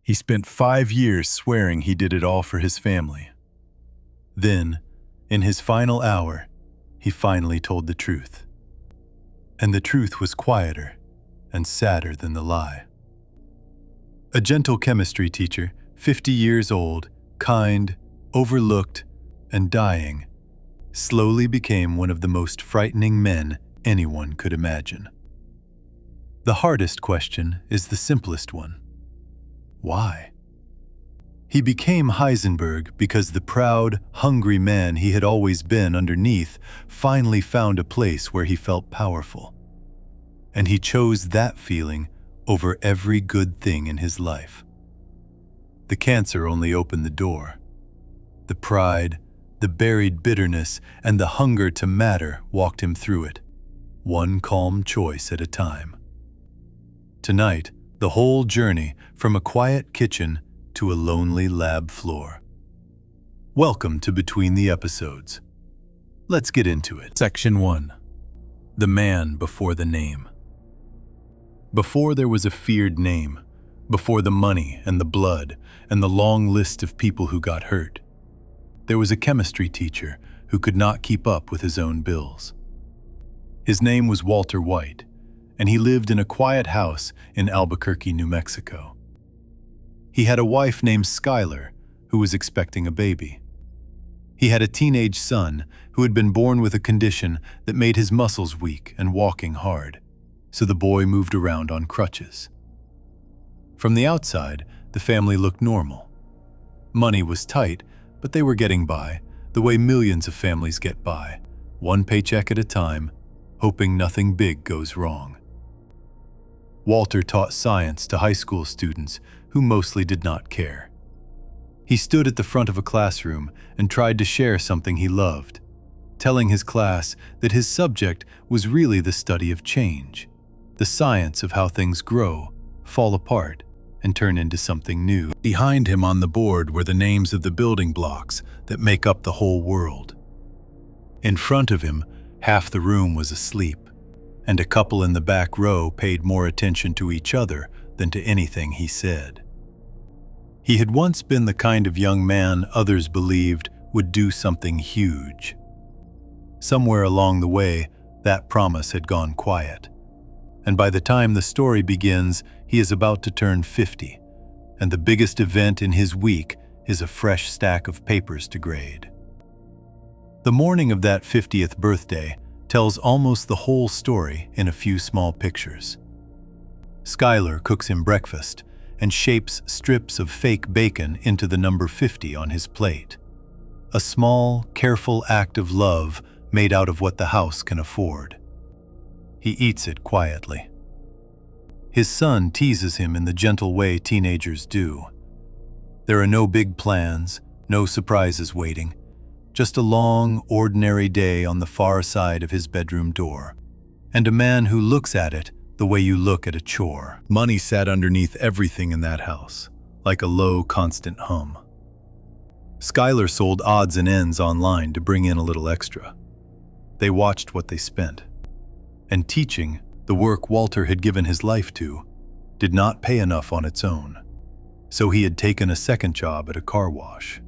He spent 5 years swearing he did it all for his family. Then, in his final hour, he finally told the truth. And the truth was quieter and sadder than the lie. A gentle chemistry teacher, 50 years old, kind, overlooked, and dying, slowly became one of the most frightening men anyone could imagine. The hardest question is the simplest one. Why? He became Heisenberg because the proud, hungry man he had always been underneath finally found a place where he felt powerful. And he chose that feeling over every good thing in his life. The cancer only opened the door. The pride, the buried bitterness, and the hunger to matter walked him through it, one calm choice at a time. Tonight, the whole journey from a quiet kitchen to a lonely lab floor. Welcome to Between the Episodes. Let's get into it. Section 1. The Man Before the Name. Before there was a feared name, before the money and the blood and the long list of people who got hurt, there was a chemistry teacher who could not keep up with his own bills. His name was Walter White, and he lived in a quiet house in Albuquerque, New Mexico. He had a wife named Skylar, who was expecting a baby. He had a teenage son who had been born with a condition that made his muscles weak and walking hard, so the boy moved around on crutches. From the outside, the family looked normal. Money was tight, but they were getting by, the way millions of families get by, one paycheck at a time, hoping nothing big goes wrong. Walter taught science to high school students who mostly did not care. He stood at the front of a classroom and tried to share something he loved, telling his class that his subject was really the study of change, the science of how things grow, fall apart, and turn into something new. Behind him on the board were the names of the building blocks that make up the whole world. In front of him, half the room was asleep, and a couple in the back row paid more attention to each other than to anything he said. He had once been the kind of young man others believed would do something huge. Somewhere along the way, that promise had gone quiet. And by the time the story begins, he is about to turn 50, and the biggest event in his week is a fresh stack of papers to grade. The morning of that 50th birthday tells almost the whole story in a few small pictures. Skylar cooks him breakfast and shapes strips of fake bacon into the number 50 on his plate. A small, careful act of love made out of what the house can afford. He eats it quietly. His son teases him in the gentle way teenagers do. There are no big plans, no surprises waiting, just a long, ordinary day on the far side of his bedroom door, and a man who looks at it the way you look at a chore. Money sat underneath everything in that house, like a low, constant hum. Skylar sold odds and ends online to bring in a little extra. They watched what they spent. And teaching, the work Walter had given his life to, did not pay enough on its own, so he had taken a second job at a car wash.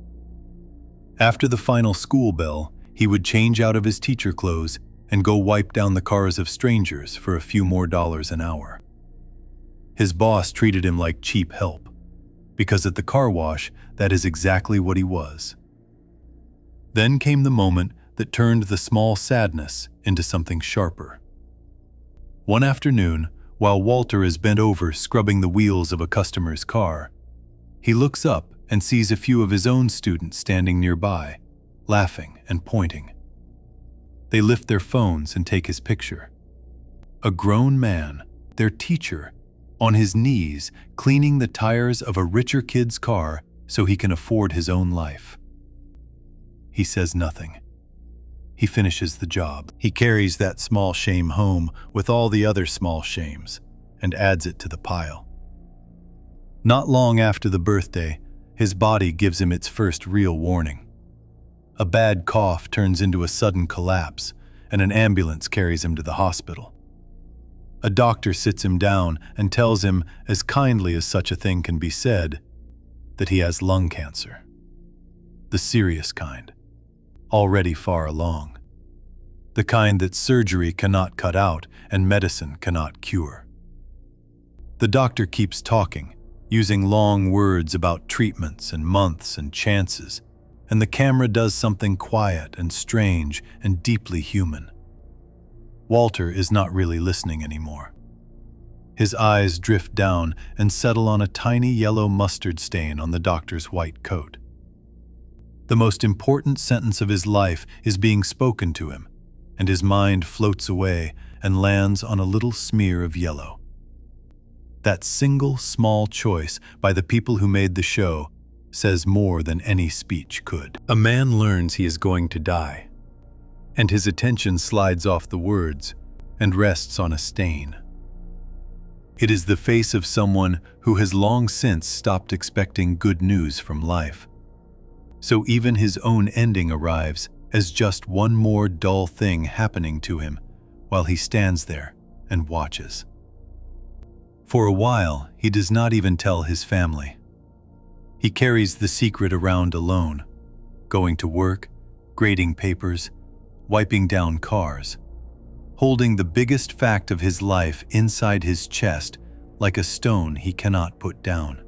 After the final school bell, he would change out of his teacher clothes and go wipe down the cars of strangers for a few more dollars an hour. His boss treated him like cheap help, because at the car wash, that is exactly what he was. Then came the moment that turned the small sadness into something sharper. One afternoon, while Walter is bent over scrubbing the wheels of a customer's car, he looks up and sees a few of his own students standing nearby, laughing and pointing. They lift their phones and take his picture. A grown man, their teacher, on his knees cleaning the tires of a richer kid's car so he can afford his own life. He says nothing. He finishes the job. He carries that small shame home with all the other small shames and adds it to the pile. Not long after the birthday, his body gives him its first real warning. A bad cough turns into a sudden collapse, and an ambulance carries him to the hospital. A doctor sits him down and tells him, as kindly as such a thing can be said, that he has lung cancer. The serious kind, already far along. The kind that surgery cannot cut out and medicine cannot cure. The doctor keeps talking, using long words about treatments and months and chances, and the camera does something quiet and strange and deeply human. Walter is not really listening anymore. His eyes drift down and settle on a tiny yellow mustard stain on the doctor's white coat. The most important sentence of his life is being spoken to him, and his mind floats away and lands on a little smear of yellow. That single small choice by the people who made the show says more than any speech could. A man learns he is going to die, and his attention slides off the words and rests on a stain. It is the face of someone who has long since stopped expecting good news from life. So even his own ending arrives as just one more dull thing happening to him while he stands there and watches. For a while, he does not even tell his family. He carries the secret around alone, going to work, grading papers, wiping down cars, holding the biggest fact of his life inside his chest like a stone he cannot put down.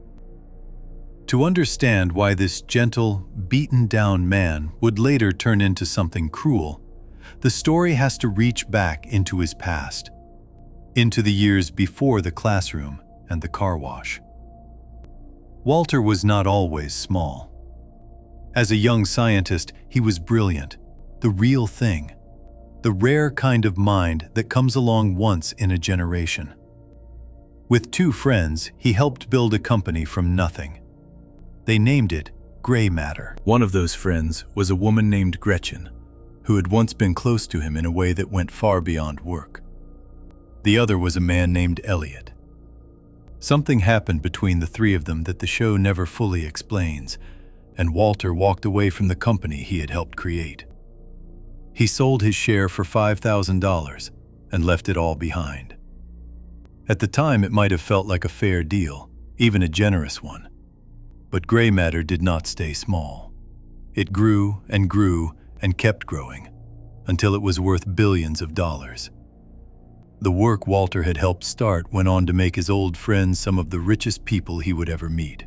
To understand why this gentle, beaten-down man would later turn into something cruel, the story has to reach back into his past, into the years before the classroom and the car wash. Walter was not always small. As a young scientist, he was brilliant, the real thing, the rare kind of mind that comes along once in a generation. With two friends, he helped build a company from nothing. They named it Gray Matter. One of those friends was a woman named Gretchen, who had once been close to him in a way that went far beyond work. The other was a man named Elliot. Something happened between the three of them that the show never fully explains, and Walter walked away from the company he had helped create. He sold his share for $5,000 and left it all behind. At the time, it might have felt like a fair deal, even a generous one. But Gray Matter did not stay small. It grew and grew and kept growing until it was worth billions of dollars. The work Walter had helped start went on to make his old friends some of the richest people he would ever meet.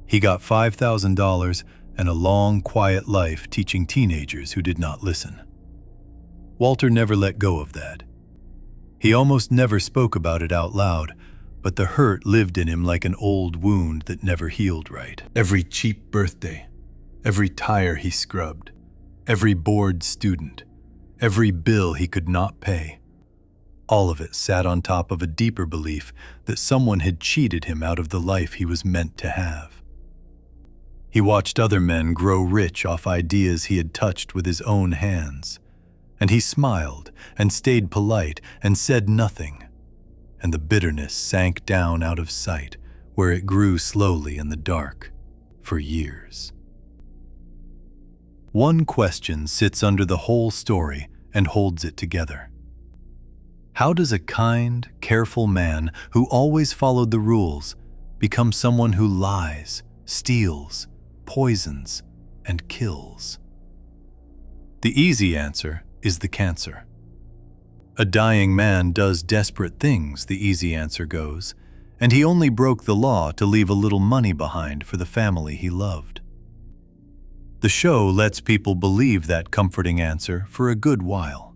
He got $5,000 and a long, quiet life teaching teenagers who did not listen. Walter never let go of that. He almost never spoke about it out loud, but the hurt lived in him like an old wound that never healed right. Every cheap birthday, every tire he scrubbed, every bored student, every bill he could not pay, all of it sat on top of a deeper belief that someone had cheated him out of the life he was meant to have. He watched other men grow rich off ideas he had touched with his own hands, and he smiled and stayed polite and said nothing, and the bitterness sank down out of sight where it grew slowly in the dark for years. One question sits under the whole story and holds it together. How does a kind, careful man who always followed the rules become someone who lies, steals, poisons, and kills? The easy answer is the cancer. A dying man does desperate things, the easy answer goes, and he only broke the law to leave a little money behind for the family he loved. The show lets people believe that comforting answer for a good while.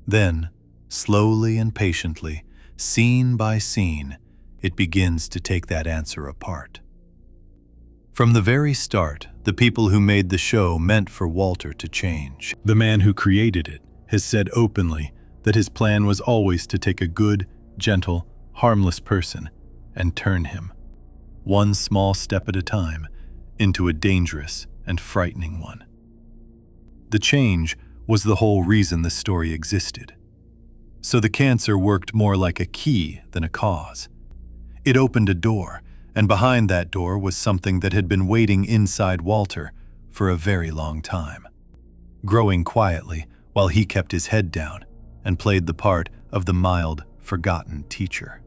Then, slowly and patiently, scene by scene, it begins to take that answer apart. From the very start, the people who made the show meant for Walter to change. The man who created it has said openly that his plan was always to take a good, gentle, harmless person and turn him, one small step at a time, into a dangerous and frightening one. The change was the whole reason the story existed. So the cancer worked more like a key than a cause. It opened a door, and behind that door was something that had been waiting inside Walter for a very long time, growing quietly while he kept his head down and played the part of the mild, forgotten teacher.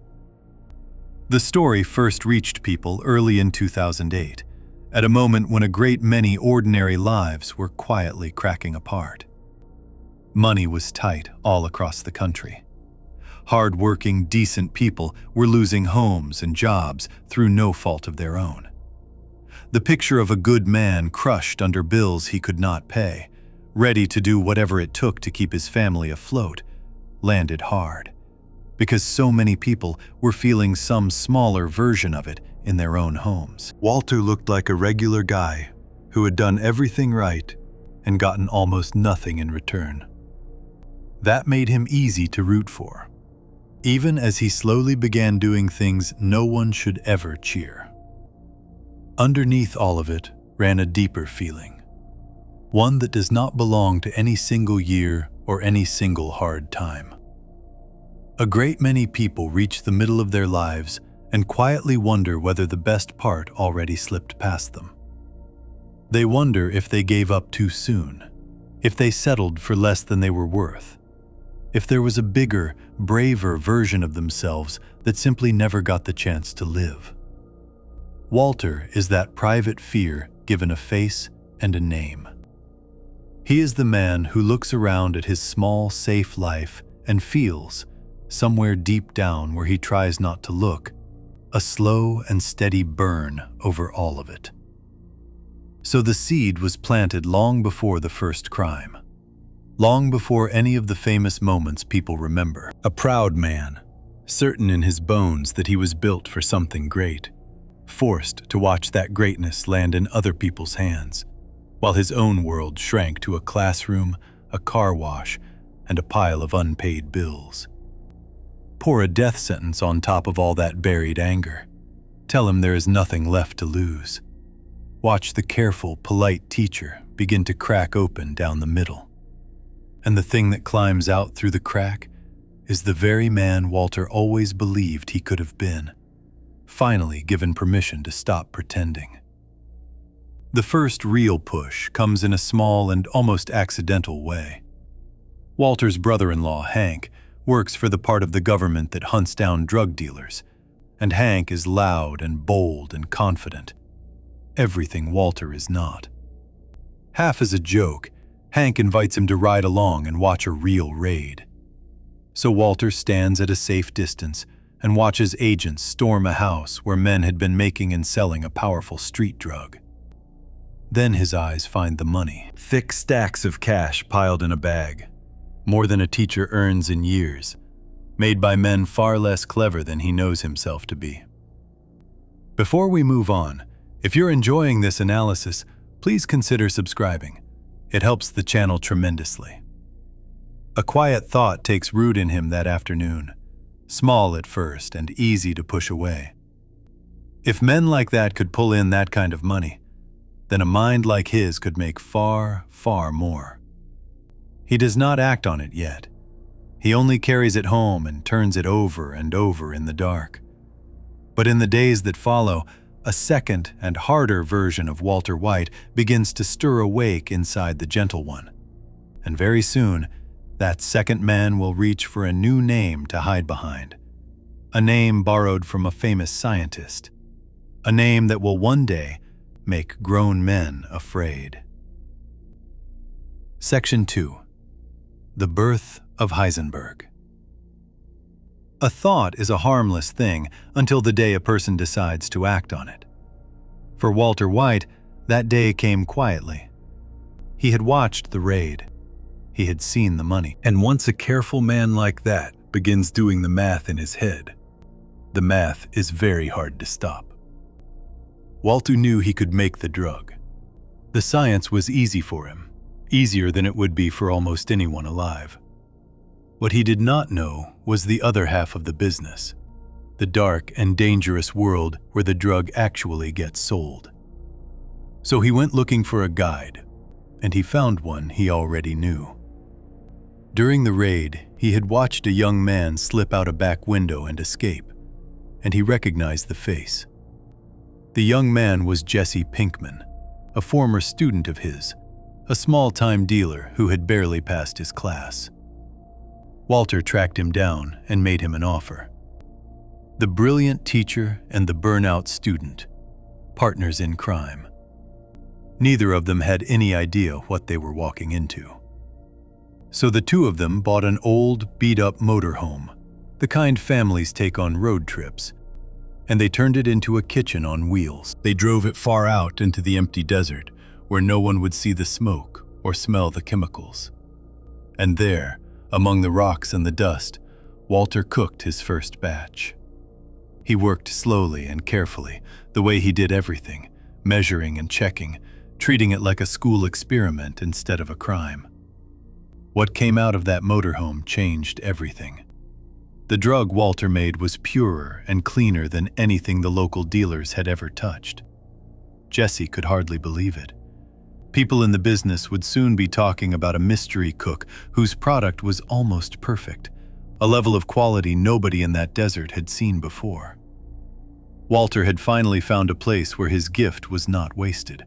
The story first reached people early in 2008, at a moment when a great many ordinary lives were quietly cracking apart. Money was tight all across the country. Hard-working, decent people were losing homes and jobs through no fault of their own. The picture of a good man crushed under bills he could not pay, ready to do whatever it took to keep his family afloat, landed hard, because so many people were feeling some smaller version of it in their own homes. Walter looked like a regular guy who had done everything right and gotten almost nothing in return. That made him easy to root for, even as he slowly began doing things no one should ever cheer. Underneath all of it ran a deeper feeling, one that does not belong to any single year or any single hard time. A great many people reach the middle of their lives and quietly wonder whether the best part already slipped past them. They wonder if they gave up too soon, if they settled for less than they were worth, if there was a bigger, braver version of themselves that simply never got the chance to live. Walter is that private fear given a face and a name. He is the man who looks around at his small, safe life and feels, somewhere deep down where he tries not to look, a slow and steady burn over all of it. So the seed was planted long before the first crime, long before any of the famous moments people remember. A proud man, certain in his bones that he was built for something great, forced to watch that greatness land in other people's hands, while his own world shrank to a classroom, a car wash, and a pile of unpaid bills. Pour a death sentence on top of all that buried anger. Tell him there is nothing left to lose. Watch the careful, polite teacher begin to crack open down the middle. And the thing that climbs out through the crack is the very man Walter always believed he could have been, finally given permission to stop pretending. The first real push comes in a small and almost accidental way. Walter's brother-in-law, Hank, works for the part of the government that hunts down drug dealers, and Hank is loud and bold and confident. Everything Walter is not. Half as a joke, Hank invites him to ride along and watch a real raid. So Walter stands at a safe distance and watches agents storm a house where men had been making and selling a powerful street drug. Then his eyes find the money. Thick stacks of cash piled in a bag, more than a teacher earns in years, made by men far less clever than he knows himself to be. Before we move on, if you're enjoying this analysis, please consider subscribing. It helps the channel tremendously. A quiet thought takes root in him that afternoon, small at first and easy to push away. If men like that could pull in that kind of money, then a mind like his could make far, far more. He does not act on it yet. He only carries it home and turns it over and over in the dark. But in the days that follow, a second and harder version of Walter White begins to stir awake inside the gentle one. And very soon, that second man will reach for a new name to hide behind. A name borrowed from a famous scientist. A name that will one day make grown men afraid. Section 2. The Birth of Heisenberg. A thought is a harmless thing until the day a person decides to act on it. For Walter White, that day came quietly. He had watched the raid. He had seen the money. And once a careful man like that begins doing the math in his head, the math is very hard to stop. Walter knew he could make the drug. The science was easy for him, easier than it would be for almost anyone alive. What he did not know was the other half of the business, the dark and dangerous world where the drug actually gets sold. So he went looking for a guide, and he found one he already knew. During the raid, he had watched a young man slip out a back window and escape, and he recognized the face. The young man was Jesse Pinkman, a former student of his, a small-time dealer who had barely passed his class. Walter tracked him down and made him an offer. The brilliant teacher and the burnout student, partners in crime. Neither of them had any idea what they were walking into. So the two of them bought an old, beat-up motorhome, the kind families take on road trips, and they turned it into a kitchen on wheels. They drove it far out into the empty desert, where no one would see the smoke or smell the chemicals. And there, among the rocks and the dust, Walter cooked his first batch. He worked slowly and carefully, the way he did everything, measuring and checking, treating it like a school experiment instead of a crime. What came out of that motorhome changed everything. The drug Walter made was purer and cleaner than anything the local dealers had ever touched. Jesse could hardly believe it. People in the business would soon be talking about a mystery cook whose product was almost perfect, a level of quality nobody in that desert had seen before. Walter had finally found a place where his gift was not wasted,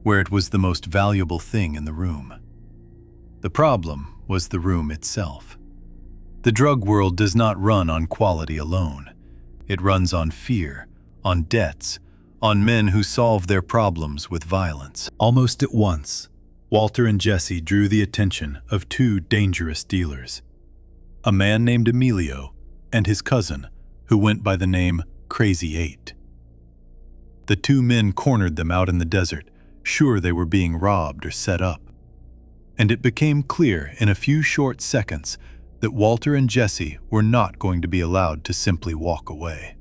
where it was the most valuable thing in the room. The problem was the room itself. The drug world does not run on quality alone. It runs on fear, on debts, on men who solve their problems with violence. Almost at once, Walter and Jesse drew the attention of two dangerous dealers. A man named Emilio and his cousin, who went by the name Crazy 8. The two men cornered them out in the desert, sure they were being robbed or set up. And it became clear in a few short seconds that Walter and Jesse were not going to be allowed to simply walk away.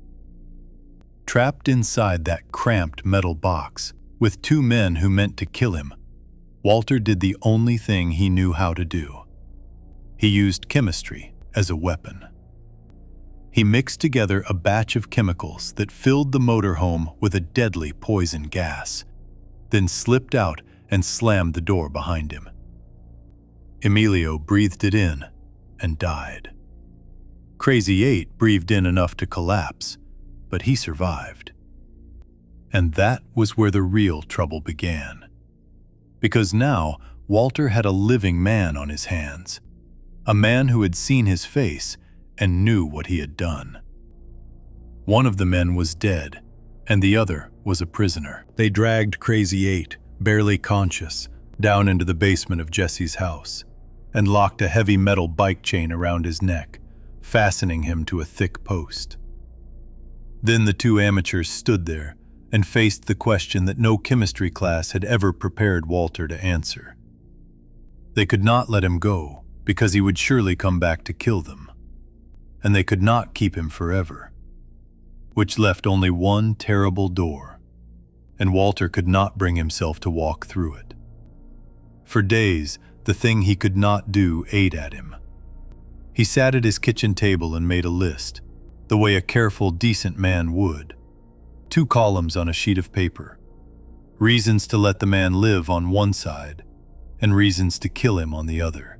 Trapped inside that cramped metal box, with two men who meant to kill him, Walter did the only thing he knew how to do. He used chemistry as a weapon. He mixed together a batch of chemicals that filled the motorhome with a deadly poison gas, then slipped out and slammed the door behind him. Emilio breathed it in and died. Crazy 8 breathed in enough to collapse, but he survived. And that was where the real trouble began. Because now Walter had a living man on his hands, a man who had seen his face and knew what he had done. One of the men was dead, and the other was a prisoner. They dragged Crazy 8, barely conscious, down into the basement of Jesse's house, and locked a heavy metal bike chain around his neck, fastening him to a thick post. Then the two amateurs stood there and faced the question that no chemistry class had ever prepared Walter to answer. They could not let him go because he would surely come back to kill them, and they could not keep him forever, which left only one terrible door, and Walter could not bring himself to walk through it. For days, the thing he could not do ate at him. He sat at his kitchen table and made a list, the way a careful, decent man would. 2 columns on a sheet of paper. Reasons to let the man live on one side, and reasons to kill him on the other.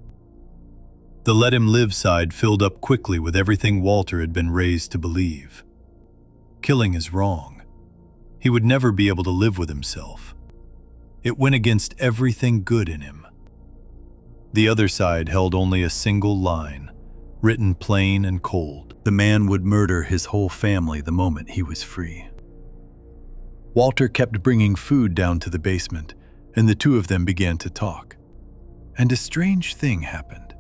The let him live side filled up quickly with everything Walter had been raised to believe. Killing is wrong. He would never be able to live with himself. It went against everything good in him. The other side held only a single line, written plain and cold. The man would murder his whole family the moment he was free. Walter kept bringing food down to the basement, and the two of them began to talk. And a strange thing happened.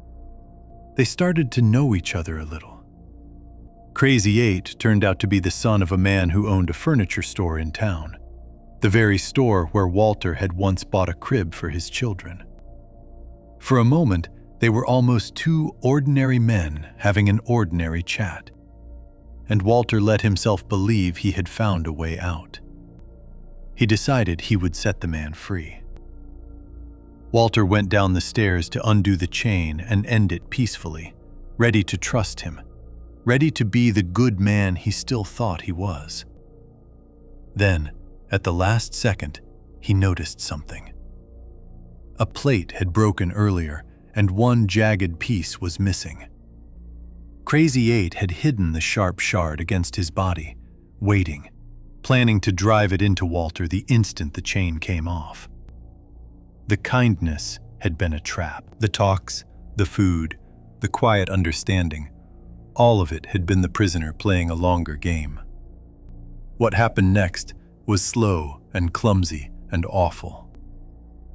They started to know each other a little. Crazy 8 turned out to be the son of a man who owned a furniture store in town, the very store where Walter had once bought a crib for his children. For a moment, they were almost two ordinary men having an ordinary chat, and Walter let himself believe he had found a way out. He decided he would set the man free. Walter went down the stairs to undo the chain and end it peacefully, ready to trust him, ready to be the good man he still thought he was. Then, at the last second, he noticed something. A plate had broken earlier, and one jagged piece was missing. Crazy 8 had hidden the sharp shard against his body, waiting, planning to drive it into Walter the instant the chain came off. The kindness had been a trap. The talks, the food, the quiet understanding, all of it had been the prisoner playing a longer game. What happened next was slow and clumsy and awful.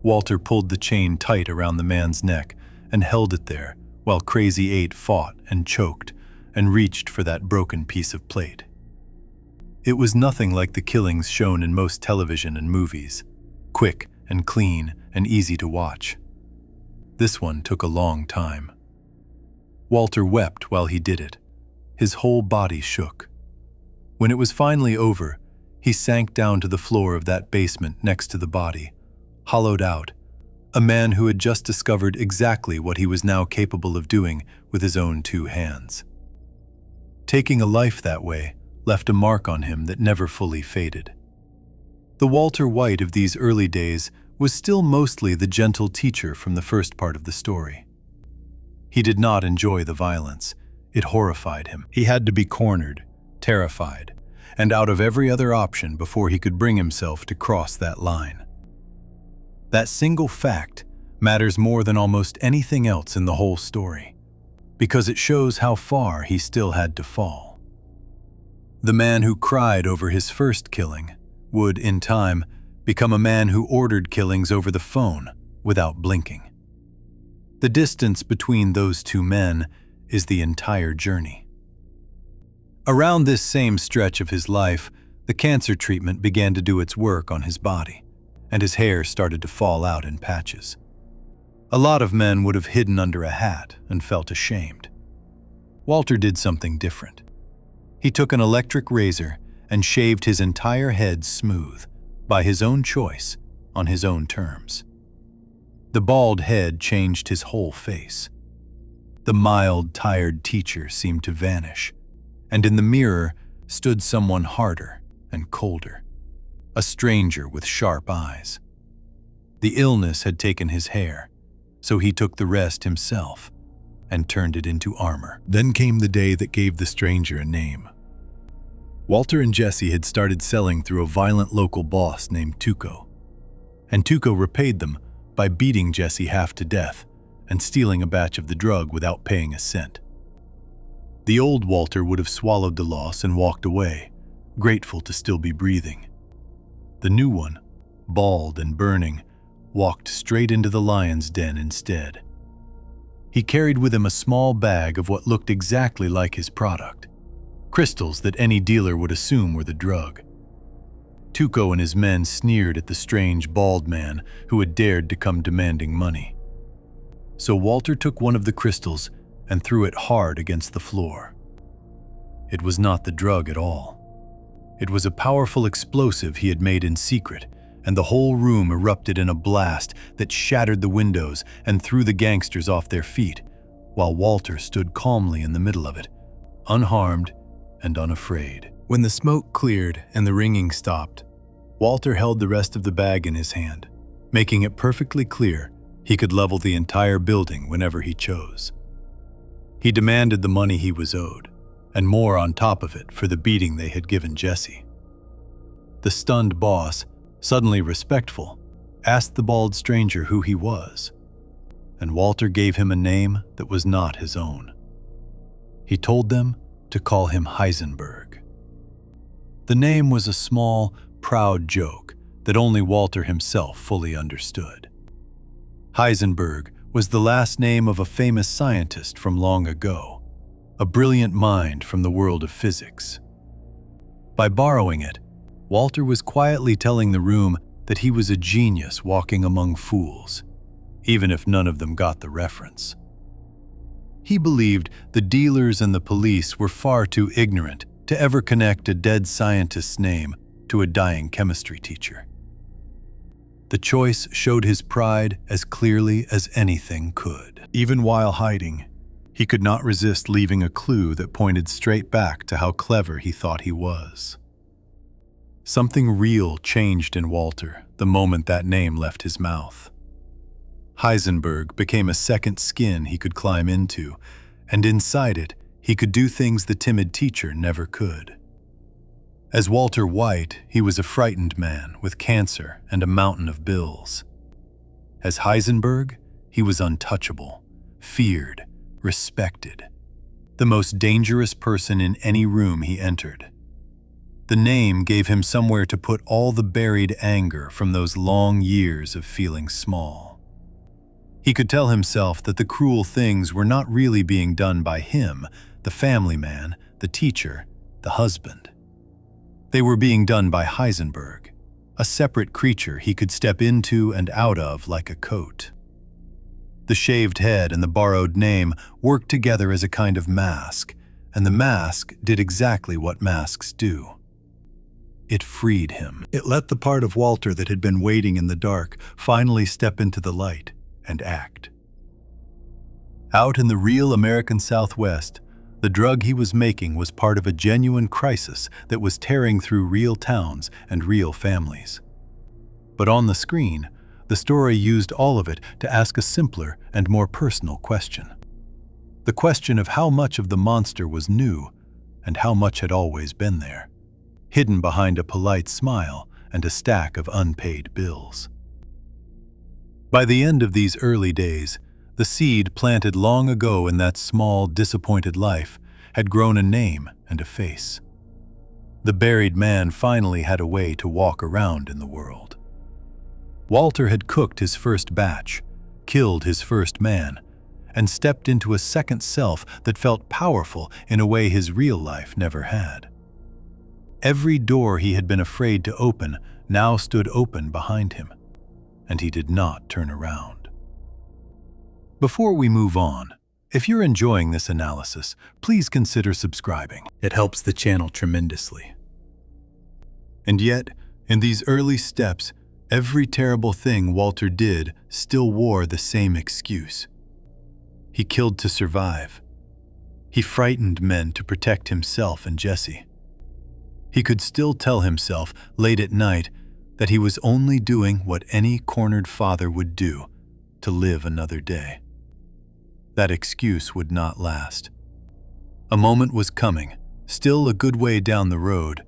Walter pulled the chain tight around the man's neck and held it there while Crazy 8 fought and choked and reached for that broken piece of plate. It was nothing like the killings shown in most television and movies, quick and clean and easy to watch. This one took a long time. Walter wept while he did it. His whole body shook. When it was finally over, he sank down to the floor of that basement next to the body, hollowed out, a man who had just discovered exactly what he was now capable of doing with his own 2 hands. Taking a life that way left a mark on him that never fully faded. The Walter White of these early days was still mostly the gentle teacher from the first part of the story. He did not enjoy the violence. It horrified him. He had to be cornered, terrified, and out of every other option before he could bring himself to cross that line. That single fact matters more than almost anything else in the whole story, because it shows how far he still had to fall. The man who cried over his first killing would, in time, become a man who ordered killings over the phone without blinking. The distance between those 2 men is the entire journey. Around this same stretch of his life, the cancer treatment began to do its work on his body, and his hair started to fall out in patches. A lot of men would have hidden under a hat and felt ashamed. Walter did something different. He took an electric razor and shaved his entire head smooth, by his own choice, on his own terms. The bald head changed his whole face. The mild, tired teacher seemed to vanish, and in the mirror stood someone harder and colder, a stranger with sharp eyes. The illness had taken his hair, so he took the rest himself and turned it into armor. Then came the day that gave the stranger a name. Walter and Jesse had started selling through a violent local boss named Tuco, and Tuco repaid them by beating Jesse half to death and stealing a batch of the drug without paying a cent. The old Walter would have swallowed the loss and walked away, grateful to still be breathing. The new one, bald and burning, walked straight into the lion's den instead. He carried with him a small bag of what looked exactly like his product, crystals that any dealer would assume were the drug. Tuco and his men sneered at the strange bald man who had dared to come demanding money. So Walter took one of the crystals and threw it hard against the floor. It was not the drug at all. It was a powerful explosive he had made in secret, and the whole room erupted in a blast that shattered the windows and threw the gangsters off their feet, while Walter stood calmly in the middle of it, unharmed and unafraid. When the smoke cleared and the ringing stopped, Walter held the rest of the bag in his hand, making it perfectly clear he could level the entire building whenever he chose. He demanded the money he was owed, and more on top of it for the beating they had given Jesse. The stunned boss, suddenly respectful, asked the bald stranger who he was, and Walter gave him a name that was not his own. He told them to call him Heisenberg. The name was a small, proud joke that only Walter himself fully understood. Heisenberg was the last name of a famous scientist from long ago, a brilliant mind from the world of physics. By borrowing it, Walter was quietly telling the room that he was a genius walking among fools, even if none of them got the reference. He believed the dealers and the police were far too ignorant to ever connect a dead scientist's name to a dying chemistry teacher. The choice showed his pride as clearly as anything could. Even while hiding, he could not resist leaving a clue that pointed straight back to how clever he thought he was. Something real changed in Walter the moment that name left his mouth. Heisenberg became a second skin he could climb into, and inside it, he could do things the timid teacher never could. As Walter White, he was a frightened man with cancer and a mountain of bills. As Heisenberg, he was untouchable, feared, respected. the most dangerous person in any room he entered. The name gave him somewhere to put all the buried anger from those long years of feeling small. He could tell himself that the cruel things were not really being done by him, the family man, the teacher, the husband. They were being done by Heisenberg, a separate creature he could step into and out of like a coat. The shaved head and the borrowed name worked together as a kind of mask, and the mask did exactly what masks do. It freed him. It let the part of Walter that had been waiting in the dark finally step into the light and act. Out in the real American Southwest, the drug he was making was part of a genuine crisis that was tearing through real towns and real families. But on the screen, the story used all of it to ask a simpler and more personal question. The question of how much of the monster was new and how much had always been there, hidden behind a polite smile and a stack of unpaid bills. By the end of these early days, the seed planted long ago in that small, disappointed life had grown a name and a face. The buried man finally had a way to walk around in the world. Walter had cooked his first batch, killed his first man, and stepped into a second self that felt powerful in a way his real life never had. Every door he had been afraid to open now stood open behind him, and he did not turn around. Before we move on, if you're enjoying this analysis, please consider subscribing. It helps the channel tremendously. And yet, in these early steps, every terrible thing Walter did still wore the same excuse. He killed to survive. He frightened men to protect himself and Jesse. He could still tell himself late at night that he was only doing what any cornered father would do to live another day. That excuse would not last. A moment was coming, still a good way down the road,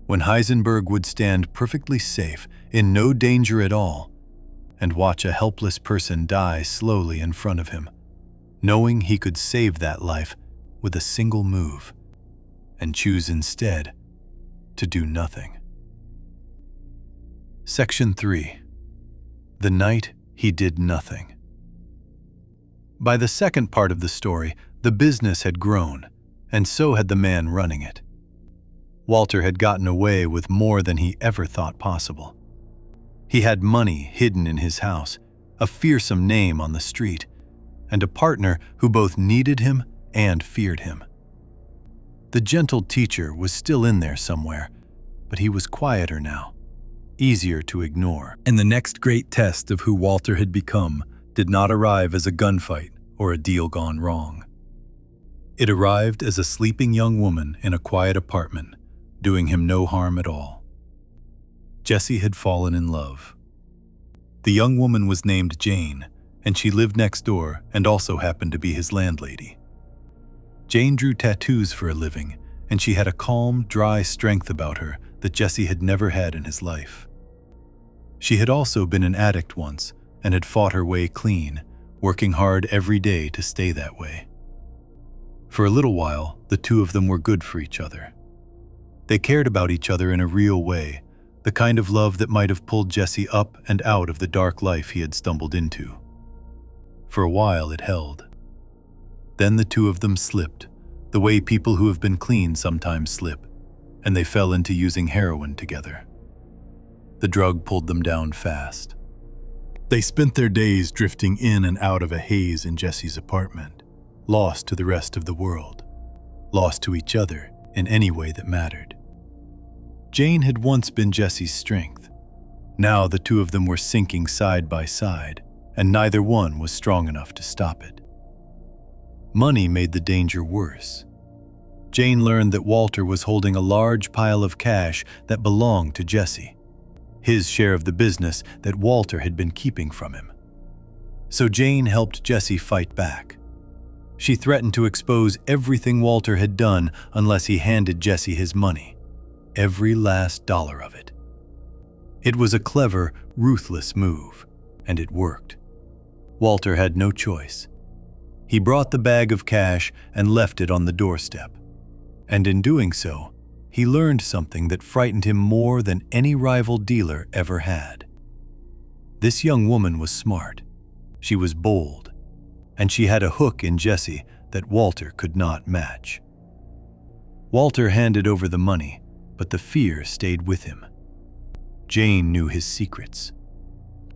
when Heisenberg would stand perfectly safe, in no danger at all, and watch a helpless person die slowly in front of him, knowing he could save that life with a single move, and choose instead to do nothing. Section 3. The night he did nothing. By the second part of the story, the business had grown, and so had the man running it. Walter had gotten away with more than he ever thought possible. He had money hidden in his house, a fearsome name on the street, and a partner who both needed him and feared him. The gentle teacher was still in there somewhere, but he was quieter now, easier to ignore. And the next great test of who Walter had become did not arrive as a gunfight or a deal gone wrong. It arrived as a sleeping young woman in a quiet apartment, doing him no harm at all. Jesse had fallen in love. The young woman was named Jane, and she lived next door and also happened to be his landlady. Jane drew tattoos for a living, and she had a calm, dry strength about her that Jesse had never had in his life. She had also been an addict once and had fought her way clean, working hard every day to stay that way. For a little while, the two of them were good for each other. They cared about each other in a real way, the kind of love that might have pulled Jesse up and out of the dark life he had stumbled into. For a while it held. Then the two of them slipped, the way people who have been clean sometimes slip, and they fell into using heroin together. The drug pulled them down fast. They spent their days drifting in and out of a haze in Jesse's apartment, lost to the rest of the world, lost to each other in any way that mattered. Jane had once been Jesse's strength. Now the two of them were sinking side by side, and neither one was strong enough to stop it. Money made the danger worse. Jane learned that Walter was holding a large pile of cash that belonged to Jesse, his share of the business that Walter had been keeping from him. So Jane helped Jesse fight back. She threatened to expose everything Walter had done unless he handed Jesse his money, every last dollar of it. It was a clever, ruthless move, and it worked. Walter had no choice. He brought the bag of cash and left it on the doorstep. And in doing so, he learned something that frightened him more than any rival dealer ever had. This young woman was smart. She was bold. And she had a hook in Jesse that Walter could not match. Walter handed over the money, but the fear stayed with him. Jane knew his secrets.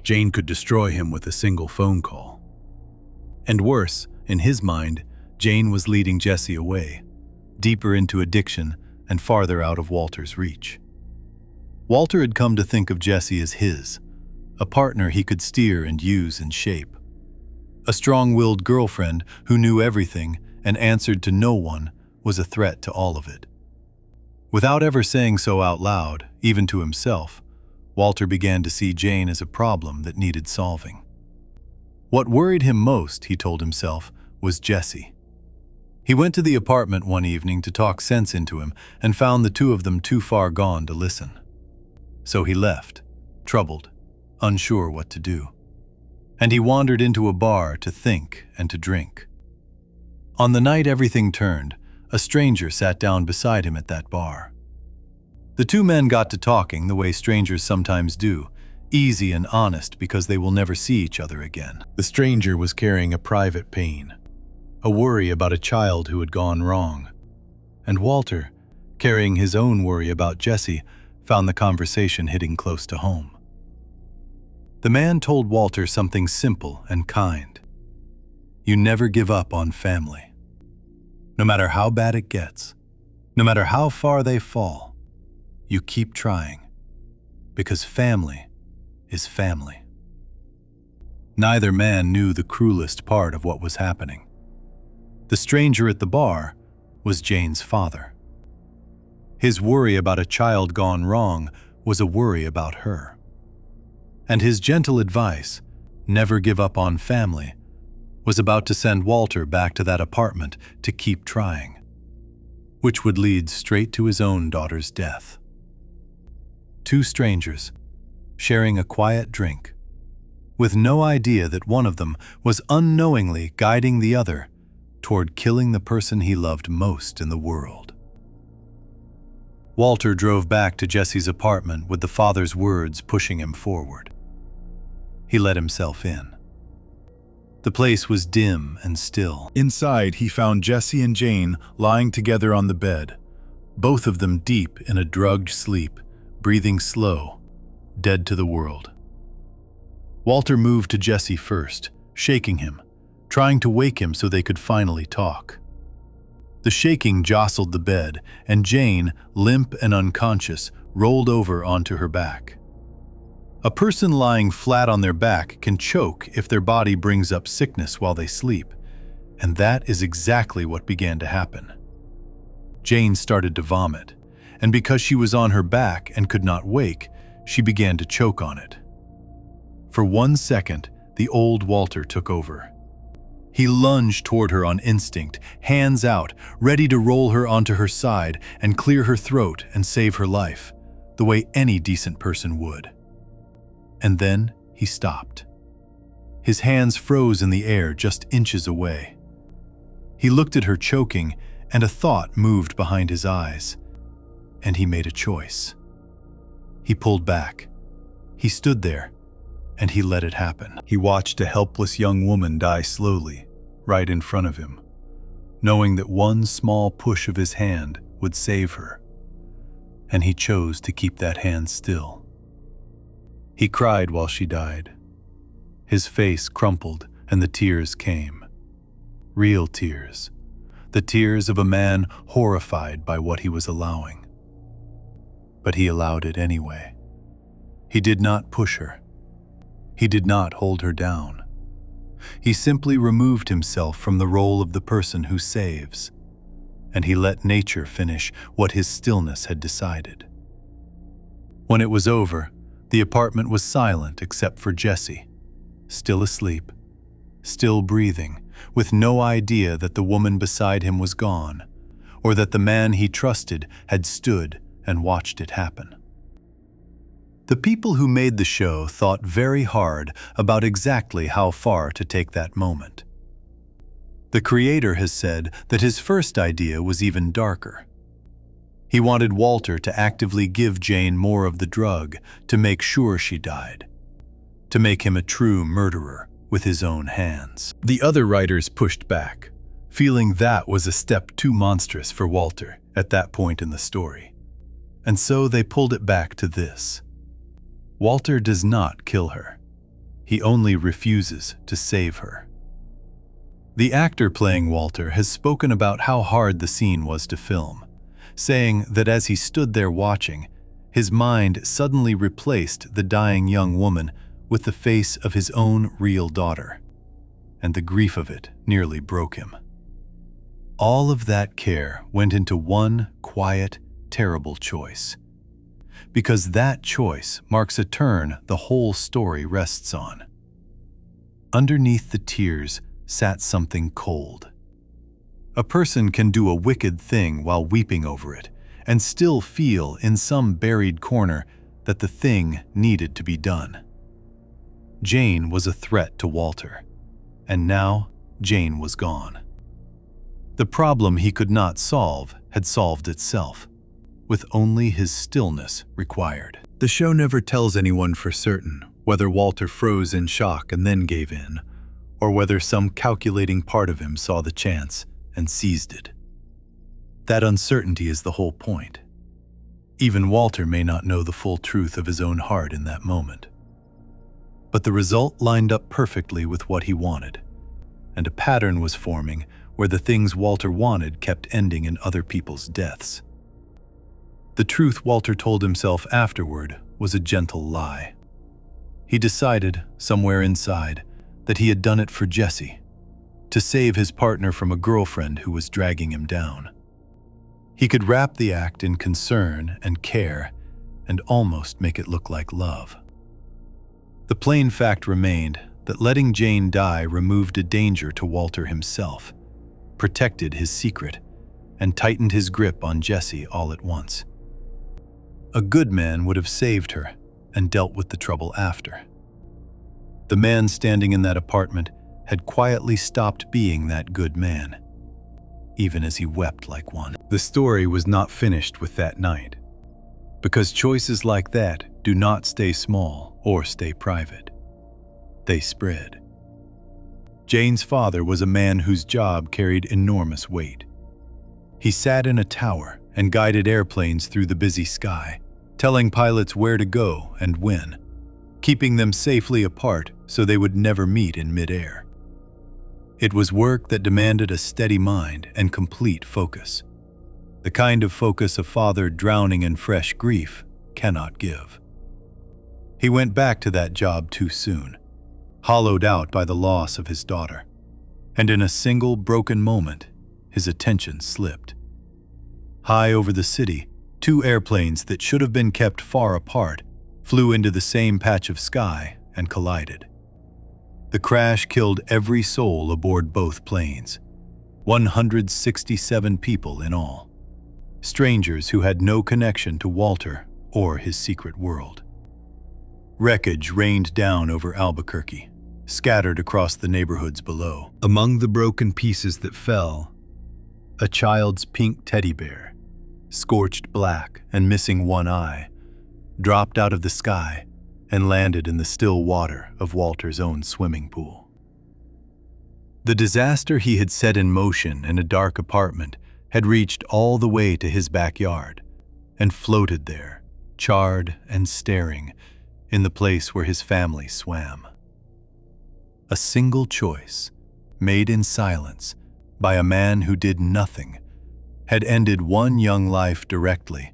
Jane could destroy him with a single phone call. And worse, in his mind, Jane was leading Jesse away, deeper into addiction and farther out of Walter's reach. Walter had come to think of Jesse as his, a partner he could steer and use and shape. A strong-willed girlfriend who knew everything and answered to no one was a threat to all of it. Without ever saying so out loud, even to himself, Walter began to see Jane as a problem that needed solving. What worried him most, he told himself, was Jesse. He went to the apartment one evening to talk sense into him and found the two of them too far gone to listen. So he left, troubled, unsure what to do. And he wandered into a bar to think and to drink. On the night everything turned, a stranger sat down beside him at that bar. The two men got to talking the way strangers sometimes do, easy and honest because they will never see each other again. The stranger was carrying a private pain, a worry about a child who had gone wrong. And Walter, carrying his own worry about Jesse, found the conversation hitting close to home. The man told Walter something simple and kind. You never give up on family. No matter how bad it gets, no matter how far they fall, you keep trying, because family is family. Neither man knew the cruelest part of what was happening. The stranger at the bar was Jane's father. His worry about a child gone wrong was a worry about her. And his gentle advice, never give up on family, was about to send Walter back to that apartment to keep trying, which would lead straight to his own daughter's death. Two strangers, sharing a quiet drink, with no idea that one of them was unknowingly guiding the other toward killing the person he loved most in the world. Walter drove back to Jesse's apartment with the father's words pushing him forward. He let himself in. The place was dim and still. Inside, he found Jesse and Jane lying together on the bed, both of them deep in a drugged sleep, breathing slow, dead to the world. Walter moved to Jesse first, shaking him, trying to wake him so they could finally talk. The shaking jostled the bed, and Jane, limp and unconscious, rolled over onto her back. A person lying flat on their back can choke if their body brings up sickness while they sleep, and that is exactly what began to happen. Jane started to vomit, and because she was on her back and could not wake, she began to choke on it. For 1 second, the old Walter took over. He lunged toward her on instinct, hands out, ready to roll her onto her side and clear her throat and save her life, the way any decent person would. And then he stopped. His hands froze in the air just inches away. He looked at her choking, and a thought moved behind his eyes. And he made a choice. He pulled back. He stood there, and he let it happen. He watched a helpless young woman die slowly, right in front of him, knowing that one small push of his hand would save her. And he chose to keep that hand still. He cried while she died. His face crumpled and the tears came. Real tears. The tears of a man horrified by what he was allowing. But he allowed it anyway. He did not push her. He did not hold her down. He simply removed himself from the role of the person who saves, and he let nature finish what his stillness had decided. When it was over, the apartment was silent except for Jesse, still asleep, still breathing, with no idea that the woman beside him was gone, or that the man he trusted had stood and watched it happen. The people who made the show thought very hard about exactly how far to take that moment. The creator has said that his first idea was even darker. He wanted Walter to actively give Jane more of the drug to make sure she died, to make him a true murderer with his own hands. The other writers pushed back, feeling that was a step too monstrous for Walter at that point in the story. And so they pulled it back to this. Walter does not kill her. He only refuses to save her. The actor playing Walter has spoken about how hard the scene was to film, saying that as he stood there watching, his mind suddenly replaced the dying young woman with the face of his own real daughter, and the grief of it nearly broke him. All of that care went into one quiet, terrible choice, because that choice marks a turn the whole story rests on. Underneath the tears sat something cold. A person can do a wicked thing while weeping over it, and still feel in some buried corner that the thing needed to be done. Jane was a threat to Walter, and now Jane was gone. The problem he could not solve had solved itself, with only his stillness required. The show never tells anyone for certain whether Walter froze in shock and then gave in, or whether some calculating part of him saw the chance and seized it. That uncertainty is the whole point. Even Walter may not know the full truth of his own heart in that moment. But the result lined up perfectly with what he wanted, and a pattern was forming where the things Walter wanted kept ending in other people's deaths. The truth Walter told himself afterward was a gentle lie. He decided, somewhere inside, that he had done it for Jessie, to save his partner from a girlfriend who was dragging him down. He could wrap the act in concern and care and almost make it look like love. The plain fact remained that letting Jane die removed a danger to Walter himself, protected his secret, and tightened his grip on Jessie all at once. A good man would have saved her and dealt with the trouble after. The man standing in that apartment had quietly stopped being that good man, even as he wept like one. The story was not finished with that night, because choices like that do not stay small or stay private. They spread. Jane's father was a man whose job carried enormous weight. He sat in a tower and guided airplanes through the busy sky, telling pilots where to go and when, keeping them safely apart so they would never meet in midair. It was work that demanded a steady mind and complete focus, the kind of focus a father drowning in fresh grief cannot give. He went back to that job too soon, hollowed out by the loss of his daughter, and in a single broken moment, his attention slipped. High over the city, two airplanes that should have been kept far apart flew into the same patch of sky and collided. The crash killed every soul aboard both planes, 167 people in all, strangers who had no connection to Walter or his secret world. Wreckage rained down over Albuquerque, scattered across the neighborhoods below. Among the broken pieces that fell, a child's pink teddy bear, scorched black and missing one eye, dropped out of the sky and landed in the still water of Walter's own swimming pool. The disaster he had set in motion in a dark apartment had reached all the way to his backyard and floated there, charred and staring, in the place where his family swam. A single choice, made in silence by a man who did nothing, had ended one young life directly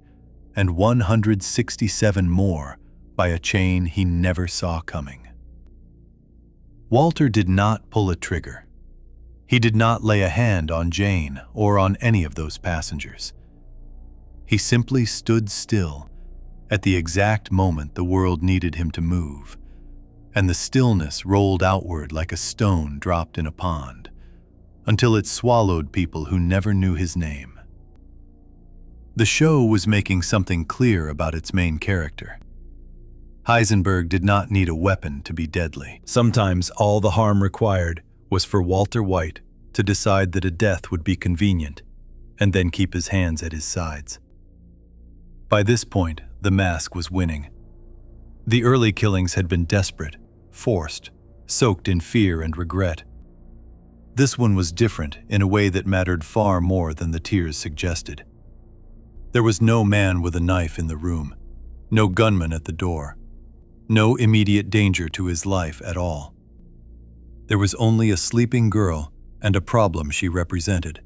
and 167 more by a chain he never saw coming. Walter did not pull a trigger. He did not lay a hand on Jane or on any of those passengers. He simply stood still at the exact moment the world needed him to move, and the stillness rolled outward like a stone dropped in a pond, until it swallowed people who never knew his name. The show was making something clear about its main character. Heisenberg did not need a weapon to be deadly. Sometimes all the harm required was for Walter White to decide that a death would be convenient, and then keep his hands at his sides. By this point, the mask was winning. The early killings had been desperate, forced, soaked in fear and regret. This one was different in a way that mattered far more than the tears suggested. There was no man with a knife in the room, no gunman at the door, no immediate danger to his life at all. There was only a sleeping girl and a problem she represented,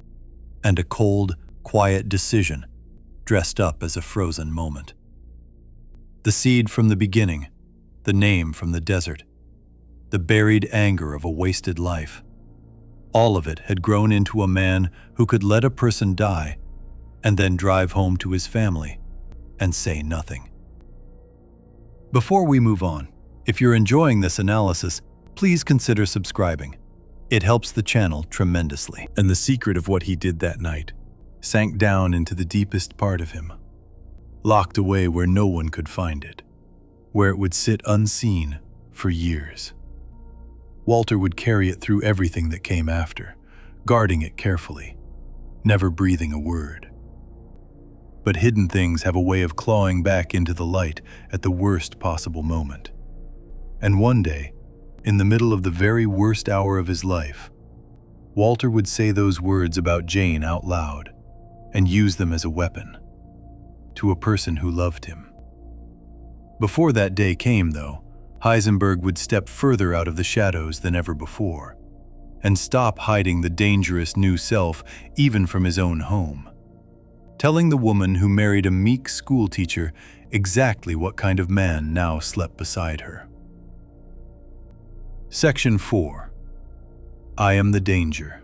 and a cold, quiet decision dressed up as a frozen moment. The seed from the beginning, the name from the desert, the buried anger of a wasted life. All of it had grown into a man who could let a person die and then drive home to his family and say nothing. Before we move on, if you're enjoying this analysis, please consider subscribing. It helps the channel tremendously. And the secret of what he did that night sank down into the deepest part of him, locked away where no one could find it, where it would sit unseen for years. Walter would carry it through everything that came after, guarding it carefully, never breathing a word. But hidden things have a way of clawing back into the light at the worst possible moment. And one day, in the middle of the very worst hour of his life, Walter would say those words about Jane out loud and use them as a weapon to a person who loved him. Before that day came, though, Heisenberg would step further out of the shadows than ever before and stop hiding the dangerous new self even from his own home, telling the woman who married a meek schoolteacher exactly what kind of man now slept beside her. Section 4. I am the danger.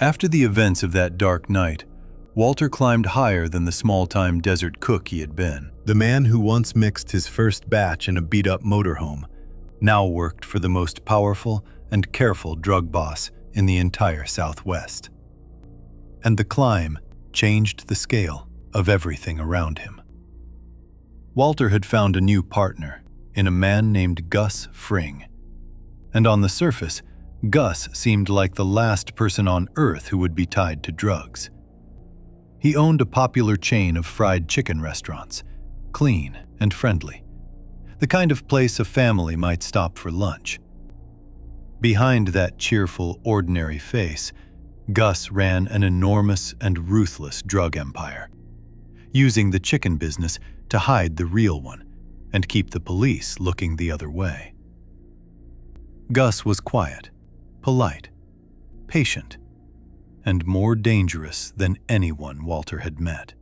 After the events of that dark night, Walter climbed higher than the small-time desert cook he had been. The man who once mixed his first batch in a beat-up motorhome now worked for the most powerful and careful drug boss in the entire Southwest. And the climb changed the scale of everything around him. Walter had found a new partner in a man named Gus Fring. And on the surface, Gus seemed like the last person on Earth who would be tied to drugs. He owned a popular chain of fried chicken restaurants, clean and friendly, the kind of place a family might stop for lunch. Behind that cheerful, ordinary face, Gus ran an enormous and ruthless drug empire, using the chicken business to hide the real one and keep the police looking the other way. Gus was quiet, polite, patient, and more dangerous than anyone Walter had met.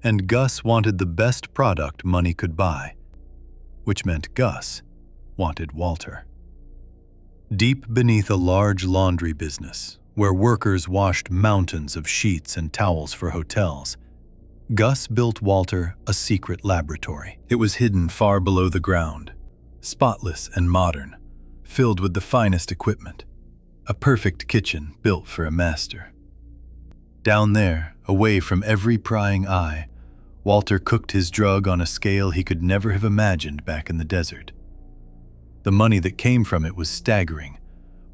And Gus wanted the best product money could buy, which meant Gus wanted Walter. Deep beneath a large laundry business, where workers washed mountains of sheets and towels for hotels, Gus built Walter a secret laboratory. It was hidden far below the ground, spotless and modern, filled with the finest equipment, a perfect kitchen built for a master. Down there, away from every prying eye, Walter cooked his drug on a scale he could never have imagined back in the desert. The money that came from it was staggering,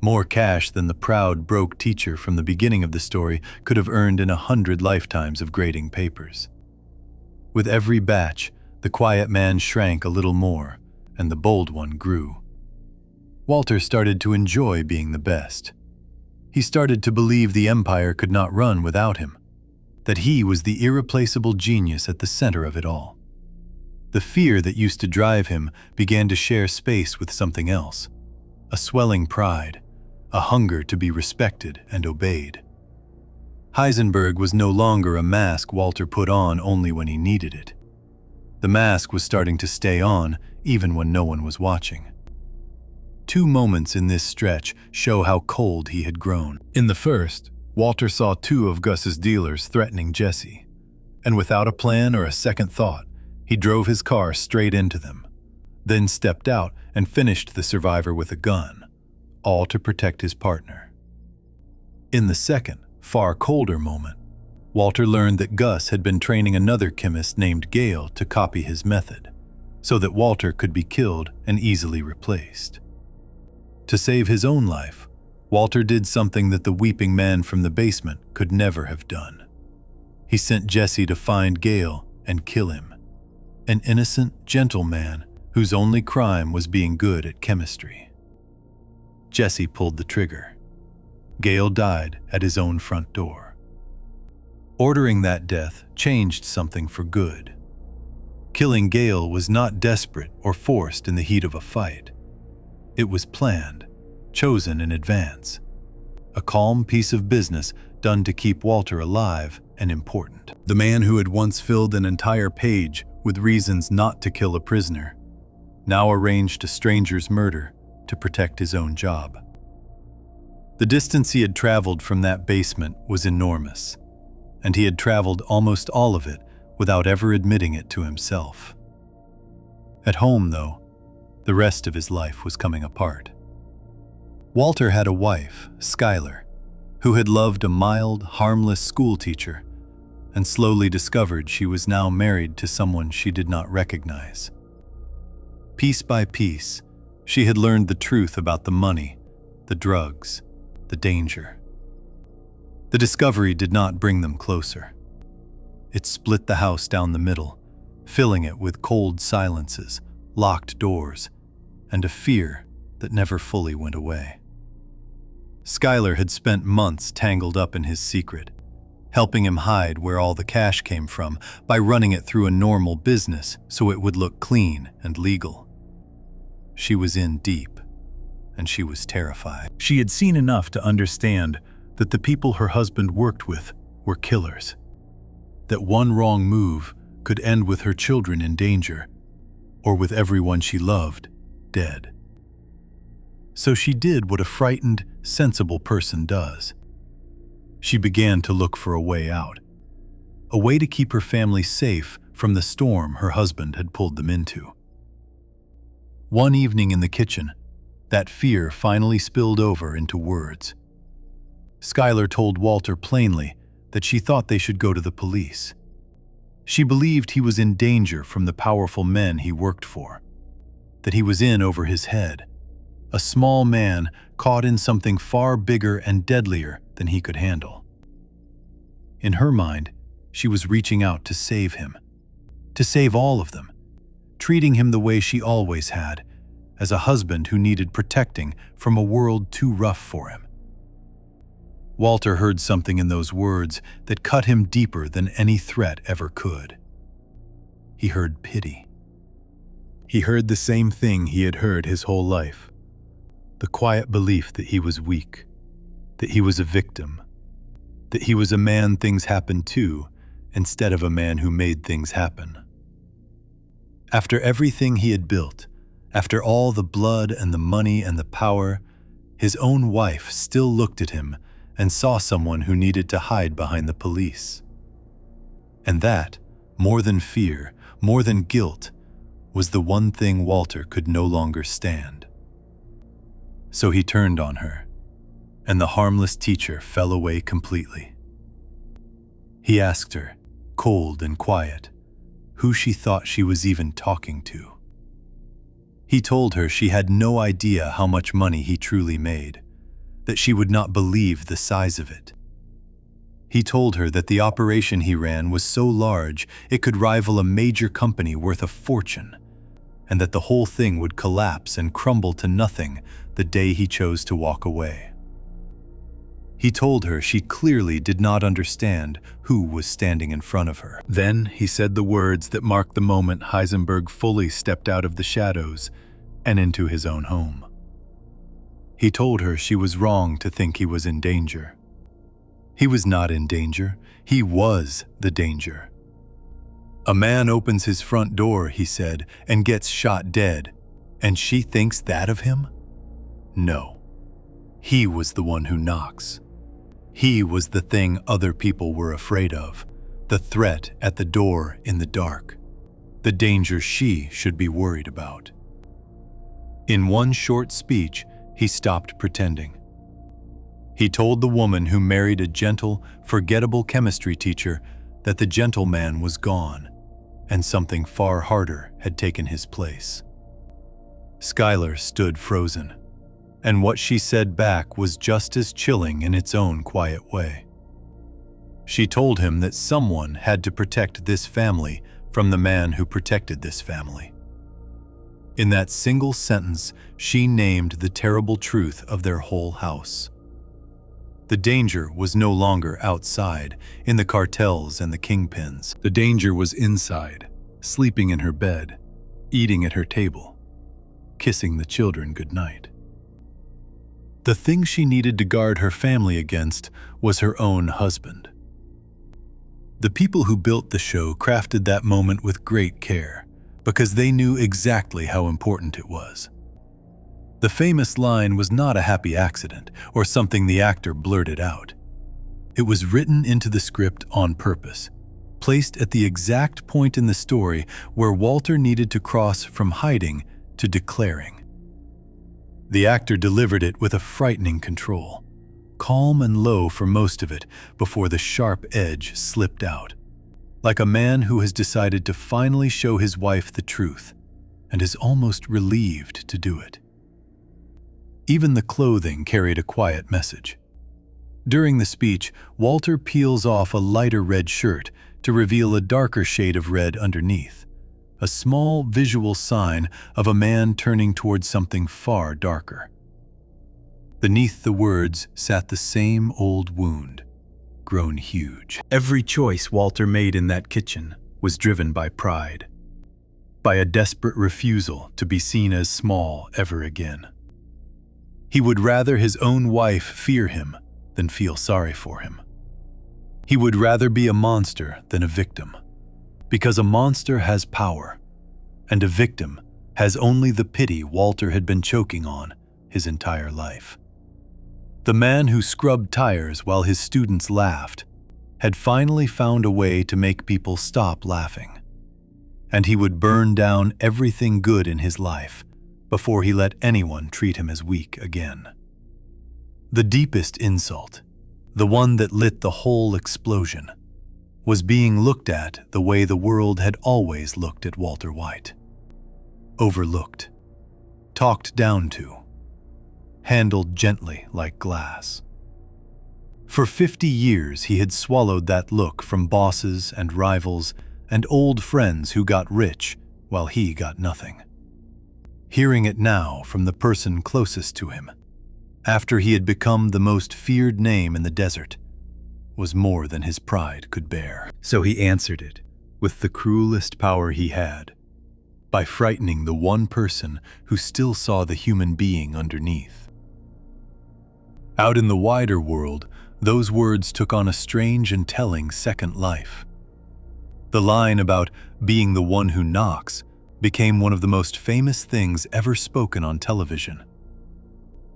more cash than the proud, broke teacher from the beginning of the story could have earned in 100 lifetimes of grading papers. With every batch, the quiet man shrank a little more, and the bold one grew. Walter started to enjoy being the best. He started to believe the empire could not run without him, that he was the irreplaceable genius at the center of it all. The fear that used to drive him began to share space with something else, a swelling pride, a hunger to be respected and obeyed. Heisenberg was no longer a mask Walter put on only when he needed it. The mask was starting to stay on even when no one was watching. 2 moments in this stretch show how cold he had grown. In the first, Walter saw 2 of Gus's dealers threatening Jesse, and without a plan or a second thought, he drove his car straight into them, then stepped out and finished the survivor with a gun, all to protect his partner. In the second, far colder moment, Walter learned that Gus had been training another chemist named Gale to copy his method, so that Walter could be killed and easily replaced. To save his own life, Walter did something that the weeping man from the basement could never have done. He sent Jesse to find Gale and kill him. An innocent, gentle man whose only crime was being good at chemistry. Jesse pulled the trigger. Gale died at his own front door. Ordering that death changed something for good. Killing Gale was not desperate or forced in the heat of a fight. It was planned, chosen in advance. A calm piece of business done to keep Walter alive and important. The man who had once filled an entire page with reasons not to kill a prisoner now arranged a stranger's murder to protect his own job. The distance he had traveled from that basement was enormous, and he had traveled almost all of it without ever admitting it to himself. At home, though, the rest of his life was coming apart. Walter had a wife, Skylar, who had loved a mild, harmless schoolteacher and slowly discovered she was now married to someone she did not recognize. Piece by piece, she had learned the truth about the money, the drugs, the danger. The discovery did not bring them closer. It split the house down the middle, filling it with cold silences, locked doors, and a fear that never fully went away. Skylar had spent months tangled up in his secret, helping him hide where all the cash came from by running it through a normal business so it would look clean and legal. She was in deep, and she was terrified. She had seen enough to understand that the people her husband worked with were killers, that one wrong move could end with her children in danger, or with everyone she loved dead. So she did what a frightened, sensible person does. She began to look for a way out, a way to keep her family safe from the storm her husband had pulled them into. One evening in the kitchen, that fear finally spilled over into words. Skylar told Walter plainly that she thought they should go to the police. She believed he was in danger from the powerful men he worked for, that he was in over his head, a small man caught in something far bigger and deadlier than he could handle. In her mind, she was reaching out to save him, to save all of them, treating him the way she always had, as a husband who needed protecting from a world too rough for him. Walter heard something in those words that cut him deeper than any threat ever could. He heard pity. He heard the same thing he had heard his whole life, the quiet belief that he was weak, that he was a victim, that he was a man things happened to instead of a man who made things happen. After everything he had built, after all the blood and the money and the power, his own wife still looked at him and saw someone who needed to hide behind the police. And that, more than fear, more than guilt, was the one thing Walter could no longer stand. So he turned on her, and the harmless teacher fell away completely. He asked her, cold and quiet, who she thought she was even talking to. He told her she had no idea how much money he truly made, that she would not believe the size of it. He told her that the operation he ran was so large it could rival a major company worth a fortune, and that the whole thing would collapse and crumble to nothing the day he chose to walk away. He told her she clearly did not understand who was standing in front of her. Then he said the words that marked the moment Heisenberg fully stepped out of the shadows and into his own home. He told her she was wrong to think he was in danger. He was not in danger. He was the danger. A man opens his front door, he said, and gets shot dead, and she thinks that of him? No. He was the one who knocks. He was the thing other people were afraid of, the threat at the door in the dark, the danger she should be worried about. In one short speech, he stopped pretending. He told the woman who married a gentle, forgettable chemistry teacher that the gentleman was gone, and something far harder had taken his place. Skylar stood frozen. And what she said back was just as chilling in its own quiet way. She told him that someone had to protect this family from the man who protected this family. In that single sentence, she named the terrible truth of their whole house. The danger was no longer outside, in the cartels and the kingpins. The danger was inside, sleeping in her bed, eating at her table, kissing the children goodnight. The thing she needed to guard her family against was her own husband. The people who built the show crafted that moment with great care, because they knew exactly how important it was. The famous line was not a happy accident or something the actor blurted out. It was written into the script on purpose, placed at the exact point in the story where Walter needed to cross from hiding to declaring. The actor delivered it with a frightening control, calm and low for most of it before the sharp edge slipped out, like a man who has decided to finally show his wife the truth and is almost relieved to do it. Even the clothing carried a quiet message. During the speech, Walter peels off a lighter red shirt to reveal a darker shade of red underneath, a small visual sign of a man turning towards something far darker. Beneath the words sat the same old wound, grown huge. Every choice Walter made in that kitchen was driven by pride, by a desperate refusal to be seen as small ever again. He would rather his own wife fear him than feel sorry for him. He would rather be a monster than a victim, because a monster has power, and a victim has only the pity Walter had been choking on his entire life. The man who scrubbed tires while his students laughed had finally found a way to make people stop laughing, and he would burn down everything good in his life before he let anyone treat him as weak again. The deepest insult, the one that lit the whole explosion, was being looked at the way the world had always looked at Walter White. Overlooked, talked down to, handled gently like glass. For 50 years he had swallowed that look from bosses and rivals and old friends who got rich while he got nothing. Hearing it now from the person closest to him, after he had become the most feared name in the desert, was more than his pride could bear. So he answered it with the cruelest power he had, by frightening the one person who still saw the human being underneath. Out in the wider world, those words took on a strange and telling second life. The line about being the one who knocks became one of the most famous things ever spoken on television.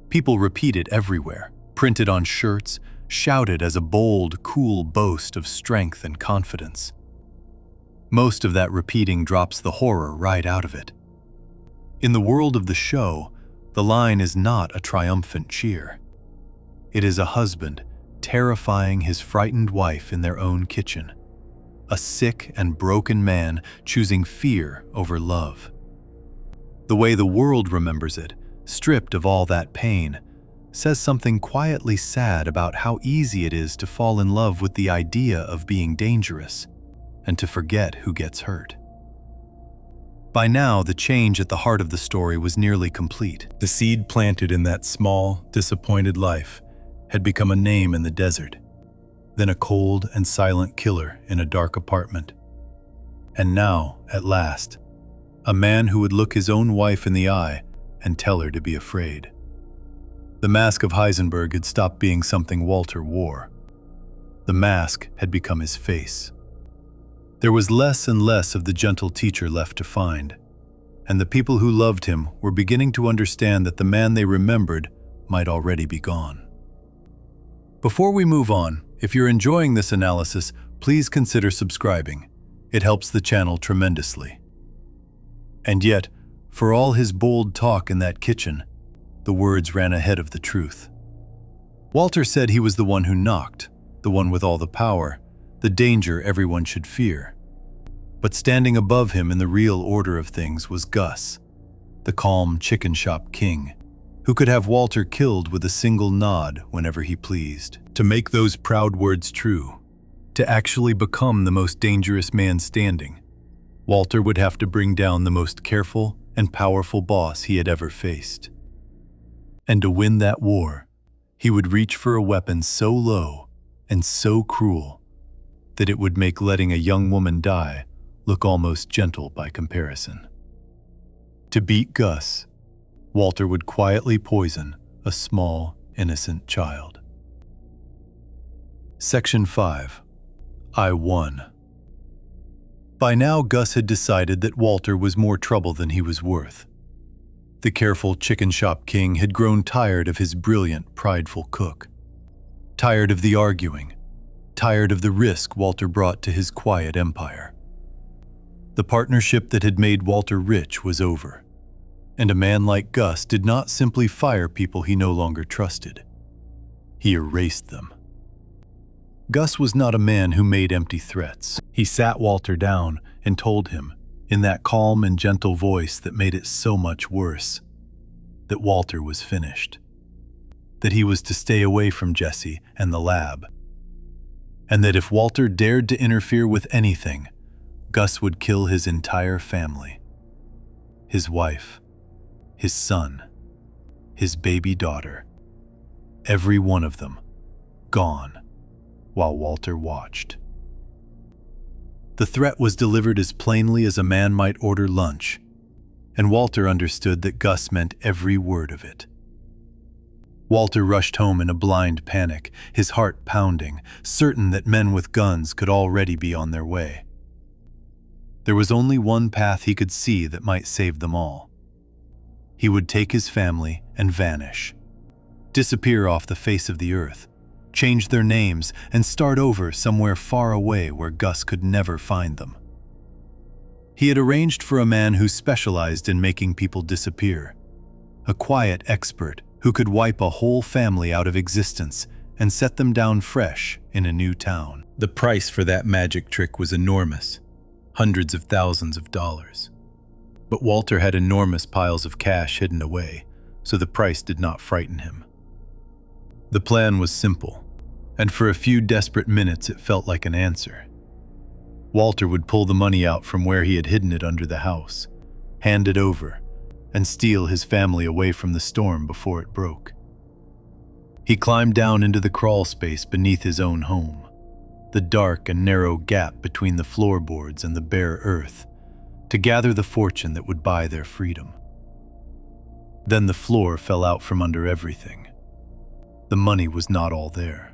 People repeat it everywhere, printed on shirts, shouted as a bold, cool boast of strength and confidence. Most of that repeating drops the horror right out of it. In the world of the show, the line is not a triumphant cheer. It is a husband terrifying his frightened wife in their own kitchen, a sick and broken man choosing fear over love. The way the world remembers it, stripped of all that pain, says something quietly sad about how easy it is to fall in love with the idea of being dangerous and to forget who gets hurt. By now, the change at the heart of the story was nearly complete. The seed planted in that small, disappointed life had become a name in the desert, then a cold and silent killer in a dark apartment. And now, at last, a man who would look his own wife in the eye and tell her to be afraid. The mask of Heisenberg had stopped being something Walter wore. The mask had become his face. There was less and less of the gentle teacher left to find, and the people who loved him were beginning to understand that the man they remembered might already be gone. Before we move on, if you're enjoying this analysis, please consider subscribing. It helps the channel tremendously. And yet, for all his bold talk in that kitchen, the words ran ahead of the truth. Walter said he was the one who knocked, the one with all the power, the danger everyone should fear. But standing above him in the real order of things was Gus, the calm chicken shop king, who could have Walter killed with a single nod whenever he pleased. To make those proud words true, to actually become the most dangerous man standing, Walter would have to bring down the most careful and powerful boss he had ever faced. And to win that war, he would reach for a weapon so low and so cruel that it would make letting a young woman die look almost gentle by comparison. To beat Gus, Walter would quietly poison a small, innocent child. Section 5. I won. By now, Gus had decided that Walter was more trouble than he was worth. The careful chicken shop king had grown tired of his brilliant, prideful cook. Tired of the arguing. Tired of the risk Walter brought to his quiet empire. The partnership that had made Walter rich was over, and a man like Gus did not simply fire people he no longer trusted. He erased them. Gus was not a man who made empty threats. He sat Walter down and told him, in that calm and gentle voice that made it so much worse, that Walter was finished. That he was to stay away from Jesse and the lab. And that if Walter dared to interfere with anything, Gus would kill his entire family. His wife, his son, his baby daughter, every one of them, gone, while Walter watched. The threat was delivered as plainly as a man might order lunch, and Walter understood that Gus meant every word of it. Walter rushed home in a blind panic, his heart pounding, certain that men with guns could already be on their way. There was only one path he could see that might save them all. He would take his family and vanish, disappear off the face of the earth, change their names, and start over somewhere far away where Gus could never find them. He had arranged for a man who specialized in making people disappear, a quiet expert who could wipe a whole family out of existence and set them down fresh in a new town. The price for that magic trick was enormous, hundreds of thousands of dollars. But Walter had enormous piles of cash hidden away, so the price did not frighten him. The plan was simple, and for a few desperate minutes it felt like an answer. Walter would pull the money out from where he had hidden it under the house, hand it over, and steal his family away from the storm before it broke. He climbed down into the crawl space beneath his own home, the dark and narrow gap between the floorboards and the bare earth, to gather the fortune that would buy their freedom. Then the floor fell out from under everything. The money was not all there.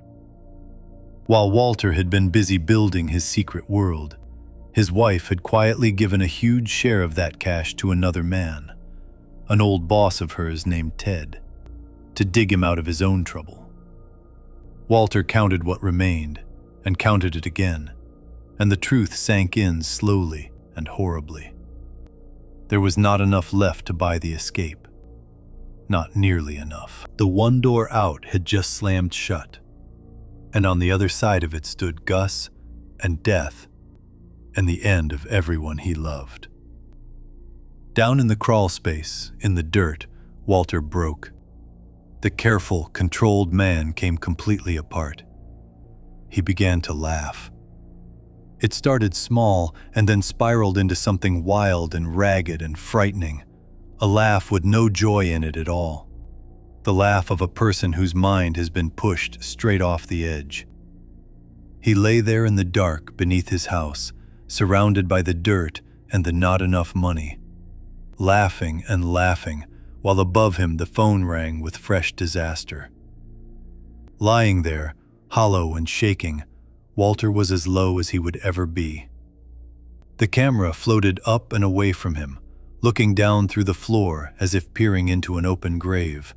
While Walter had been busy building his secret world, his wife had quietly given a huge share of that cash to another man, an old boss of hers named Ted, to dig him out of his own trouble. Walter counted what remained, and counted it again, and the truth sank in slowly and horribly. There was not enough left to buy the escape. Not nearly enough. The one door out had just slammed shut, and on the other side of it stood Gus and death and the end of everyone he loved. Down in the crawl space, in the dirt, Walter broke. The careful, controlled man came completely apart. He began to laugh. It started small and then spiraled into something wild and ragged and frightening, a laugh with no joy in it at all. The laugh of a person whose mind has been pushed straight off the edge. He lay there in the dark beneath his house, surrounded by the dirt and the not enough money, laughing and laughing, while above him the phone rang with fresh disaster. Lying there, hollow and shaking, Walter was as low as he would ever be. The camera floated up and away from him, looking down through the floor as if peering into an open grave,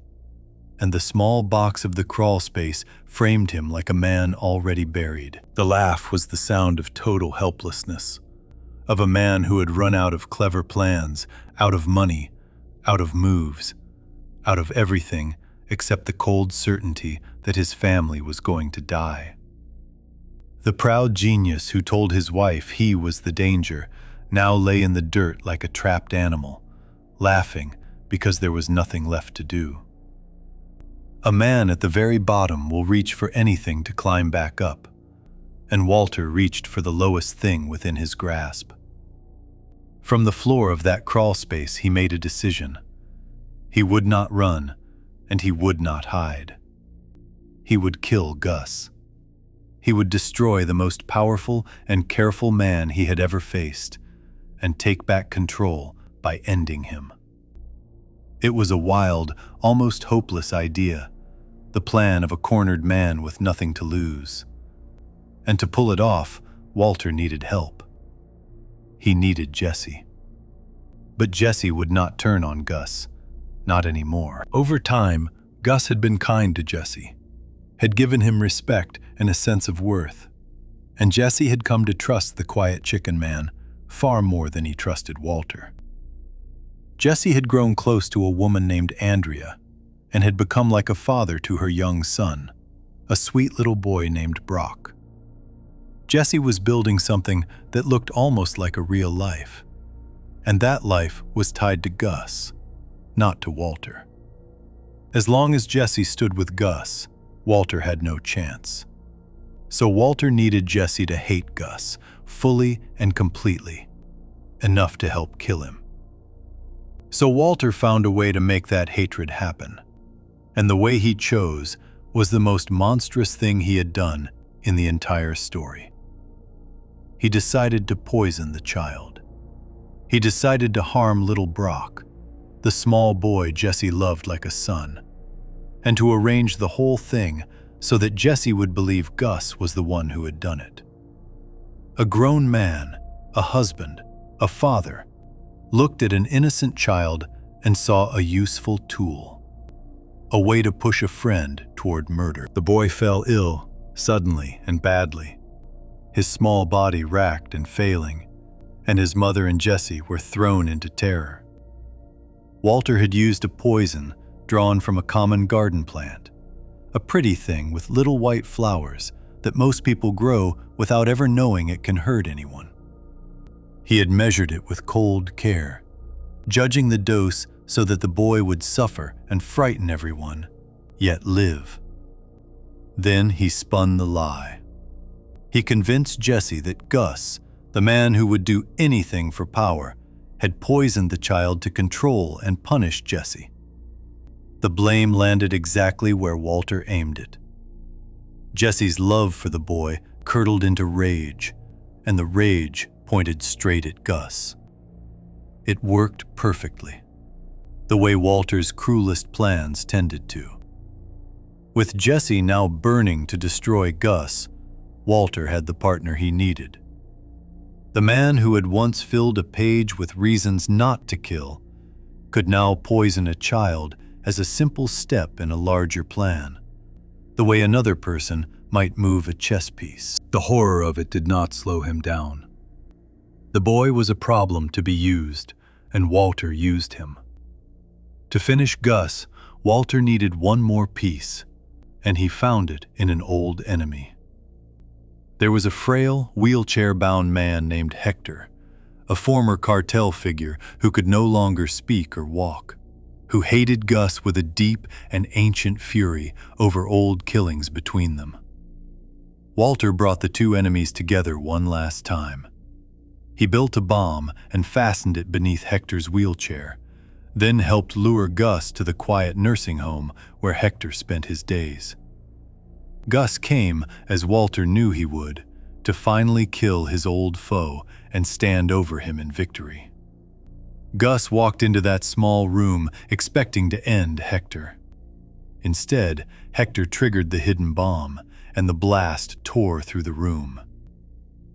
and the small box of the crawl space framed him like a man already buried. The laugh was the sound of total helplessness, of a man who had run out of clever plans, out of money, out of moves, out of everything except the cold certainty that his family was going to die. The proud genius who told his wife he was the danger now lay in the dirt like a trapped animal, laughing because there was nothing left to do. A man at the very bottom will reach for anything to climb back up, and Walter reached for the lowest thing within his grasp. From the floor of that crawl space, he made a decision. He would not run, and he would not hide. He would kill Gus. He would destroy the most powerful and careful man he had ever faced, and take back control by ending him. It was a wild, almost hopeless idea, the plan of a cornered man with nothing to lose. And to pull it off, Walter needed help. He needed Jesse. But Jesse would not turn on Gus, not anymore. Over time, Gus had been kind to Jesse, had given him respect and a sense of worth, and Jesse had come to trust the quiet chicken man far more than he trusted Walter. Jesse had grown close to a woman named Andrea and had become like a father to her young son, a sweet little boy named Brock. Jesse was building something that looked almost like a real life, and that life was tied to Gus, not to Walter. As long as Jesse stood with Gus, Walter had no chance. So Walter needed Jesse to hate Gus fully and completely, enough to help kill him. So Walter found a way to make that hatred happen, and the way he chose was the most monstrous thing he had done in the entire story. He decided to poison the child. He decided to harm little Brock, the small boy Jesse loved like a son, and to arrange the whole thing so that Jesse would believe Gus was the one who had done it. A grown man, a husband, a father, looked at an innocent child and saw a useful tool, a way to push a friend toward murder. The boy fell ill, suddenly and badly, his small body racked and failing, and his mother and Jesse were thrown into terror. Walter had used a poison drawn from a common garden plant, a pretty thing with little white flowers that most people grow without ever knowing it can hurt anyone. He had measured it with cold care, judging the dose so that the boy would suffer and frighten everyone, yet live. Then he spun the lie. He convinced Jesse that Gus, the man who would do anything for power, had poisoned the child to control and punish Jesse. The blame landed exactly where Walter aimed it. Jesse's love for the boy curdled into rage, and the rage pointed straight at Gus. It worked perfectly, the way Walter's cruelest plans tended to. With Jesse now burning to destroy Gus, Walter had the partner he needed. The man who had once filled a page with reasons not to kill could now poison a child as a simple step in a larger plan, the way another person might move a chess piece. The horror of it did not slow him down. The boy was a problem to be used, and Walter used him. To finish Gus, Walter needed one more piece, and he found it in an old enemy. There was a frail, wheelchair-bound man named Hector, a former cartel figure who could no longer speak or walk, who hated Gus with a deep and ancient fury over old killings between them. Walter brought the two enemies together one last time. He built a bomb and fastened it beneath Hector's wheelchair, then helped lure Gus to the quiet nursing home where Hector spent his days. Gus came, as Walter knew he would, to finally kill his old foe and stand over him in victory. Gus walked into that small room expecting to end Hector. Instead, Hector triggered the hidden bomb, and the blast tore through the room.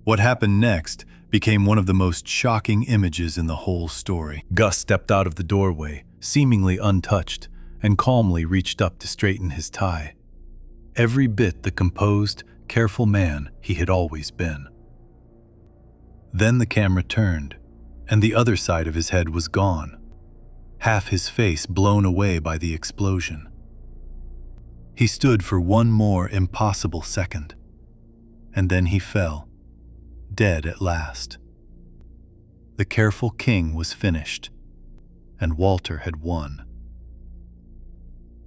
What happened next became one of the most shocking images in the whole story. Gus stepped out of the doorway, seemingly untouched, and calmly reached up to straighten his tie. Every bit the composed, careful man he had always been. Then the camera turned, and the other side of his head was gone, half his face blown away by the explosion. He stood for one more impossible second, and then he fell, dead at last. The careful king was finished, and Walter had won.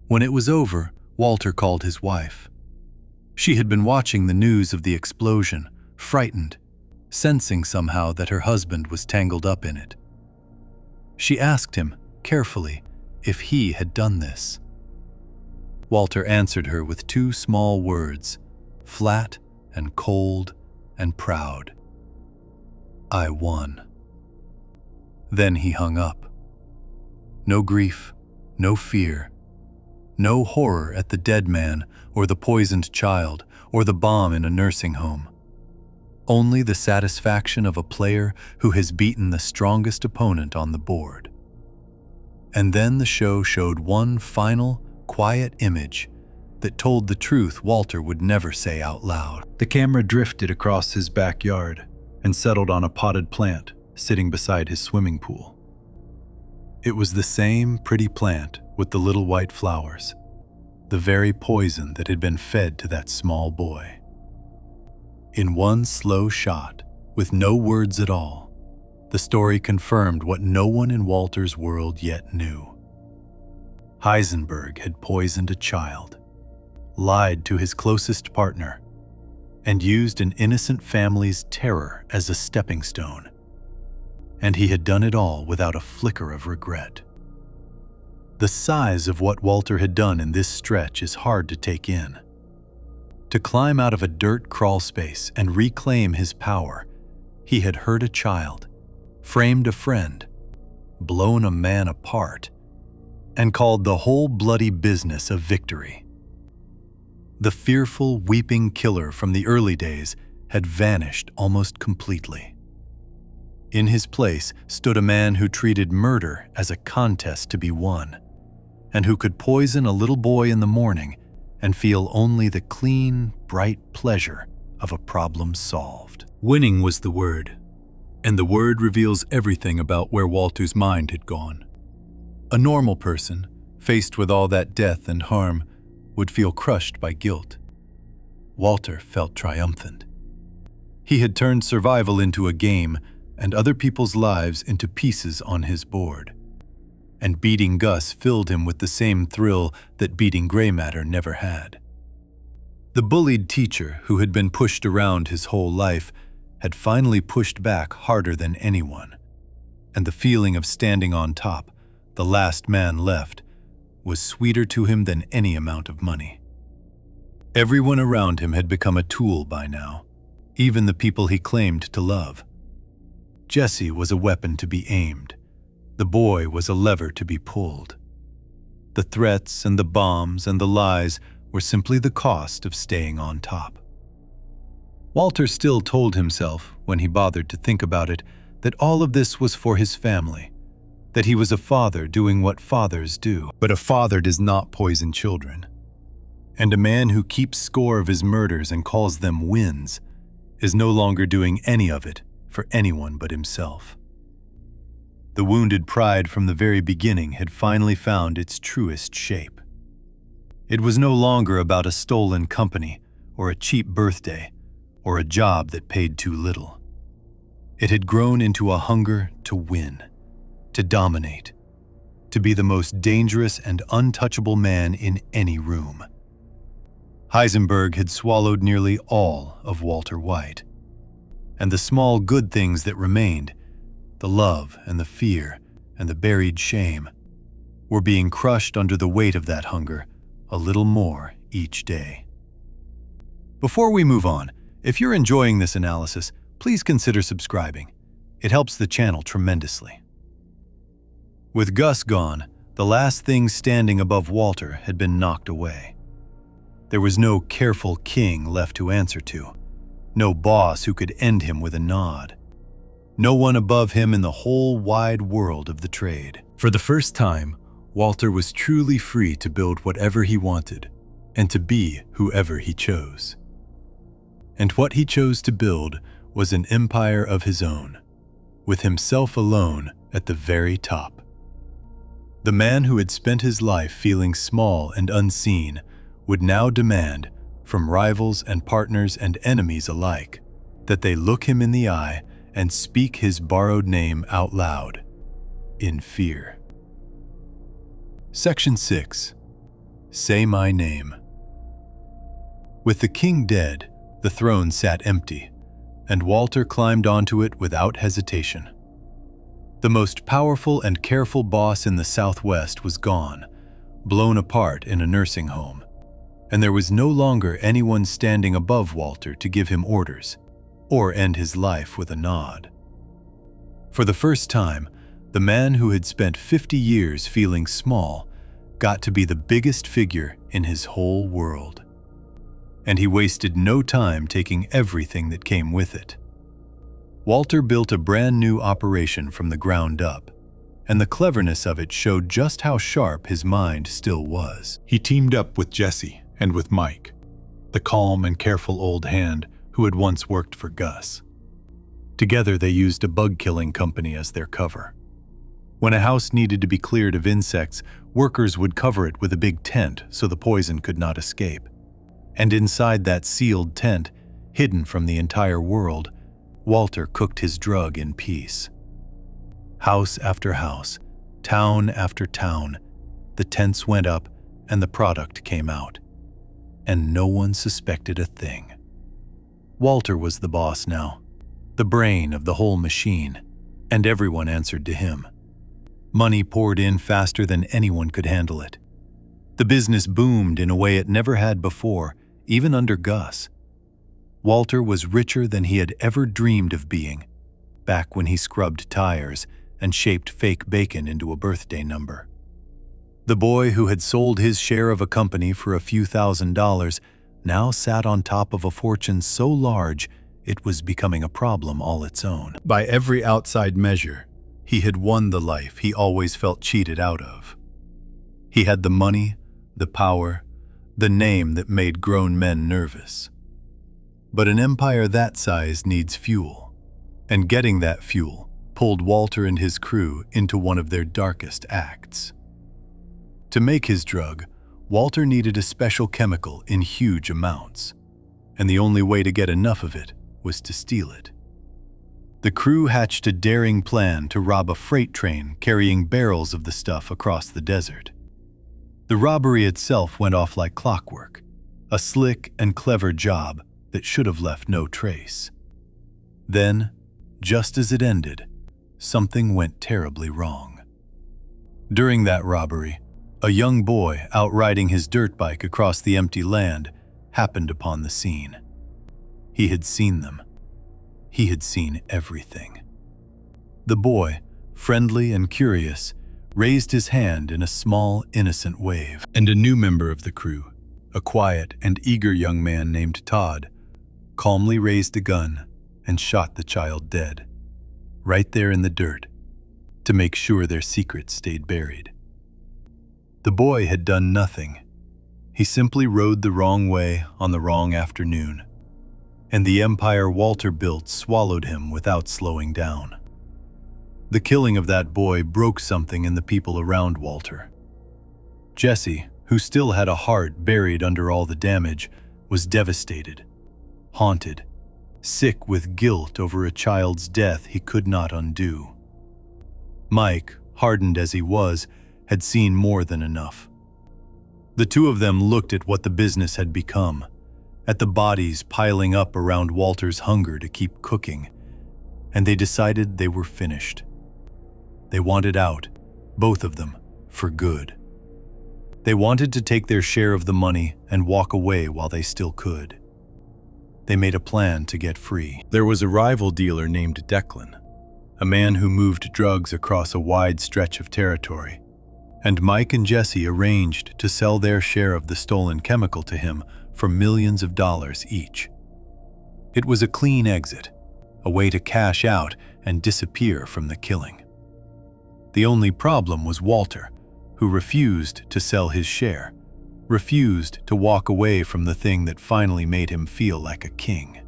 When it was over, Walter called his wife. She had been watching the news of the explosion, frightened, sensing somehow that her husband was tangled up in it. She asked him, carefully, if he had done this. Walter answered her with two small words, flat and cold and proud. I won. Then he hung up. No grief, no fear, no horror at the dead man or the poisoned child or the bomb in a nursing home. Only the satisfaction of a player who has beaten the strongest opponent on the board. And then the show showed one final, quiet image that told the truth Walter would never say out loud. The camera drifted across his backyard and settled on a potted plant sitting beside his swimming pool. It was the same pretty plant with the little white flowers, the very poison that had been fed to that small boy. In one slow shot, with no words at all, the story confirmed what no one in Walter's world yet knew. Heisenberg had poisoned a child, lied to his closest partner, and used an innocent family's terror as a stepping stone. And he had done it all without a flicker of regret. The size of what Walter had done in this stretch is hard to take in. To climb out of a dirt crawl space and reclaim his power, he had hurt a child, framed a friend, blown a man apart, and called the whole bloody business a victory. The fearful, weeping killer from the early days had vanished almost completely. In his place stood a man who treated murder as a contest to be won, and who could poison a little boy in the morning and feel only the clean, bright pleasure of a problem solved. Winning was the word, and the word reveals everything about where Walter's mind had gone. A normal person, faced with all that death and harm, would feel crushed by guilt. Walter felt triumphant. He had turned survival into a game and other people's lives into pieces on his board. And beating Gus filled him with the same thrill that beating gray matter never had. The bullied teacher who had been pushed around his whole life had finally pushed back harder than anyone, and the feeling of standing on top, the last man left, was sweeter to him than any amount of money. Everyone around him had become a tool by now, even the people he claimed to love. Jesse was a weapon to be aimed. The boy was a lever to be pulled. The threats and the bombs and the lies were simply the cost of staying on top. Walter still told himself, when he bothered to think about it, that all of this was for his family, that he was a father doing what fathers do. But a father does not poison children. And a man who keeps score of his murders and calls them wins is no longer doing any of it for anyone but himself. The wounded pride from the very beginning had finally found its truest shape. It was no longer about a stolen company or a cheap birthday or a job that paid too little. It had grown into a hunger to win, to dominate, to be the most dangerous and untouchable man in any room. Heisenberg had swallowed nearly all of Walter White, and the small good things that remained, the love and the fear and the buried shame, were being crushed under the weight of that hunger a little more each day. Before we move on, if you're enjoying this analysis, please consider subscribing. It helps the channel tremendously. With Gus gone, the last thing standing above Walter had been knocked away. There was no careful king left to answer to, no boss who could end him with a nod. No one above him in the whole wide world of the trade. For the first time, Walter was truly free to build whatever he wanted and to be whoever he chose. And what he chose to build was an empire of his own, with himself alone at the very top. The man who had spent his life feeling small and unseen would now demand, from rivals and partners and enemies alike, that they look him in the eye and speak his borrowed name out loud, in fear. Section 6. Say my name. With the king dead, the throne sat empty, and Walter climbed onto it without hesitation. The most powerful and careful boss in the Southwest was gone, blown apart in a nursing home, and there was no longer anyone standing above Walter to give him orders or end his life with a nod. For the first time, the man who had spent 50 years feeling small got to be the biggest figure in his whole world. And he wasted no time taking everything that came with it. Walter built a brand new operation from the ground up, and the cleverness of it showed just how sharp his mind still was. He teamed up with Jesse and with Mike, the calm and careful old hand who had once worked for Gus. Together they used a bug-killing company as their cover. When a house needed to be cleared of insects, workers would cover it with a big tent so the poison could not escape. And inside that sealed tent, hidden from the entire world, Walter cooked his drug in peace. House after house, town after town, the tents went up and the product came out. And no one suspected a thing. Walter was the boss now, the brain of the whole machine, and everyone answered to him. Money poured in faster than anyone could handle it. The business boomed in a way it never had before, even under Gus. Walter was richer than he had ever dreamed of being, back when he scrubbed tires and shaped fake bacon into a birthday number. The boy who had sold his share of a company for a few $1,000s now sat on top of a fortune so large it was becoming a problem all its own. By every outside measure, he had won the life he always felt cheated out of. He had the money, the power, the name that made grown men nervous. But an empire that size needs fuel, and getting that fuel pulled Walter and his crew into one of their darkest acts. To make his drug, Walter needed a special chemical in huge amounts, and the only way to get enough of it was to steal it. The crew hatched a daring plan to rob a freight train carrying barrels of the stuff across the desert. The robbery itself went off like clockwork, a slick and clever job that should have left no trace. Then, just as it ended, something went terribly wrong. During that robbery, a young boy out riding his dirt bike across the empty land happened upon the scene. He had seen them. He had seen everything. The boy, friendly and curious, raised his hand in a small, innocent wave, and a new member of the crew, a quiet and eager young man named Todd, calmly raised a gun and shot the child dead, right there in the dirt, to make sure their secret stayed buried. The boy had done nothing. He simply rode the wrong way on the wrong afternoon, and the empire Walter built swallowed him without slowing down. The killing of that boy broke something in the people around Walter. Jesse, who still had a heart buried under all the damage, was devastated, haunted, sick with guilt over a child's death he could not undo. Mike, hardened as he was, had seen more than enough. The two of them looked at what the business had become, at the bodies piling up around Walter's hunger to keep cooking, and they decided they were finished. They wanted out, both of them, for good. They wanted to take their share of the money and walk away while they still could. They made a plan to get free. There was a rival dealer named Declan, a man who moved drugs across a wide stretch of territory, and Mike and Jesse arranged to sell their share of the stolen chemical to him for millions of dollars each. It was a clean exit, a way to cash out and disappear from the killing. The only problem was Walter, who refused to sell his share, refused to walk away from the thing that finally made him feel like a king.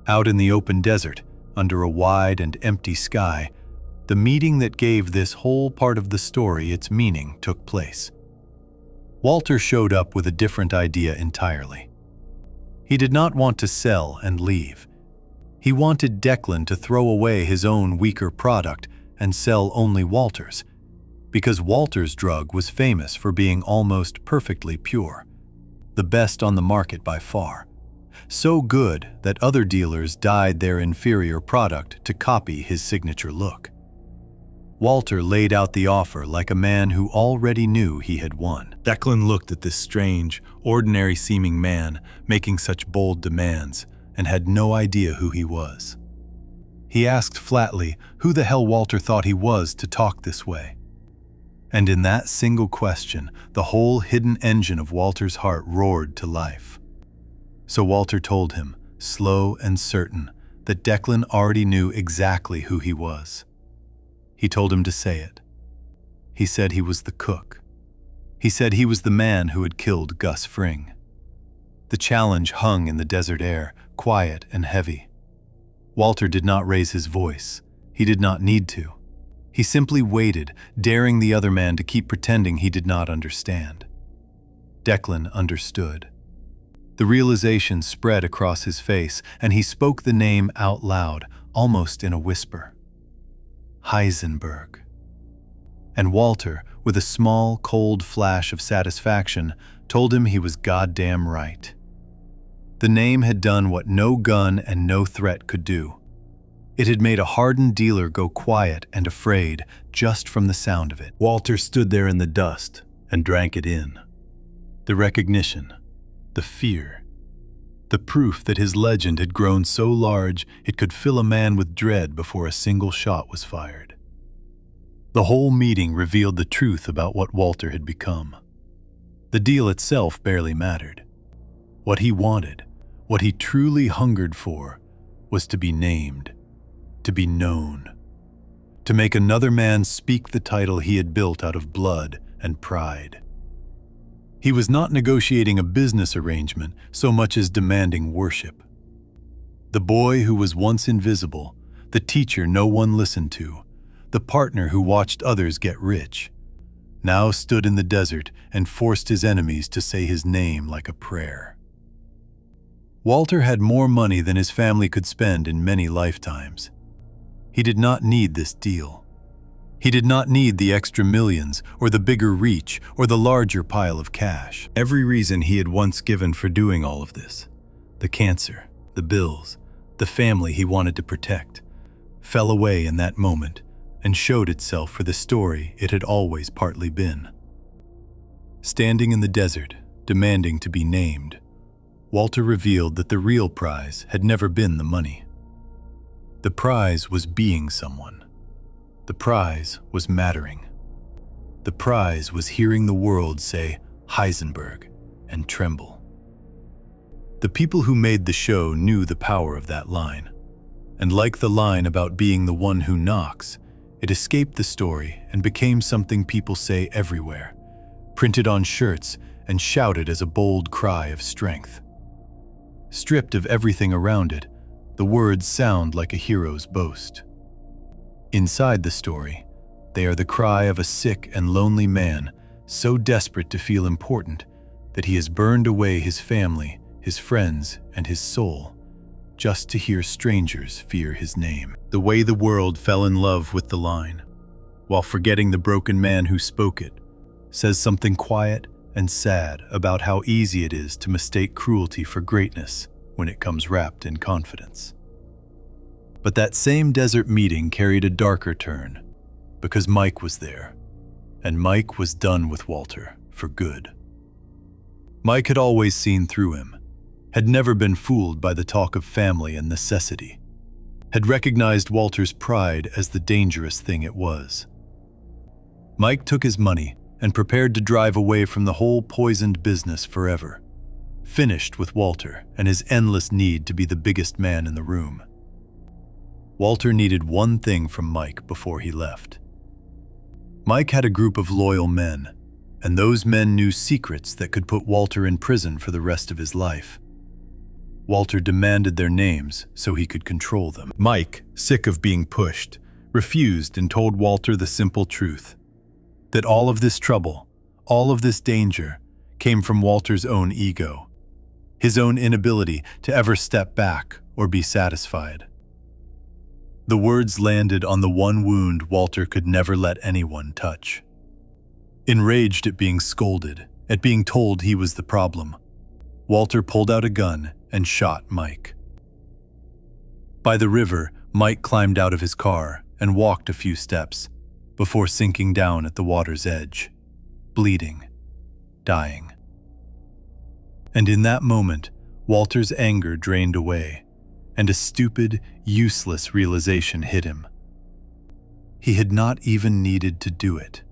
Out in the open desert, under a wide and empty sky, the meeting that gave this whole part of the story its meaning took place. Walter showed up with a different idea entirely. He did not want to sell and leave. He wanted Declan to throw away his own weaker product and sell only Walter's, because Walter's drug was famous for being almost perfectly pure, the best on the market by far, so good that other dealers dyed their inferior product to copy his signature look. Walter laid out the offer like a man who already knew he had won. Declan looked at this strange, ordinary-seeming man making such bold demands and had no idea who he was. He asked flatly who the hell Walter thought he was to talk this way. And in that single question, the whole hidden engine of Walter's heart roared to life. So Walter told him, slow and certain, that Declan already knew exactly who he was. He told him to say it. He said he was the cook. He said he was the man who had killed Gus Fring. The challenge hung in the desert air, quiet and heavy. Walter did not raise his voice. He did not need to. He simply waited, daring the other man to keep pretending he did not understand. Declan understood. The realization spread across his face, and he spoke the name out loud, almost in a whisper. Heisenberg. And Walter, with a small, cold flash of satisfaction, told him he was goddamn right. The name had done what no gun and no threat could do. It had made a hardened dealer go quiet and afraid just from the sound of it. Walter stood there in the dust and drank it in. The recognition, the fear, the proof that his legend had grown so large it could fill a man with dread before a single shot was fired. The whole meeting revealed the truth about what Walter had become. The deal itself barely mattered. What he wanted, what he truly hungered for, was to be named, to be known, to make another man speak the title he had built out of blood and pride. He was not negotiating a business arrangement so much as demanding worship. The boy who was once invisible, the teacher no one listened to, the partner who watched others get rich, now stood in the desert and forced his enemies to say his name like a prayer. Walter had more money than his family could spend in many lifetimes. He did not need this deal. He did not need the extra millions, or the bigger reach, or the larger pile of cash. Every reason he had once given for doing all of this, the cancer, the bills, the family he wanted to protect, fell away in that moment and showed itself for the story it had always partly been. Standing in the desert, demanding to be named, Walter revealed that the real prize had never been the money. The prize was being someone. The prize was mattering. The prize was hearing the world say Heisenberg and tremble. The people who made the show knew the power of that line, and like the line about being the one who knocks, it escaped the story and became something people say everywhere, printed on shirts and shouted as a bold cry of strength. Stripped of everything around it, the words sound like a hero's boast. Inside the story, they are the cry of a sick and lonely man so desperate to feel important that he has burned away his family, his friends, and his soul, just to hear strangers fear his name. The way the world fell in love with the line, while forgetting the broken man who spoke it, says something quiet and sad about how easy it is to mistake cruelty for greatness when it comes wrapped in confidence. But that same desert meeting carried a darker turn, because Mike was there, and Mike was done with Walter for good. Mike had always seen through him, had never been fooled by the talk of family and necessity, had recognized Walter's pride as the dangerous thing it was. Mike took his money and prepared to drive away from the whole poisoned business forever, finished with Walter and his endless need to be the biggest man in the room. Walter needed one thing from Mike before he left. Mike had a group of loyal men, and those men knew secrets that could put Walter in prison for the rest of his life. Walter demanded their names so he could control them. Mike, sick of being pushed, refused and told Walter the simple truth, that all of this trouble, all of this danger, came from Walter's own ego, his own inability to ever step back or be satisfied. The words landed on the one wound Walter could never let anyone touch. Enraged at being scolded, at being told he was the problem, Walter pulled out a gun and shot Mike. By the river, Mike climbed out of his car and walked a few steps before sinking down at the water's edge, bleeding, dying. And in that moment, Walter's anger drained away, and a stupid, useless realization hit him. He had not even needed to do it.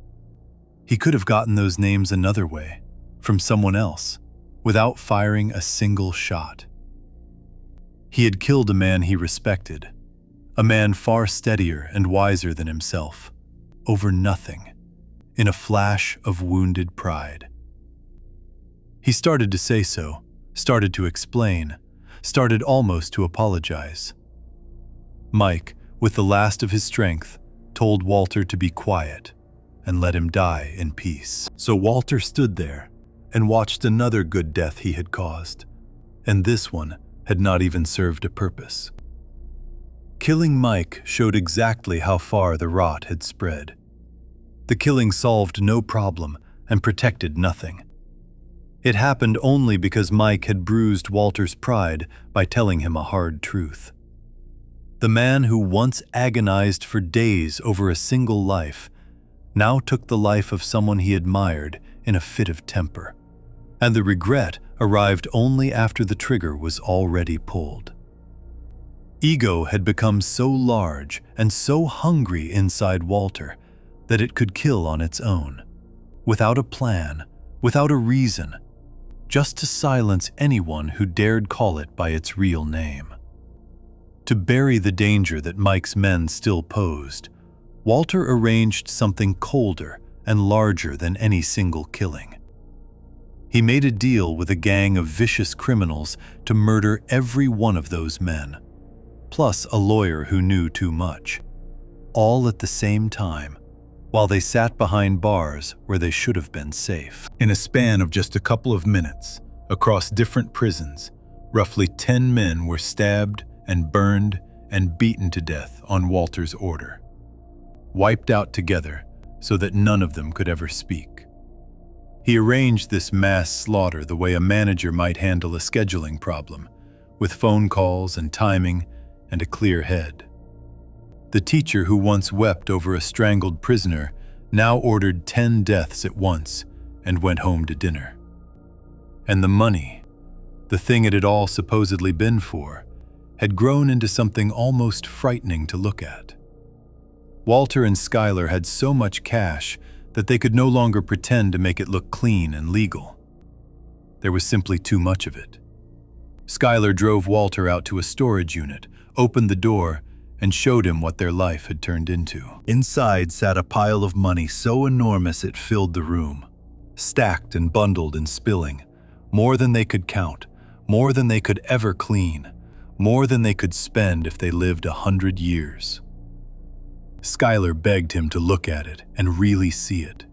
He could have gotten those names another way, from someone else, without firing a single shot. He had killed a man he respected, a man far steadier and wiser than himself, over nothing, in a flash of wounded pride. He started to say so, started to explain, started almost to apologize. Mike, with the last of his strength, told Walter to be quiet and let him die in peace. So Walter stood there and watched another good death he had caused, and this one had not even served a purpose. Killing Mike showed exactly how far the rot had spread. The killing solved no problem and protected nothing. It happened only because Mike had bruised Walter's pride by telling him a hard truth. The man who once agonized for days over a single life now took the life of someone he admired in a fit of temper, and the regret arrived only after the trigger was already pulled. Ego had become so large and so hungry inside Walter that it could kill on its own, without a plan, without a reason, just to silence anyone who dared call it by its real name. To bury the danger that Mike's men still posed, Walter arranged something colder and larger than any single killing. He made a deal with a gang of vicious criminals to murder every one of those men, plus a lawyer who knew too much, all at the same time, while they sat behind bars where they should have been safe. In a span of just a couple of minutes, across different prisons, roughly 10 men were stabbed and burned and beaten to death on Walter's order, wiped out together so that none of them could ever speak. He arranged this mass slaughter the way a manager might handle a scheduling problem, with phone calls and timing and a clear head. The teacher who once wept over a strangled prisoner now ordered 10 deaths at once and went home to dinner. And the money, the thing it had all supposedly been for, had grown into something almost frightening to look at. Walter and Skylar had so much cash that they could no longer pretend to make it look clean and legal. There was simply too much of it. Skylar drove Walter out to a storage unit, opened the door, and showed him what their life had turned into. Inside sat a pile of money so enormous it filled the room, stacked and bundled and spilling, more than they could count, more than they could ever clean, more than they could spend if they lived 100 years. Skylar begged him to look at it and really see it.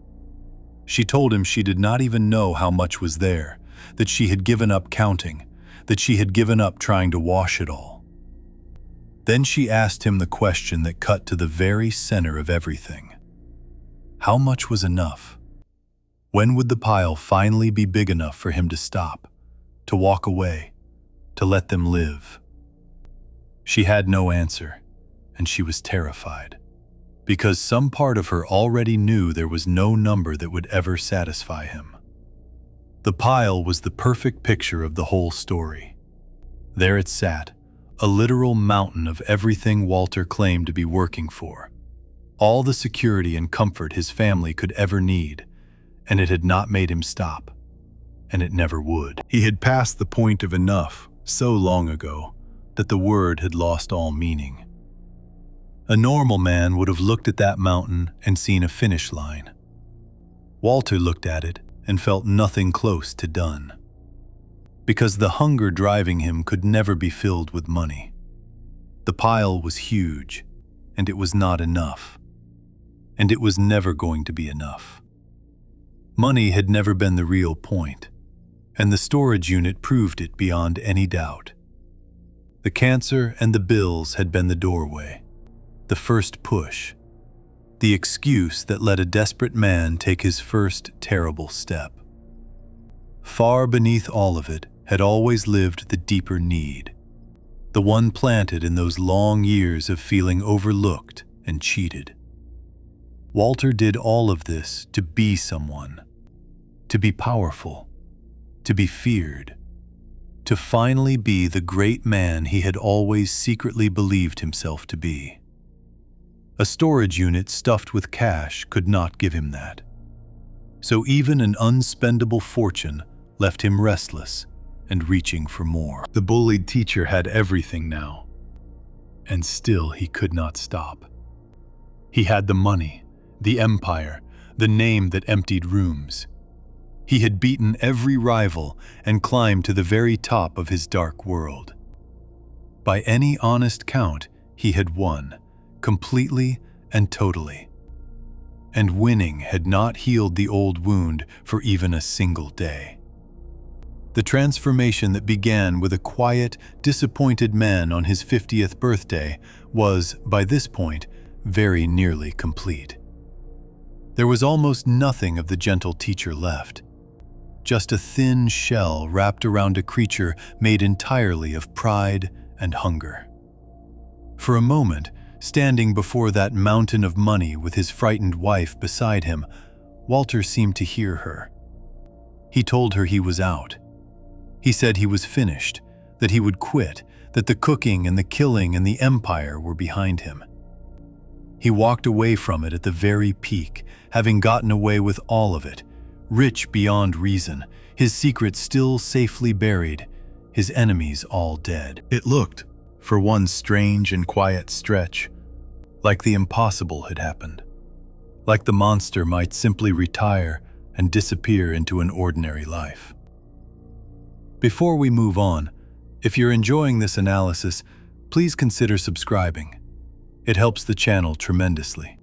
She told him she did not even know how much was there, that she had given up counting, that she had given up trying to wash it all. Then she asked him the question that cut to the very center of everything. How much was enough? When would the pile finally be big enough for him to stop, to walk away, to let them live? She had no answer, and she was terrified, because some part of her already knew there was no number that would ever satisfy him. The pile was the perfect picture of the whole story. There it sat, a literal mountain of everything Walter claimed to be working for, all the security and comfort his family could ever need, and it had not made him stop, and it never would. He had passed the point of enough so long ago that the word had lost all meaning. A normal man would have looked at that mountain and seen a finish line. Walter looked at it and felt nothing close to done, because the hunger driving him could never be filled with money. The pile was huge, and it was not enough, and it was never going to be enough. Money had never been the real point, and the storage unit proved it beyond any doubt. The cancer and the bills had been the doorway, the first push, the excuse that let a desperate man take his first terrible step. Far beneath all of it had always lived the deeper need, the one planted in those long years of feeling overlooked and cheated. Walter did all of this to be someone, to be powerful, to be feared, to finally be the great man he had always secretly believed himself to be. A storage unit stuffed with cash could not give him that. So even an unspendable fortune left him restless and reaching for more. The bullied teacher had everything now, and still he could not stop. He had the money, the empire, the name that emptied rooms. He had beaten every rival and climbed to the very top of his dark world. By any honest count, he had won, completely and totally. And winning had not healed the old wound for even a single day. The transformation that began with a quiet, disappointed man on his 50th birthday was, by this point, very nearly complete. There was almost nothing of the gentle teacher left, just a thin shell wrapped around a creature made entirely of pride and hunger. For a moment, standing before that mountain of money with his frightened wife beside him, Walter seemed to hear her. He told her he was out. He said he was finished, that he would quit, that the cooking and the killing and the empire were behind him. He walked away from it at the very peak, having gotten away with all of it, rich beyond reason, his secrets still safely buried, his enemies all dead. It looked, for one strange and quiet stretch, like the impossible had happened, like the monster might simply retire and disappear into an ordinary life. Before we move on, if you're enjoying this analysis, please consider subscribing. It helps the channel tremendously.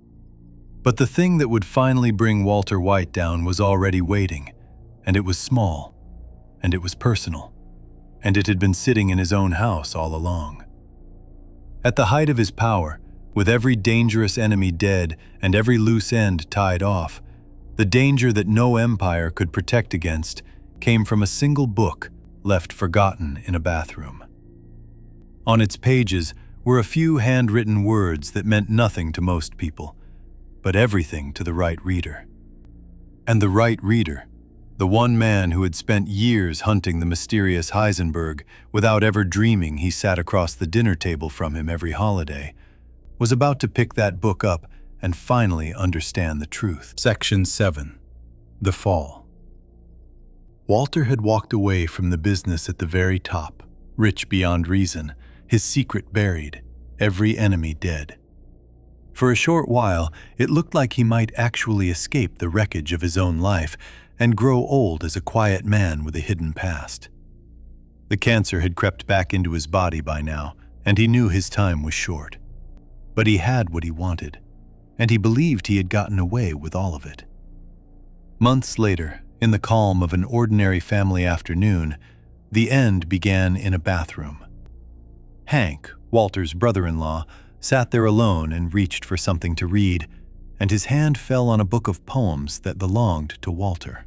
But the thing that would finally bring Walter White down was already waiting, and it was small, and it was personal, and it had been sitting in his own house all along. At the height of his power, with every dangerous enemy dead and every loose end tied off, the danger that no empire could protect against came from a single book left forgotten in a bathroom. On its pages were a few handwritten words that meant nothing to most people, but everything to the right reader. And the right reader, the one man who had spent years hunting the mysterious Heisenberg without ever dreaming he sat across the dinner table from him every holiday, was about to pick that book up and finally understand the truth. Section 7. The Fall. Walter had walked away from the business at the very top, rich beyond reason, his secret buried, every enemy dead. For a short while, it looked like he might actually escape the wreckage of his own life and grow old as a quiet man with a hidden past. The cancer had crept back into his body by now, and he knew his time was short. But he had what he wanted, and he believed he had gotten away with all of it. Months later, in the calm of an ordinary family afternoon, the end began in a bathroom. Hank, Walter's brother-in-law, sat there alone and reached for something to read, and his hand fell on a book of poems that belonged to Walter.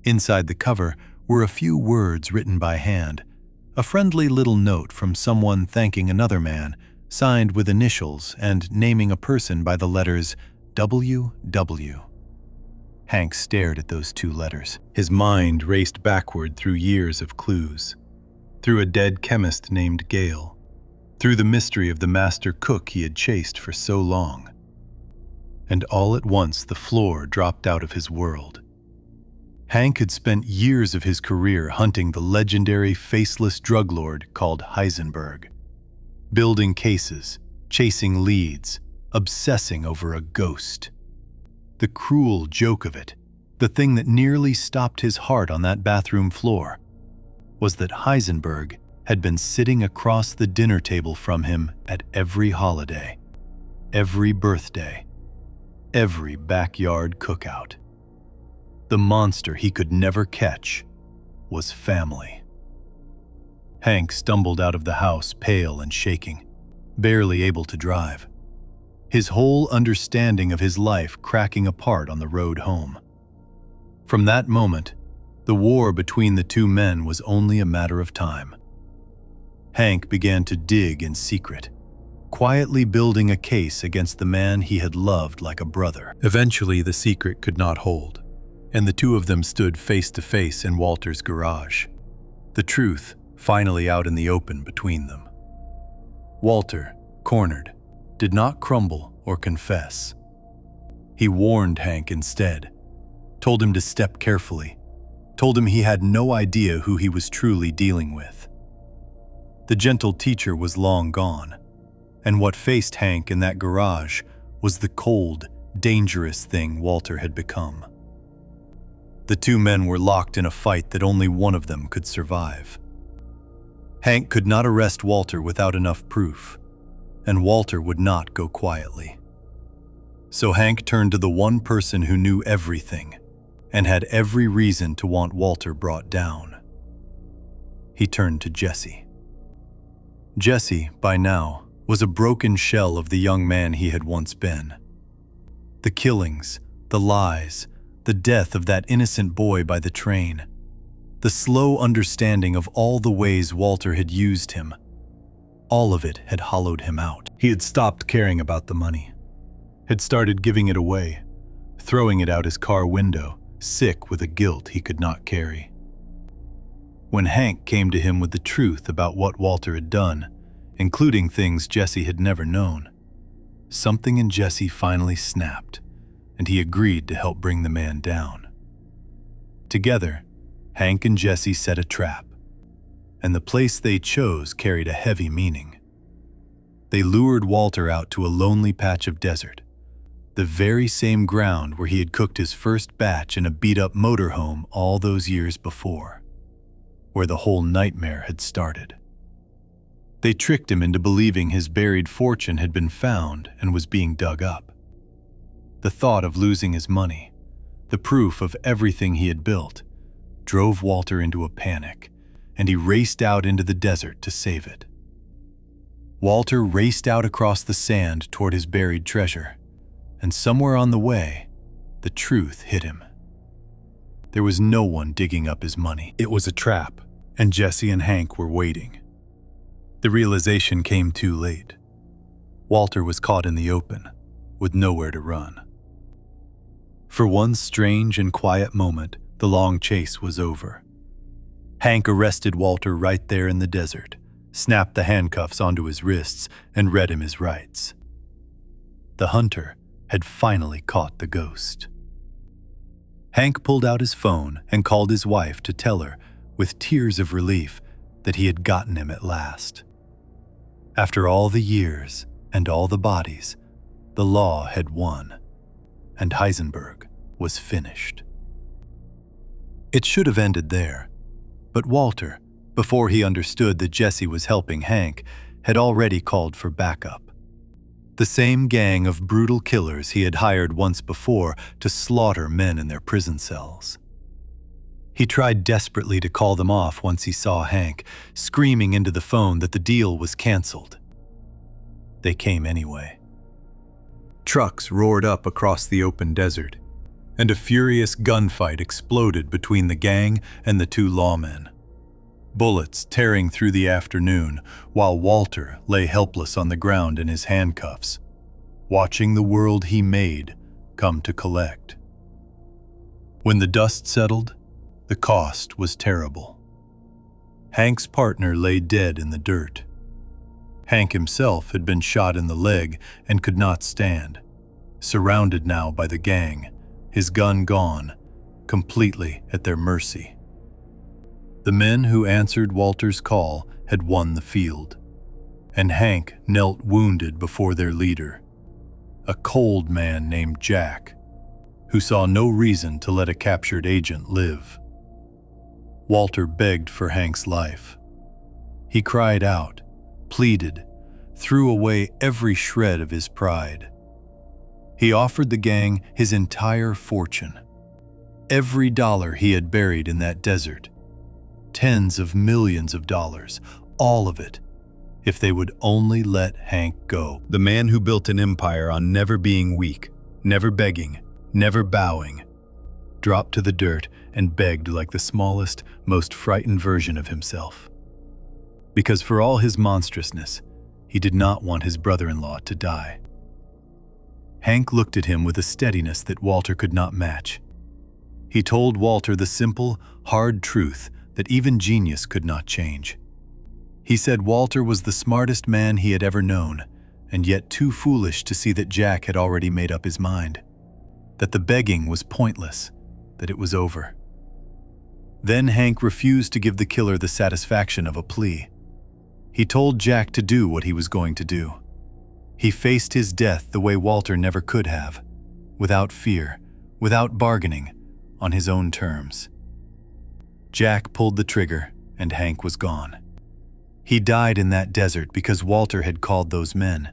Inside the cover were a few words written by hand, a friendly little note from someone thanking another man, signed with initials and naming a person by the letters W.W. Hank stared at those two letters. His mind raced backward through years of clues, through a dead chemist named Gale, through the mystery of the master cook he had chased for so long. And all at once the floor dropped out of his world. Hank had spent years of his career hunting the legendary faceless drug lord called Heisenberg, building cases, chasing leads, obsessing over a ghost. The cruel joke of it, the thing that nearly stopped his heart on that bathroom floor, was that Heisenberg had been sitting across the dinner table from him at every holiday, every birthday, every backyard cookout. The monster he could never catch was family. Hank stumbled out of the house pale and shaking, barely able to drive. his whole understanding of his life cracking apart on the road home. From that moment, the war between the two men was only a matter of time. Hank began to dig in secret, quietly building a case against the man he had loved like a brother. Eventually, the secret could not hold, and the two of them stood face to face in Walter's garage, the truth finally out in the open between them. Walter, cornered, did not crumble or confess. He warned Hank instead, told him to step carefully, told him he had no idea who he was truly dealing with. The gentle teacher was long gone, and what faced Hank in that garage was the cold, dangerous thing Walter had become. The two men were locked in a fight that only one of them could survive. Hank could not arrest Walter without enough proof, and Walter would not go quietly. So Hank turned to the one person who knew everything and had every reason to want Walter brought down. He turned to Jesse. Jesse, by now, was a broken shell of the young man he had once been. The killings, the lies, the death of that innocent boy by the train, the slow understanding of all the ways Walter had used him, all of it had hollowed him out. He had stopped caring about the money, had started giving it away, throwing it out his car window, sick with a guilt he could not carry. When Hank came to him with the truth about what Walter had done, including things Jesse had never known, something in Jesse finally snapped, and he agreed to help bring the man down. Together, Hank and Jesse set a trap, and the place they chose carried a heavy meaning. They lured Walter out to a lonely patch of desert, the very same ground where he had cooked his first batch in a beat-up motorhome all those years before, where the whole nightmare had started. They tricked him into believing his buried fortune had been found and was being dug up. The thought of losing his money, the proof of everything he had built, drove Walter into a panic, and he raced out into the desert to save it. Walter raced out across the sand toward his buried treasure, and somewhere on the way, the truth hit him. There was no one digging up his money. It was a trap, and Jesse and Hank were waiting. The realization came too late. Walter was caught in the open, with nowhere to run. For one strange and quiet moment, the long chase was over. Hank arrested Walter right there in the desert, snapped the handcuffs onto his wrists, and read him his rights. The hunter had finally caught the ghost. Hank pulled out his phone and called his wife to tell her, with tears of relief, that he had gotten him at last. After all the years and all the bodies, the law had won, and Heisenberg was finished. It should have ended there, but Walter, before he understood that Jesse was helping Hank, had already called for backup. The same gang of brutal killers he had hired once before to slaughter men in their prison cells. He tried desperately to call them off once he saw Hank, screaming into the phone that the deal was canceled. They came anyway. Trucks roared up across the open desert, and a furious gunfight exploded between the gang and the two lawmen. Bullets tearing through the afternoon while Walter lay helpless on the ground in his handcuffs, watching the world he made come to collect. When the dust settled, the cost was terrible. Hank's partner lay dead in the dirt. Hank himself had been shot in the leg and could not stand, surrounded now by the gang, his gun gone, completely at their mercy. The men who answered Walter's call had won the field, and Hank knelt wounded before their leader, a cold man named Jack, who saw no reason to let a captured agent live. Walter begged for Hank's life. He cried out, pleaded, threw away every shred of his pride. He offered the gang his entire fortune, every dollar he had buried in that desert, tens of millions of dollars, all of it, if they would only let Hank go. The man who built an empire on never being weak, never begging, never bowing, dropped to the dirt and begged like the smallest, most frightened version of himself. Because for all his monstrousness, he did not want his brother-in-law to die. Hank looked at him with a steadiness that Walter could not match. He told Walter the simple, hard truth that even genius could not change. He said Walter was the smartest man he had ever known, and yet too foolish to see that Jack had already made up his mind, that the begging was pointless, that it was over. Then Hank refused to give the killer the satisfaction of a plea. He told Jack to do what he was going to do. He faced his death the way Walter never could have, without fear, without bargaining, on his own terms. Jack pulled the trigger, and Hank was gone. He died in that desert because Walter had called those men.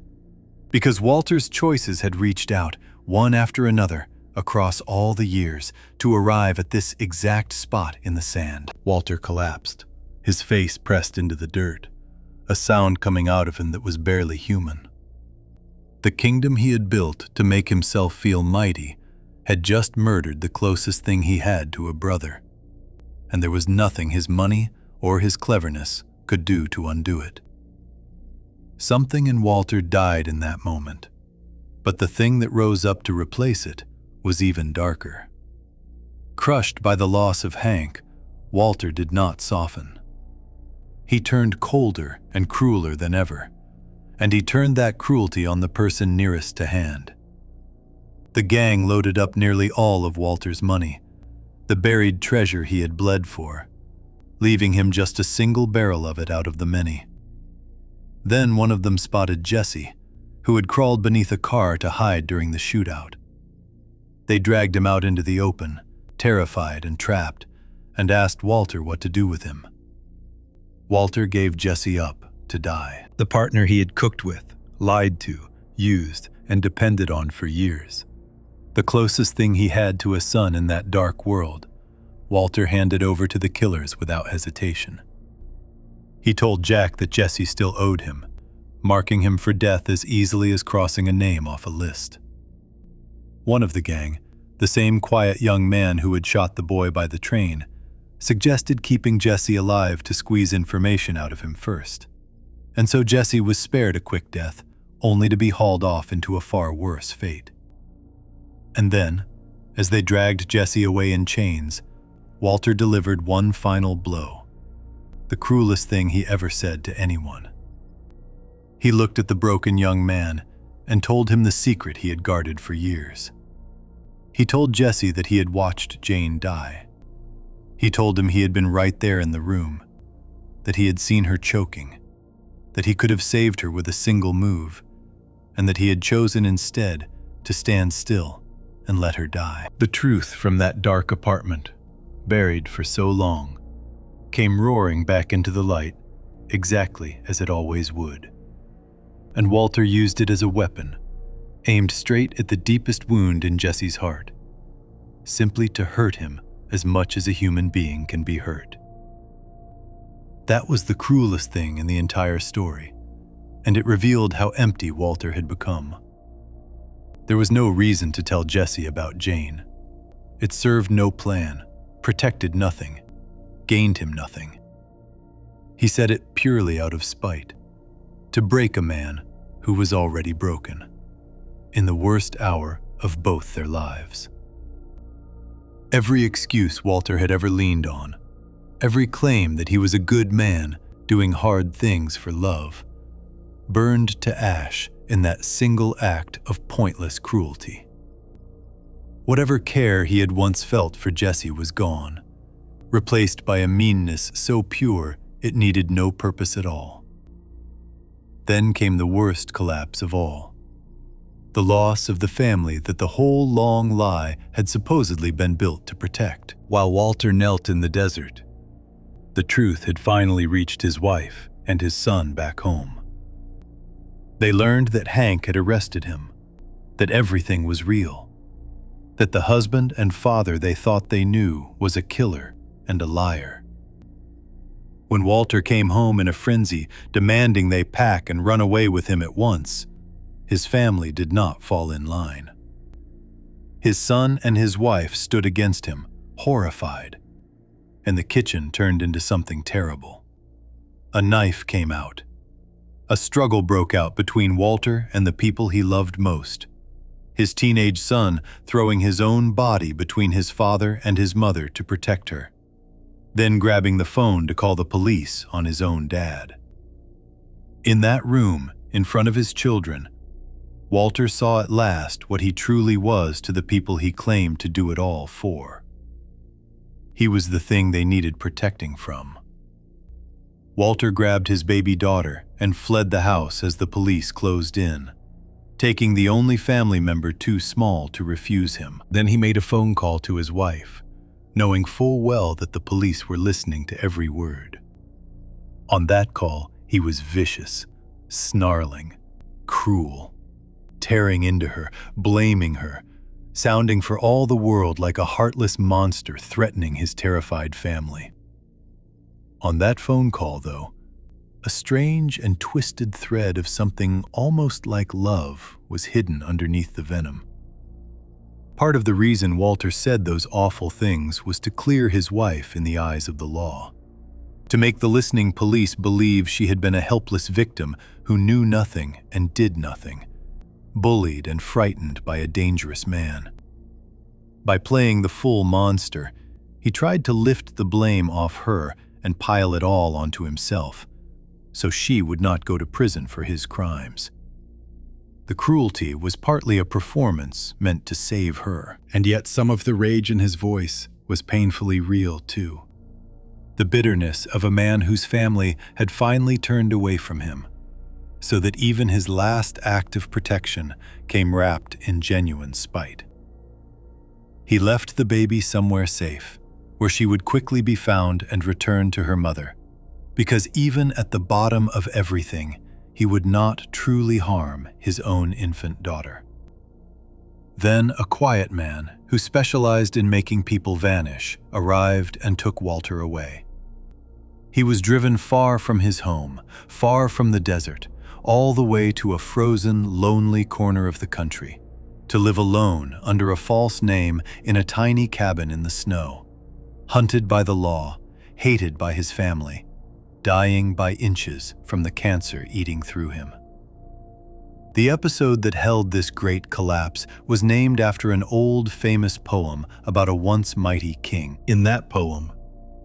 Because Walter's choices had reached out, one after another, across all the years, to arrive at this exact spot in the sand. Walter collapsed, his face pressed into the dirt, a sound coming out of him that was barely human. The kingdom he had built to make himself feel mighty had just murdered the closest thing he had to a brother, and there was nothing his money or his cleverness could do to undo it. Something in Walter died in that moment, but the thing that rose up to replace it was even darker. Crushed by the loss of Hank, Walter did not soften. He turned colder and crueler than ever, and he turned that cruelty on the person nearest to hand. The gang loaded up nearly all of Walter's money, the buried treasure he had bled for, leaving him just a single barrel of it out of the many. Then one of them spotted Jesse, who had crawled beneath a car to hide during the shootout. They dragged him out into the open, terrified and trapped, and asked Walter what to do with him. Walter gave Jesse up to die. The partner he had cooked with, lied to, used, and depended on for years. The closest thing he had to a son in that dark world, Walter handed over to the killers without hesitation. He told Jack that Jesse still owed him, marking him for death as easily as crossing a name off a list. One of the gang, the same quiet young man who had shot the boy by the train, suggested keeping Jesse alive to squeeze information out of him first. And so Jesse was spared a quick death, only to be hauled off into a far worse fate. And then, as they dragged Jesse away in chains, Walter delivered one final blow, the cruelest thing he ever said to anyone. He looked at the broken young man and told him the secret he had guarded for years. He told Jesse that he had watched Jane die. He told him he had been right there in the room, that he had seen her choking, that he could have saved her with a single move, and that he had chosen instead to stand still and let her die. The truth from that dark apartment, buried for so long, came roaring back into the light, exactly as it always would. And Walter used it as a weapon, aimed straight at the deepest wound in Jesse's heart, simply to hurt him as much as a human being can be hurt. That was the cruelest thing in the entire story, and it revealed how empty Walter had become. There was no reason to tell Jesse about Jane. It served no plan, protected nothing, gained him nothing. He said it purely out of spite, to break a man who was already broken, in the worst hour of both their lives. Every excuse Walter had ever leaned on, every claim that he was a good man doing hard things for love, burned to ash in that single act of pointless cruelty. Whatever care he had once felt for Jesse was gone, replaced by a meanness so pure it needed no purpose at all. Then came the worst collapse of all, the loss of the family that the whole long lie had supposedly been built to protect. While Walter knelt in the desert, the truth had finally reached his wife and his son back home. They learned that Hank had arrested him, that everything was real, that the husband and father they thought they knew was a killer and a liar. When Walter came home in a frenzy, demanding they pack and run away with him at once, his family did not fall in line. His son and his wife stood against him, horrified, and the kitchen turned into something terrible. A knife came out. A struggle broke out between Walter and the people he loved most, his teenage son throwing his own body between his father and his mother to protect her, then grabbing the phone to call the police on his own dad. In that room, in front of his children, Walter saw at last what he truly was to the people he claimed to do it all for. He was the thing they needed protecting from. Walter grabbed his baby daughter and fled the house as the police closed in, taking the only family member too small to refuse him. Then he made a phone call to his wife, knowing full well that the police were listening to every word. On that call, he was vicious, snarling, cruel, tearing into her, blaming her, sounding for all the world like a heartless monster threatening his terrified family. On that phone call, though, a strange and twisted thread of something almost like love was hidden underneath the venom. Part of the reason Walter said those awful things was to clear his wife in the eyes of the law, to make the listening police believe she had been a helpless victim who knew nothing and did nothing, bullied and frightened by a dangerous man. By playing the full monster, he tried to lift the blame off her and pile it all onto himself, so she would not go to prison for his crimes. The cruelty was partly a performance meant to save her, and yet some of the rage in his voice was painfully real too. The bitterness of a man whose family had finally turned away from him, so that even his last act of protection came wrapped in genuine spite. He left the baby somewhere safe, where she would quickly be found and returned to her mother, because even at the bottom of everything, he would not truly harm his own infant daughter. Then a quiet man who specialized in making people vanish arrived and took Walter away. He was driven far from his home, far from the desert, all the way to a frozen, lonely corner of the country, to live alone under a false name in a tiny cabin in the snow, hunted by the law, hated by his family, dying by inches from the cancer eating through him. The episode that held this great collapse was named after an old famous poem about a once mighty king. In that poem,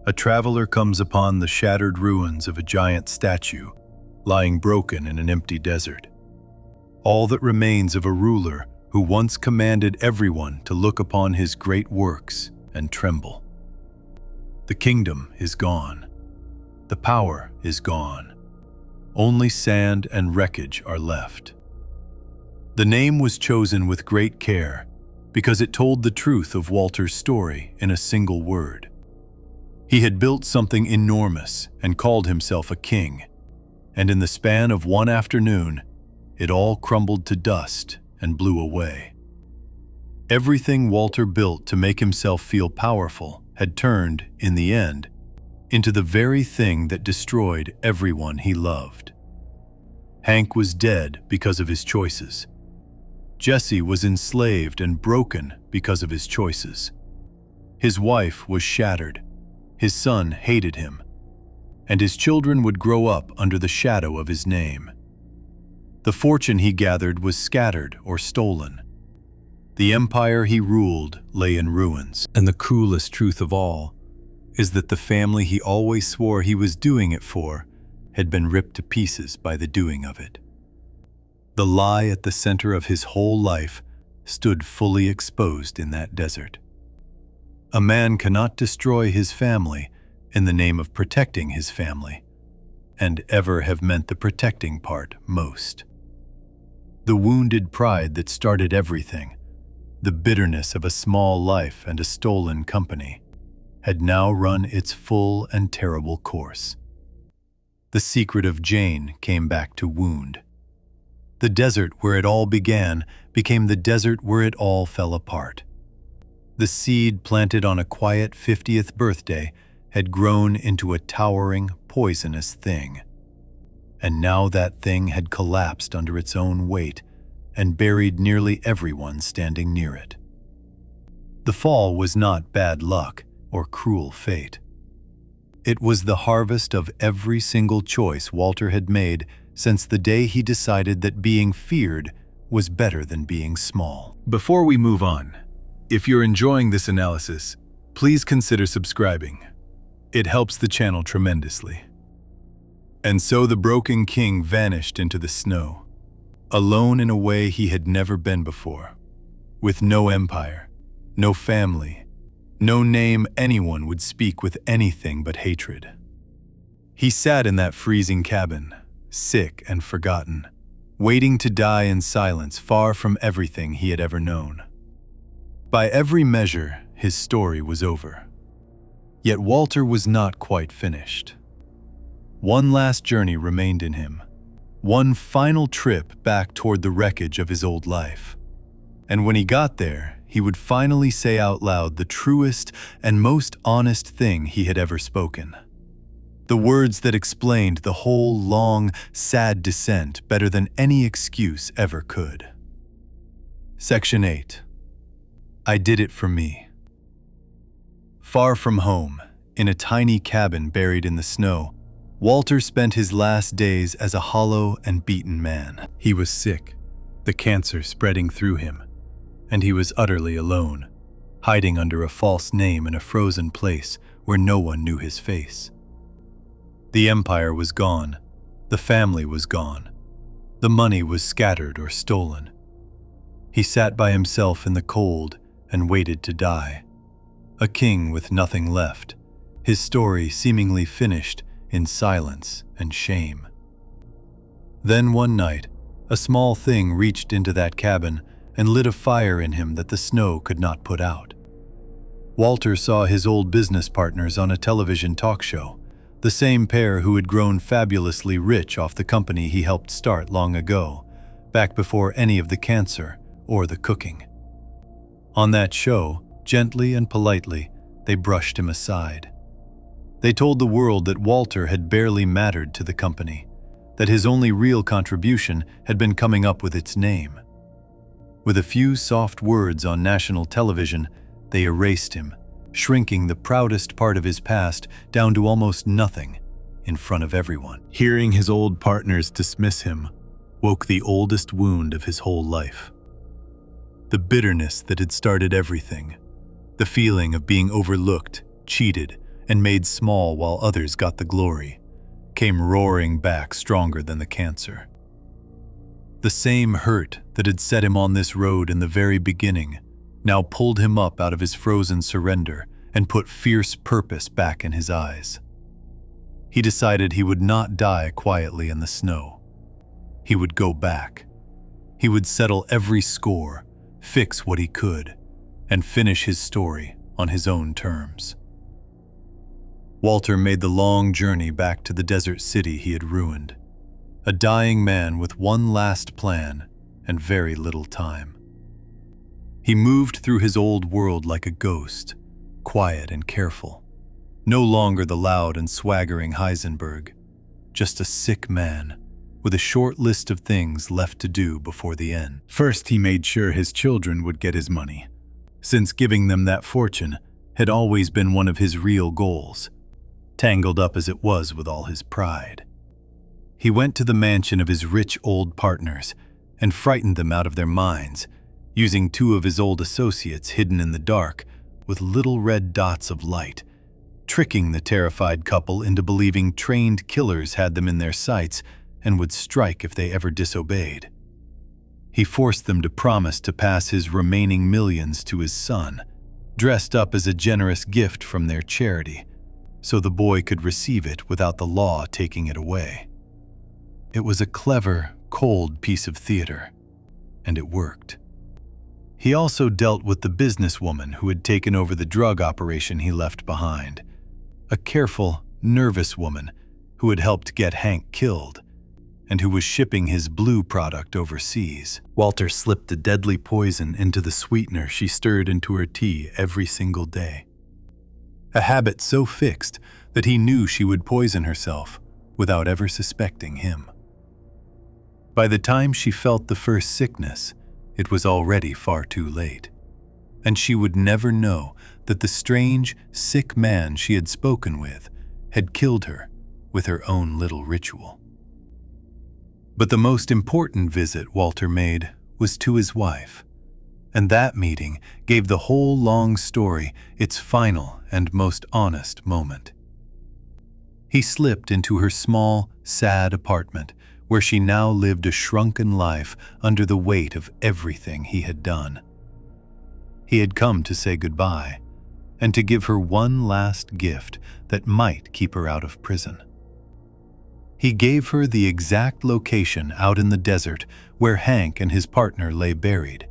a traveler comes upon the shattered ruins of a giant statue lying broken in an empty desert. All that remains of a ruler who once commanded everyone to look upon his great works and tremble. The kingdom is gone. The power is gone. Only sand and wreckage are left. The name was chosen with great care because it told the truth of Walter's story in a single word. He had built something enormous and called himself a king, and in the span of one afternoon, it all crumbled to dust and blew away. Everything Walter built to make himself feel powerful had turned, in the end, into the very thing that destroyed everyone he loved. Hank was dead because of his choices. Jesse was enslaved and broken because of his choices. His wife was shattered. His son hated him, and his children would grow up under the shadow of his name. The fortune he gathered was scattered or stolen. The empire he ruled lay in ruins. And the cruelest truth of all is that the family he always swore he was doing it for had been ripped to pieces by the doing of it. The lie at the center of his whole life stood fully exposed in that desert. A man cannot destroy his family in the name of protecting his family, and ever have meant the protecting part most. The wounded pride that started everything, the bitterness of a small life and a stolen company, had now run its full and terrible course. The secret of Jane came back to wound. The desert where it all began became the desert where it all fell apart. The seed planted on a quiet 50th birthday had grown into a towering, poisonous thing. And now that thing had collapsed under its own weight and buried nearly everyone standing near it. The fall was not bad luck or cruel fate. It was the harvest of every single choice Walter had made since the day he decided that being feared was better than being small. Before we move on, if you're enjoying this analysis, please consider subscribing. It helps the channel tremendously. And so the broken king vanished into the snow, alone in a way he had never been before, with no empire, no family, no name anyone would speak with anything but hatred. He sat in that freezing cabin, sick and forgotten, waiting to die in silence far from everything he had ever known. By every measure, his story was over. Yet Walter was not quite finished. One last journey remained in him, one final trip back toward the wreckage of his old life. And when he got there, he would finally say out loud the truest and most honest thing he had ever spoken. The words that explained the whole long, sad descent better than any excuse ever could. Section 8. I did it for me. Far from home, in a tiny cabin buried in the snow, Walter spent his last days as a hollow and beaten man. He was sick, the cancer spreading through him, and he was utterly alone, hiding under a false name in a frozen place where no one knew his face. The empire was gone, the family was gone, the money was scattered or stolen. He sat by himself in the cold and waited to die, a king with nothing left, his story seemingly finished in silence and shame. Then one night, a small thing reached into that cabin and lit a fire in him that the snow could not put out. Walter saw his old business partners on a television talk show, the same pair who had grown fabulously rich off the company he helped start long ago, back before any of the cancer or the cooking. On that show, gently and politely, they brushed him aside. They told the world that Walter had barely mattered to the company, that his only real contribution had been coming up with its name. With a few soft words on national television, they erased him, shrinking the proudest part of his past down to almost nothing in front of everyone. Hearing his old partners dismiss him woke the oldest wound of his whole life. The bitterness that had started everything, the feeling of being overlooked, cheated, and made small while others got the glory, came roaring back stronger than the cancer. The same hurt that had set him on this road in the very beginning now pulled him up out of his frozen surrender and put fierce purpose back in his eyes. He decided he would not die quietly in the snow. He would go back. He would settle every score, fix what he could, and finish his story on his own terms. Walter made the long journey back to the desert city he had ruined, a dying man with one last plan and very little time. He moved through his old world like a ghost, quiet and careful, no longer the loud and swaggering Heisenberg, just a sick man with a short list of things left to do before the end. First, he made sure his children would get his money, since giving them that fortune had always been one of his real goals, tangled up as it was with all his pride. He went to the mansion of his rich old partners and frightened them out of their minds, using two of his old associates hidden in the dark with little red dots of light, tricking the terrified couple into believing trained killers had them in their sights and would strike if they ever disobeyed. He forced them to promise to pass his remaining millions to his son, dressed up as a generous gift from their charity, so the boy could receive it without the law taking it away. It was a clever, cold piece of theater, and it worked. He also dealt with the businesswoman who had taken over the drug operation he left behind, a careful, nervous woman who had helped get Hank killed, and who was shipping his blue product overseas. Walter slipped a deadly poison into the sweetener she stirred into her tea every single day. A habit so fixed that he knew she would poison herself without ever suspecting him. By the time she felt the first sickness, it was already far too late, and she would never know that the strange, sick man she had spoken with had killed her with her own little ritual. But the most important visit Walter made was to his wife, and that meeting gave the whole long story its final and most honest moment. He slipped into her small, sad apartment, where she now lived a shrunken life under the weight of everything he had done. He had come to say goodbye, and to give her one last gift that might keep her out of prison. He gave her the exact location out in the desert where Hank and his partner lay buried,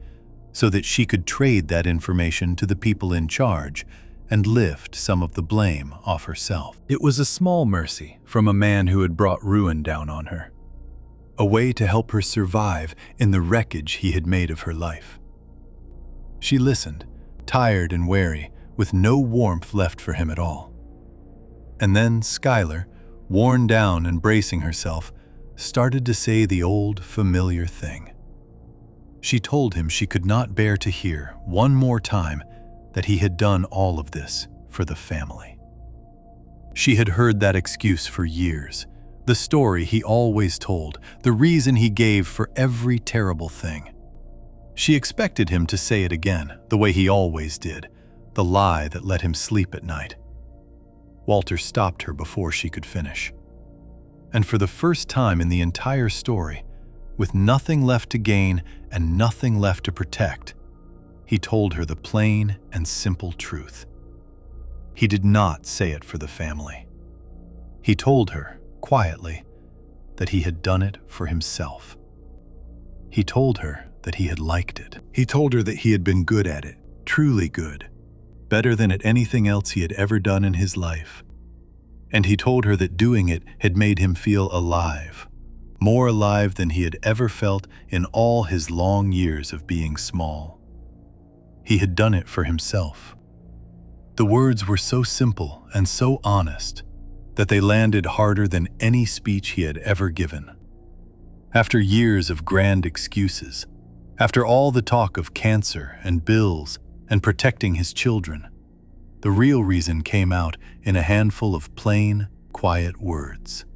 so that she could trade that information to the people in charge and lift some of the blame off herself. It was a small mercy from a man who had brought ruin down on her, a way to help her survive in the wreckage he had made of her life. She listened, tired and weary, with no warmth left for him at all. And then Skylar, worn down and bracing herself, started to say the old, familiar thing. She told him she could not bear to hear one more time that he had done all of this for the family. She had heard that excuse for years, the story he always told, the reason he gave for every terrible thing. She expected him to say it again, the way he always did, the lie that let him sleep at night. Walter stopped her before she could finish. And for the first time in the entire story, with nothing left to gain and nothing left to protect, he told her the plain and simple truth. He did not say it for the family. He told her, quietly, that he had done it for himself. He told her that he had liked it. He told her that he had been good at it, truly good, better than at anything else he had ever done in his life. And he told her that doing it had made him feel alive, more alive than he had ever felt in all his long years of being small. He had done it for himself. The words were so simple and so honest that they landed harder than any speech he had ever given. After years of grand excuses, after all the talk of cancer and bills and protecting his children, the real reason came out in a handful of plain, quiet words.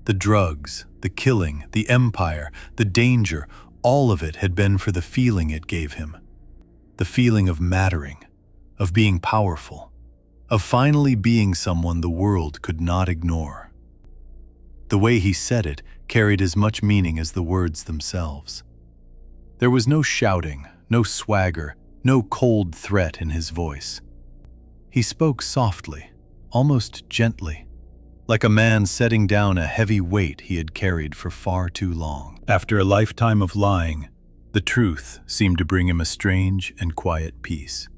The drugs, the killing, the empire, the danger, all of it had been for the feeling it gave him. The feeling of mattering, of being powerful, of finally being someone the world could not ignore. The way he said it carried as much meaning as the words themselves. There was no shouting, no swagger, no cold threat in his voice. He spoke softly, almost gently, like a man setting down a heavy weight he had carried for far too long. After a lifetime of lying, the truth seemed to bring him a strange and quiet peace.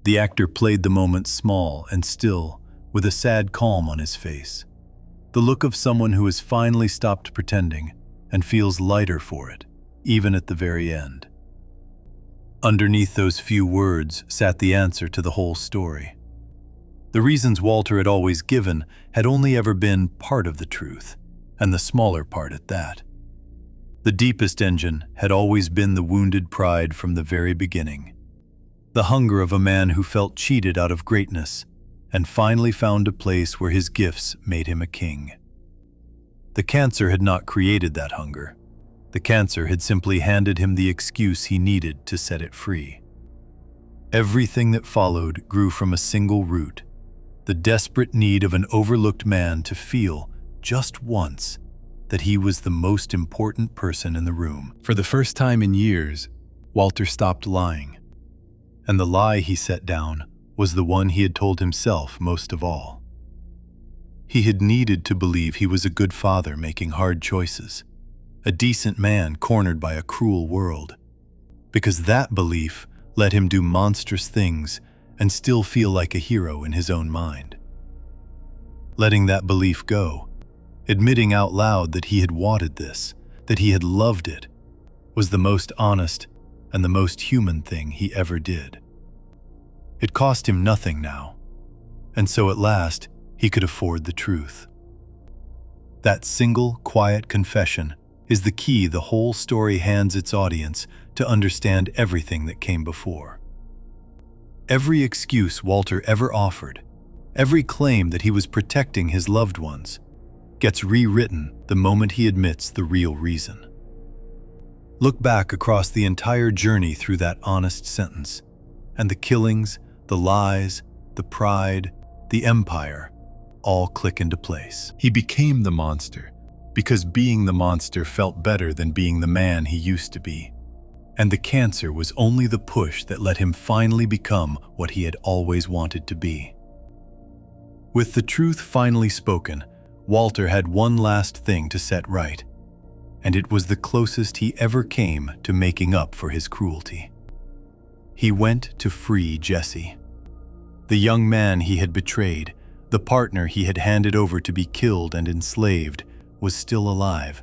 The actor played the moment small and still, with a sad calm on his face, the look of someone who has finally stopped pretending and feels lighter for it, even at the very end. Underneath those few words sat the answer to the whole story. The reasons Walter had always given had only ever been part of the truth, and the smaller part at that. The deepest engine had always been the wounded pride from the very beginning, the hunger of a man who felt cheated out of greatness and finally found a place where his gifts made him a king. The cancer had not created that hunger. The cancer had simply handed him the excuse he needed to set it free. Everything that followed grew from a single root, the desperate need of an overlooked man to feel, just once, that he was the most important person in the room. For the first time in years, Walter stopped lying, and the lie he set down was the one he had told himself most of all. He had needed to believe he was a good father making hard choices, a decent man cornered by a cruel world, because that belief let him do monstrous things and still feel like a hero in his own mind. Letting that belief go, admitting out loud that he had wanted this, that he had loved it, was the most honest and the most human thing he ever did. It cost him nothing now. And so at last, he could afford the truth. That single, quiet confession is the key the whole story hands its audience to understand everything that came before. Every excuse Walter ever offered, every claim that he was protecting his loved ones, gets rewritten the moment he admits the real reason. Look back across the entire journey through that honest sentence, and the killings, the lies, the pride, the empire, all click into place. He became the monster because being the monster felt better than being the man he used to be. And the cancer was only the push that let him finally become what he had always wanted to be. With the truth finally spoken, Walter had one last thing to set right, and it was the closest he ever came to making up for his cruelty. He went to free Jesse. The young man he had betrayed, the partner he had handed over to be killed and enslaved, was still alive,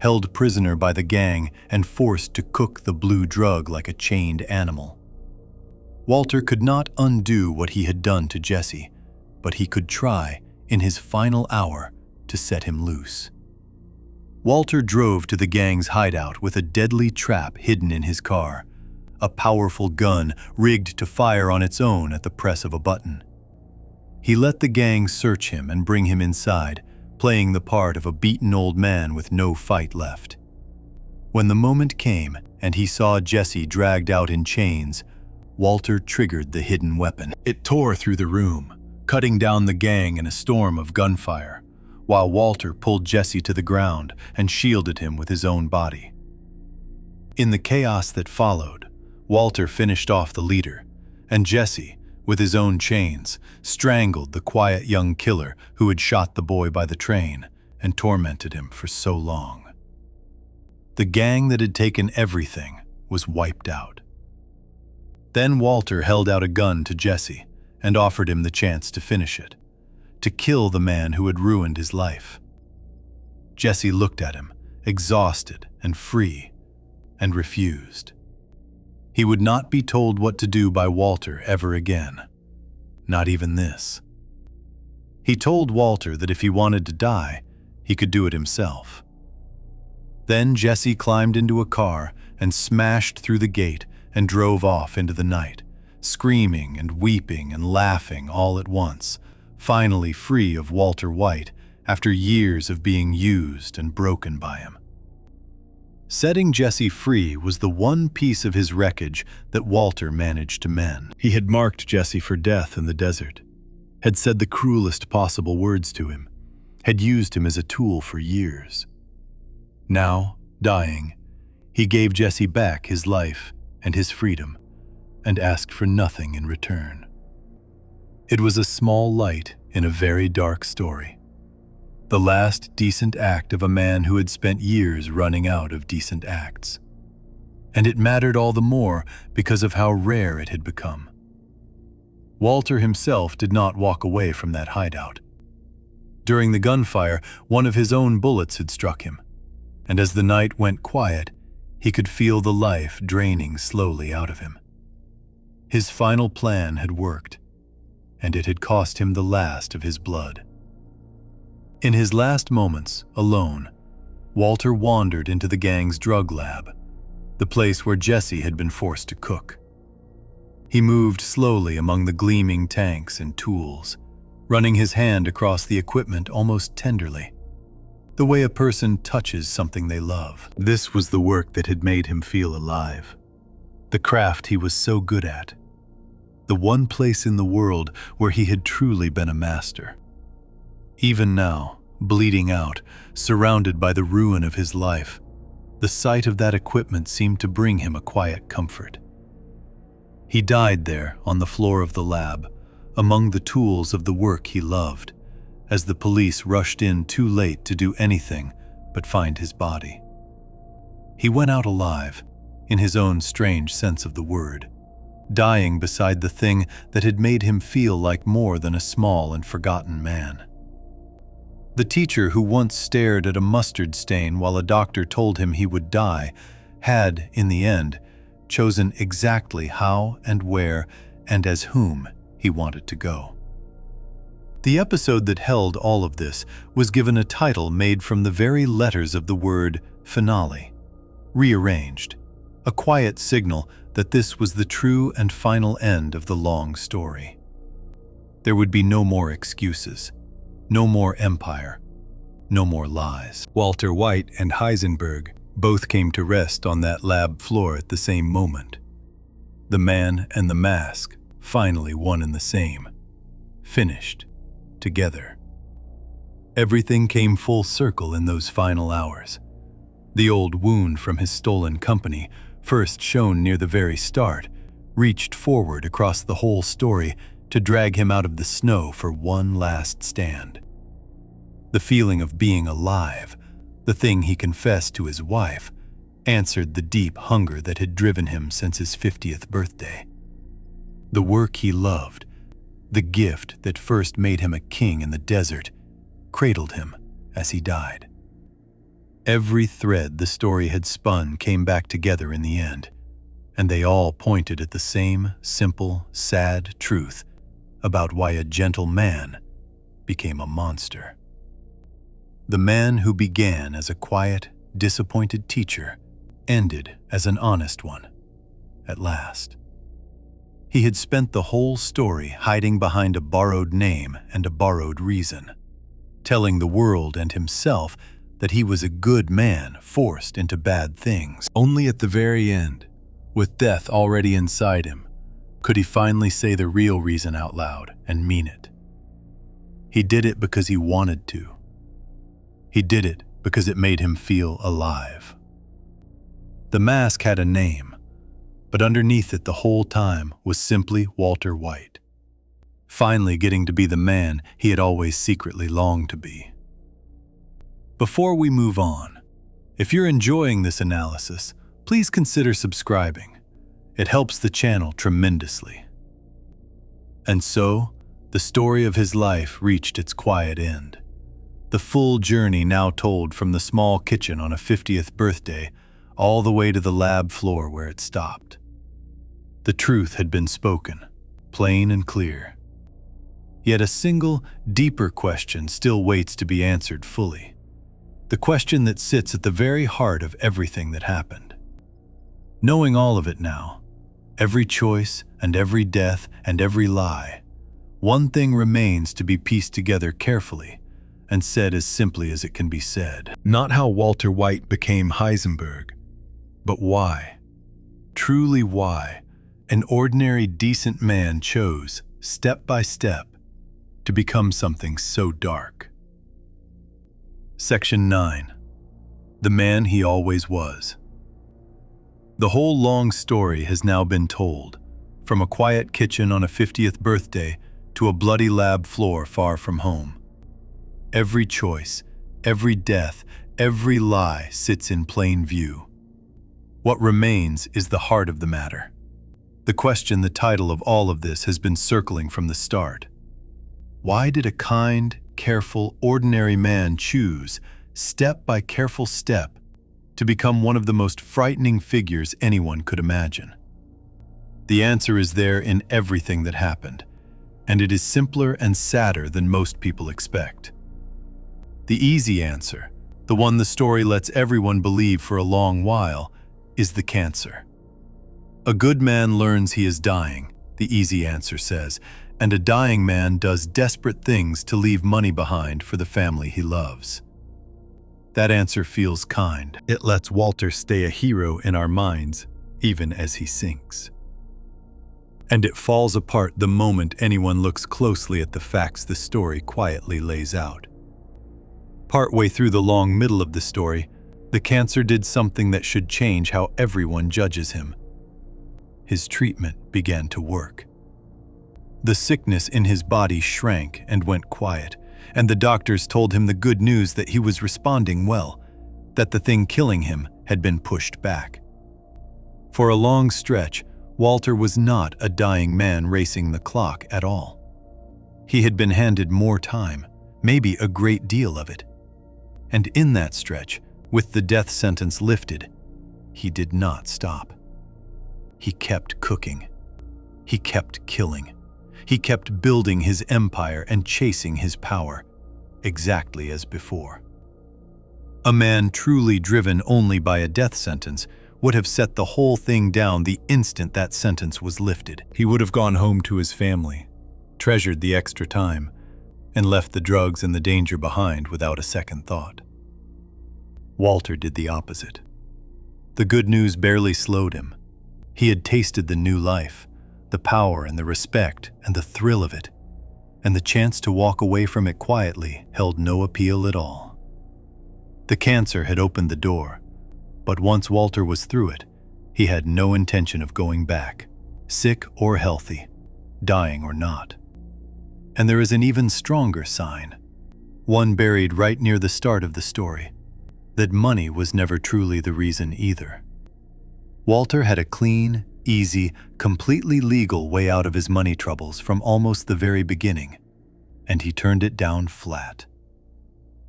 held prisoner by the gang and forced to cook the blue drug like a chained animal. Walter could not undo what he had done to Jesse, but he could try, in his final hour, to set him loose. Walter drove to the gang's hideout with a deadly trap hidden in his car, a powerful gun rigged to fire on its own at the press of a button. He let the gang search him and bring him inside, playing the part of a beaten old man with no fight left. When the moment came and he saw Jesse dragged out in chains, Walter triggered the hidden weapon. It tore through the room, cutting down the gang in a storm of gunfire, while Walter pulled Jesse to the ground and shielded him with his own body. In the chaos that followed, Walter finished off the leader, and Jesse, with his own chains, strangled the quiet young killer who had shot the boy by the train and tormented him for so long. The gang that had taken everything was wiped out. Then Walter held out a gun to Jesse and offered him the chance to finish it, to kill the man who had ruined his life. Jesse looked at him, exhausted and free, and refused. He would not be told what to do by Walter ever again, not even this. He told Walter that if he wanted to die, he could do it himself. Then Jesse climbed into a car and smashed through the gate and drove off into the night, screaming and weeping and laughing all at once, finally free of Walter White after years of being used and broken by him. Setting Jesse free was the one piece of his wreckage that Walter managed to mend. He had marked Jesse for death in the desert, had said the cruelest possible words to him, had used him as a tool for years. Now, dying, he gave Jesse back his life and his freedom, and asked for nothing in return. It was a small light in a very dark story. The last decent act of a man who had spent years running out of decent acts. And it mattered all the more because of how rare it had become. Walter himself did not walk away from that hideout. During the gunfire, one of his own bullets had struck him, and as the night went quiet, he could feel the life draining slowly out of him. His final plan had worked, and it had cost him the last of his blood. In his last moments, alone, Walter wandered into the gang's drug lab, the place where Jesse had been forced to cook. He moved slowly among the gleaming tanks and tools, running his hand across the equipment almost tenderly, the way a person touches something they love. This was the work that had made him feel alive, the craft he was so good at, the one place in the world where he had truly been a master. Even now, bleeding out, surrounded by the ruin of his life, the sight of that equipment seemed to bring him a quiet comfort. He died there on the floor of the lab, among the tools of the work he loved, as the police rushed in too late to do anything but find his body. He went out alive, in his own strange sense of the word, dying beside the thing that had made him feel like more than a small and forgotten man. The teacher who once stared at a mustard stain while a doctor told him he would die had, in the end, chosen exactly how and where and as whom he wanted to go. The episode that held all of this was given a title made from the very letters of the word finale, rearranged, a quiet signal that this was the true and final end of the long story. There would be no more excuses, no more empire, no more lies. Walter White and Heisenberg both came to rest on that lab floor at the same moment. The man and the mask, finally one and the same, finished, together. Everything came full circle in those final hours. The old wound from his stolen company, first shown near the very start, reached forward across the whole story to drag him out of the snow for one last stand. The feeling of being alive, the thing he confessed to his wife, answered the deep hunger that had driven him since his 50th birthday. The work he loved, the gift that first made him a king in the desert, cradled him as he died. Every thread the story had spun came back together in the end, and they all pointed at the same simple, sad truth about why a gentle man became a monster. The man who began as a quiet, disappointed teacher ended as an honest one, at last. He had spent the whole story hiding behind a borrowed name and a borrowed reason, telling the world and himself that he was a good man forced into bad things. Only at the very end, with death already inside him, could he finally say the real reason out loud and mean it. He did it because he wanted to. He did it because it made him feel alive. The mask had a name, but underneath it the whole time was simply Walter White, finally getting to be the man he had always secretly longed to be. Before we move on, if you're enjoying this analysis, please consider subscribing. It helps the channel tremendously. And so, the story of his life reached its quiet end. The full journey now told from the small kitchen on a 50th birthday all the way to the lab floor where it stopped. The truth had been spoken, plain and clear. Yet a single, deeper question still waits to be answered fully. The question that sits at the very heart of everything that happened. Knowing all of it now, every choice and every death and every lie, one thing remains to be pieced together carefully and said as simply as it can be said. Not how Walter White became Heisenberg, but why, truly why, an ordinary decent man chose, step by step, to become something so dark. Section 9. The man he always was. The whole long story has now been told, from a quiet kitchen on a 50th birthday to a bloody lab floor far from home. Every choice, every death, every lie sits in plain view. What remains is the heart of the matter. The question the title of all of this has been circling from the start. Why did a kind, careful, ordinary man choose, step by careful step, to become one of the most frightening figures anyone could imagine? The answer is there in everything that happened, and it is simpler and sadder than most people expect. The easy answer, the one the story lets everyone believe for a long while, is the cancer. A good man learns he is dying, the easy answer says, and a dying man does desperate things to leave money behind for the family he loves. That answer feels kind. It lets Walter stay a hero in our minds, even as he sinks. And it falls apart the moment anyone looks closely at the facts the story quietly lays out. Partway through the long middle of the story, the cancer did something that should change how everyone judges him. His treatment began to work. The sickness in his body shrank and went quiet, and the doctors told him the good news that he was responding well, that the thing killing him had been pushed back. For a long stretch, Walter was not a dying man racing the clock at all. He had been handed more time, maybe a great deal of it. And in that stretch, with the death sentence lifted, he did not stop. He kept cooking. He kept killing. He kept building his empire and chasing his power, exactly as before. A man truly driven only by a death sentence would have set the whole thing down the instant that sentence was lifted. He would have gone home to his family, treasured the extra time, and left the drugs and the danger behind without a second thought. Walter did the opposite. The good news barely slowed him. He had tasted the new life, the power and the respect and the thrill of it, and the chance to walk away from it quietly held no appeal at all. The cancer had opened the door, but once Walter was through it, he had no intention of going back, sick or healthy, dying or not. And there is an even stronger sign, one buried right near the start of the story, that money was never truly the reason either. Walter had a clean, easy, completely legal way out of his money troubles from almost the very beginning, and he turned it down flat.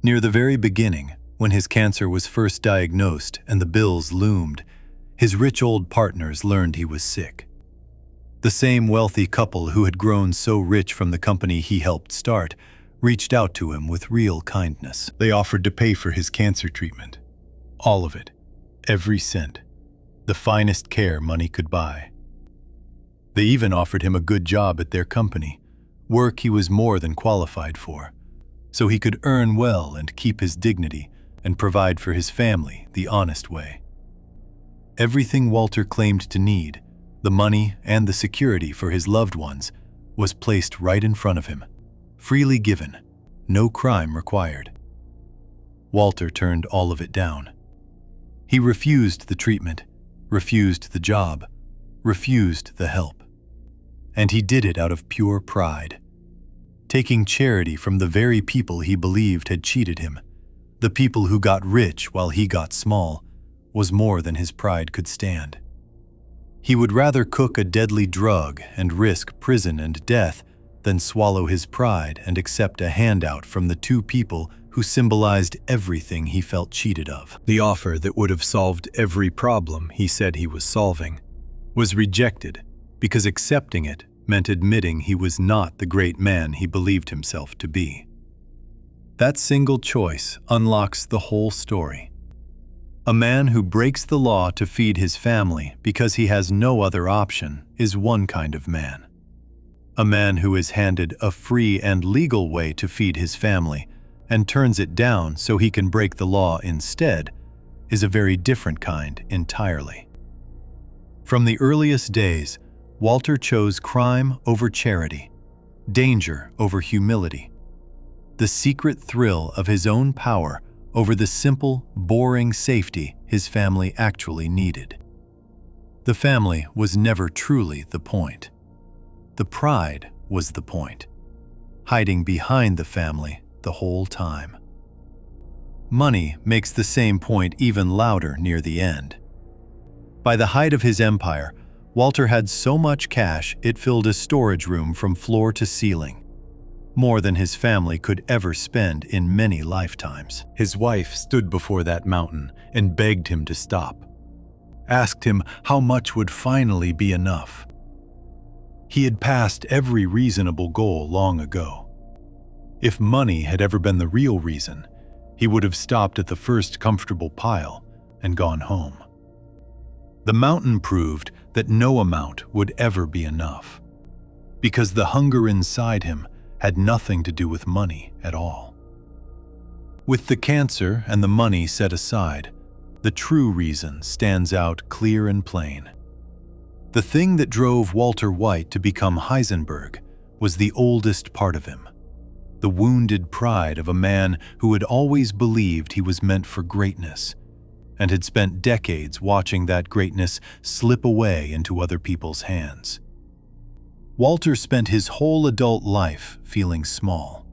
Near the very beginning, when his cancer was first diagnosed and the bills loomed, his rich old partners learned he was sick. The same wealthy couple who had grown so rich from the company he helped start reached out to him with real kindness. They offered to pay for his cancer treatment. All of it. Every cent. The finest care money could buy. They even offered him a good job at their company, work he was more than qualified for, so he could earn well and keep his dignity and provide for his family the honest way. Everything Walter claimed to need, the money and the security for his loved ones, was placed right in front of him, freely given, no crime required. Walter turned all of it down. He refused the treatment, refused the job, refused the help. And he did it out of pure pride, taking charity from the very people he believed had cheated him. The people who got rich while he got small was more than his pride could stand. He would rather cook a deadly drug and risk prison and death than swallow his pride and accept a handout from the two people who symbolized everything he felt cheated of. The offer that would have solved every problem he said he was solving was rejected because accepting it meant admitting he was not the great man he believed himself to be. That single choice unlocks the whole story. A man who breaks the law to feed his family because he has no other option is one kind of man. A man who is handed a free and legal way to feed his family and turns it down so he can break the law instead is a very different kind entirely. From the earliest days, Walter chose crime over charity, danger over humility, the secret thrill of his own power over the simple, boring safety his family actually needed. The family was never truly the point. The pride was the point, hiding behind the family the whole time. Money makes the same point even louder near the end. By the height of his empire, Walter had so much cash it filled a storage room from floor to ceiling, more than his family could ever spend in many lifetimes. His wife stood before that mountain and begged him to stop, asked him how much would finally be enough. He had passed every reasonable goal long ago. If money had ever been the real reason, he would have stopped at the first comfortable pile and gone home. The mountain proved that no amount would ever be enough, because the hunger inside him had nothing to do with money at all. With the cancer and the money set aside, the true reason stands out clear and plain. The thing that drove Walter White to become Heisenberg was the oldest part of him, the wounded pride of a man who had always believed he was meant for greatness and had spent decades watching that greatness slip away into other people's hands. Walter spent his whole adult life feeling small.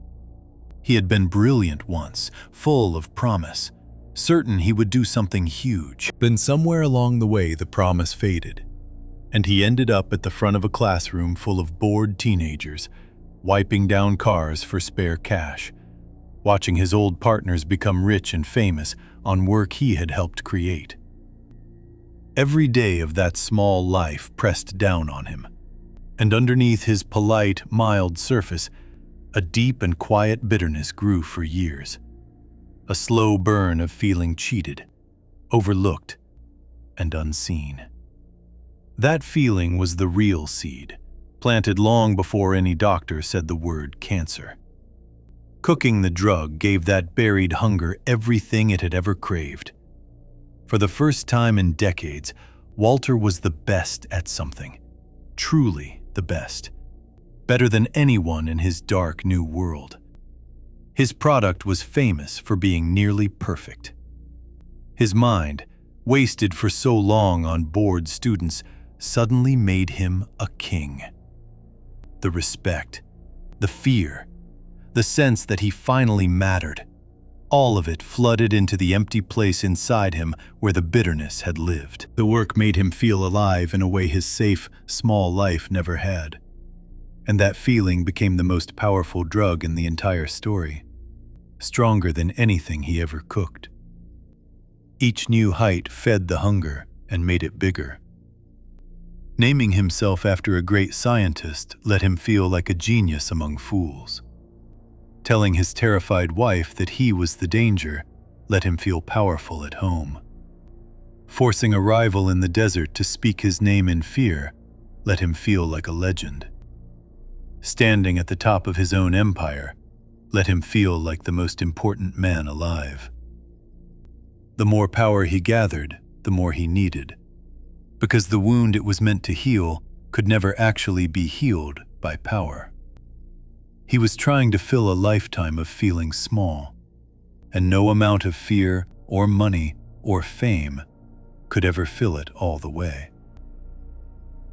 He had been brilliant once, full of promise, certain he would do something huge. Then somewhere along the way the promise faded, and he ended up at the front of a classroom full of bored teenagers, wiping down cars for spare cash, watching his old partners become rich and famous on work he had helped create. Every day of that small life pressed down on him, And underneath his polite, mild surface, a deep and quiet bitterness grew for years. A slow burn of feeling cheated, overlooked, and unseen. That feeling was the real seed, planted long before any doctor said the word cancer. Cooking the drug gave that buried hunger everything it had ever craved. For the first time in decades, Walter was the best at something, truly the best, better than anyone in his dark new world. His product was famous for being nearly perfect. His mind, wasted for so long on bored students, suddenly made him a king. The respect, the fear, the sense that he finally mattered, all of it flooded into the empty place inside him where the bitterness had lived. The work made him feel alive in a way his safe, small life never had. And that feeling became the most powerful drug in the entire story, stronger than anything he ever cooked. Each new height fed the hunger and made it bigger. Naming himself after a great scientist let him feel like a genius among fools. Telling his terrified wife that he was the danger let him feel powerful at home. Forcing a rival in the desert to speak his name in fear let him feel like a legend. Standing at the top of his own empire let him feel like the most important man alive. The more power he gathered, the more he needed, because the wound it was meant to heal could never actually be healed by power. He was trying to fill a lifetime of feeling small, and no amount of fear or money or fame could ever fill it all the way.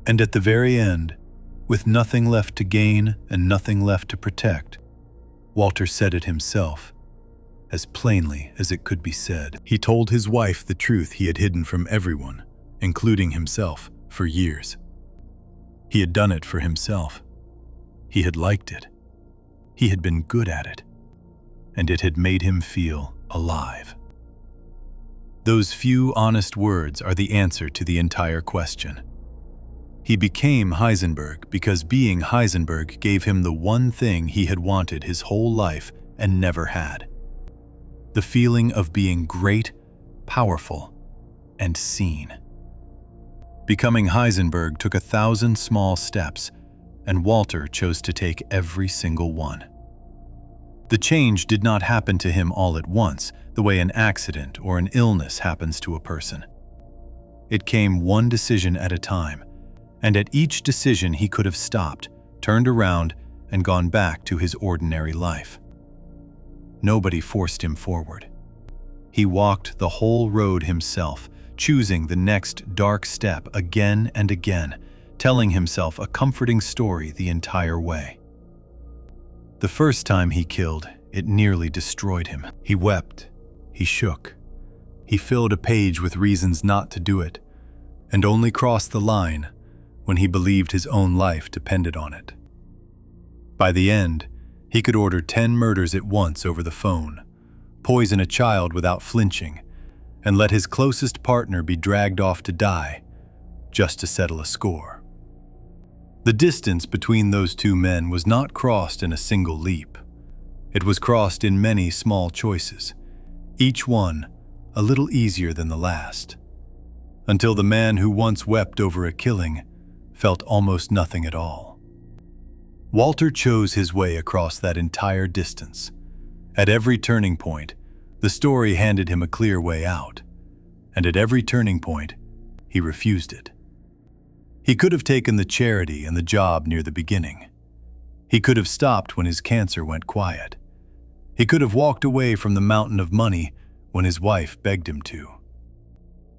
And at the very end, with nothing left to gain and nothing left to protect, Walter said it himself, as plainly as it could be said. He told his wife the truth he had hidden from everyone, including himself, for years. He had done it for himself. He had liked it. He had been good at it, and it had made him feel alive. Those few honest words are the answer to the entire question. He became Heisenberg because being Heisenberg gave him the one thing he had wanted his whole life and never had: the feeling of being great, powerful, and seen. Becoming Heisenberg took 1,000 small steps, and Walter chose to take every single one. The change did not happen to him all at once, the way an accident or an illness happens to a person. It came one decision at a time, and at each decision he could have stopped, turned around, and gone back to his ordinary life. Nobody forced him forward. He walked the whole road himself, choosing the next dark step again and again, telling himself a comforting story the entire way. The first time he killed, it nearly destroyed him. He wept, he shook, he filled a page with reasons not to do it, and only crossed the line when he believed his own life depended on it. By the end, he could order 10 murders at once over the phone, poison a child without flinching, and let his closest partner be dragged off to die just to settle a score. The distance between those two men was not crossed in a single leap. It was crossed in many small choices, each one a little easier than the last, until the man who once wept over a killing felt almost nothing at all. Walter chose his way across that entire distance. At every turning point, the story handed him a clear way out, and at every turning point, he refused it. He could have taken the charity and the job near the beginning. He could have stopped when his cancer went quiet. He could have walked away from the mountain of money when his wife begged him to.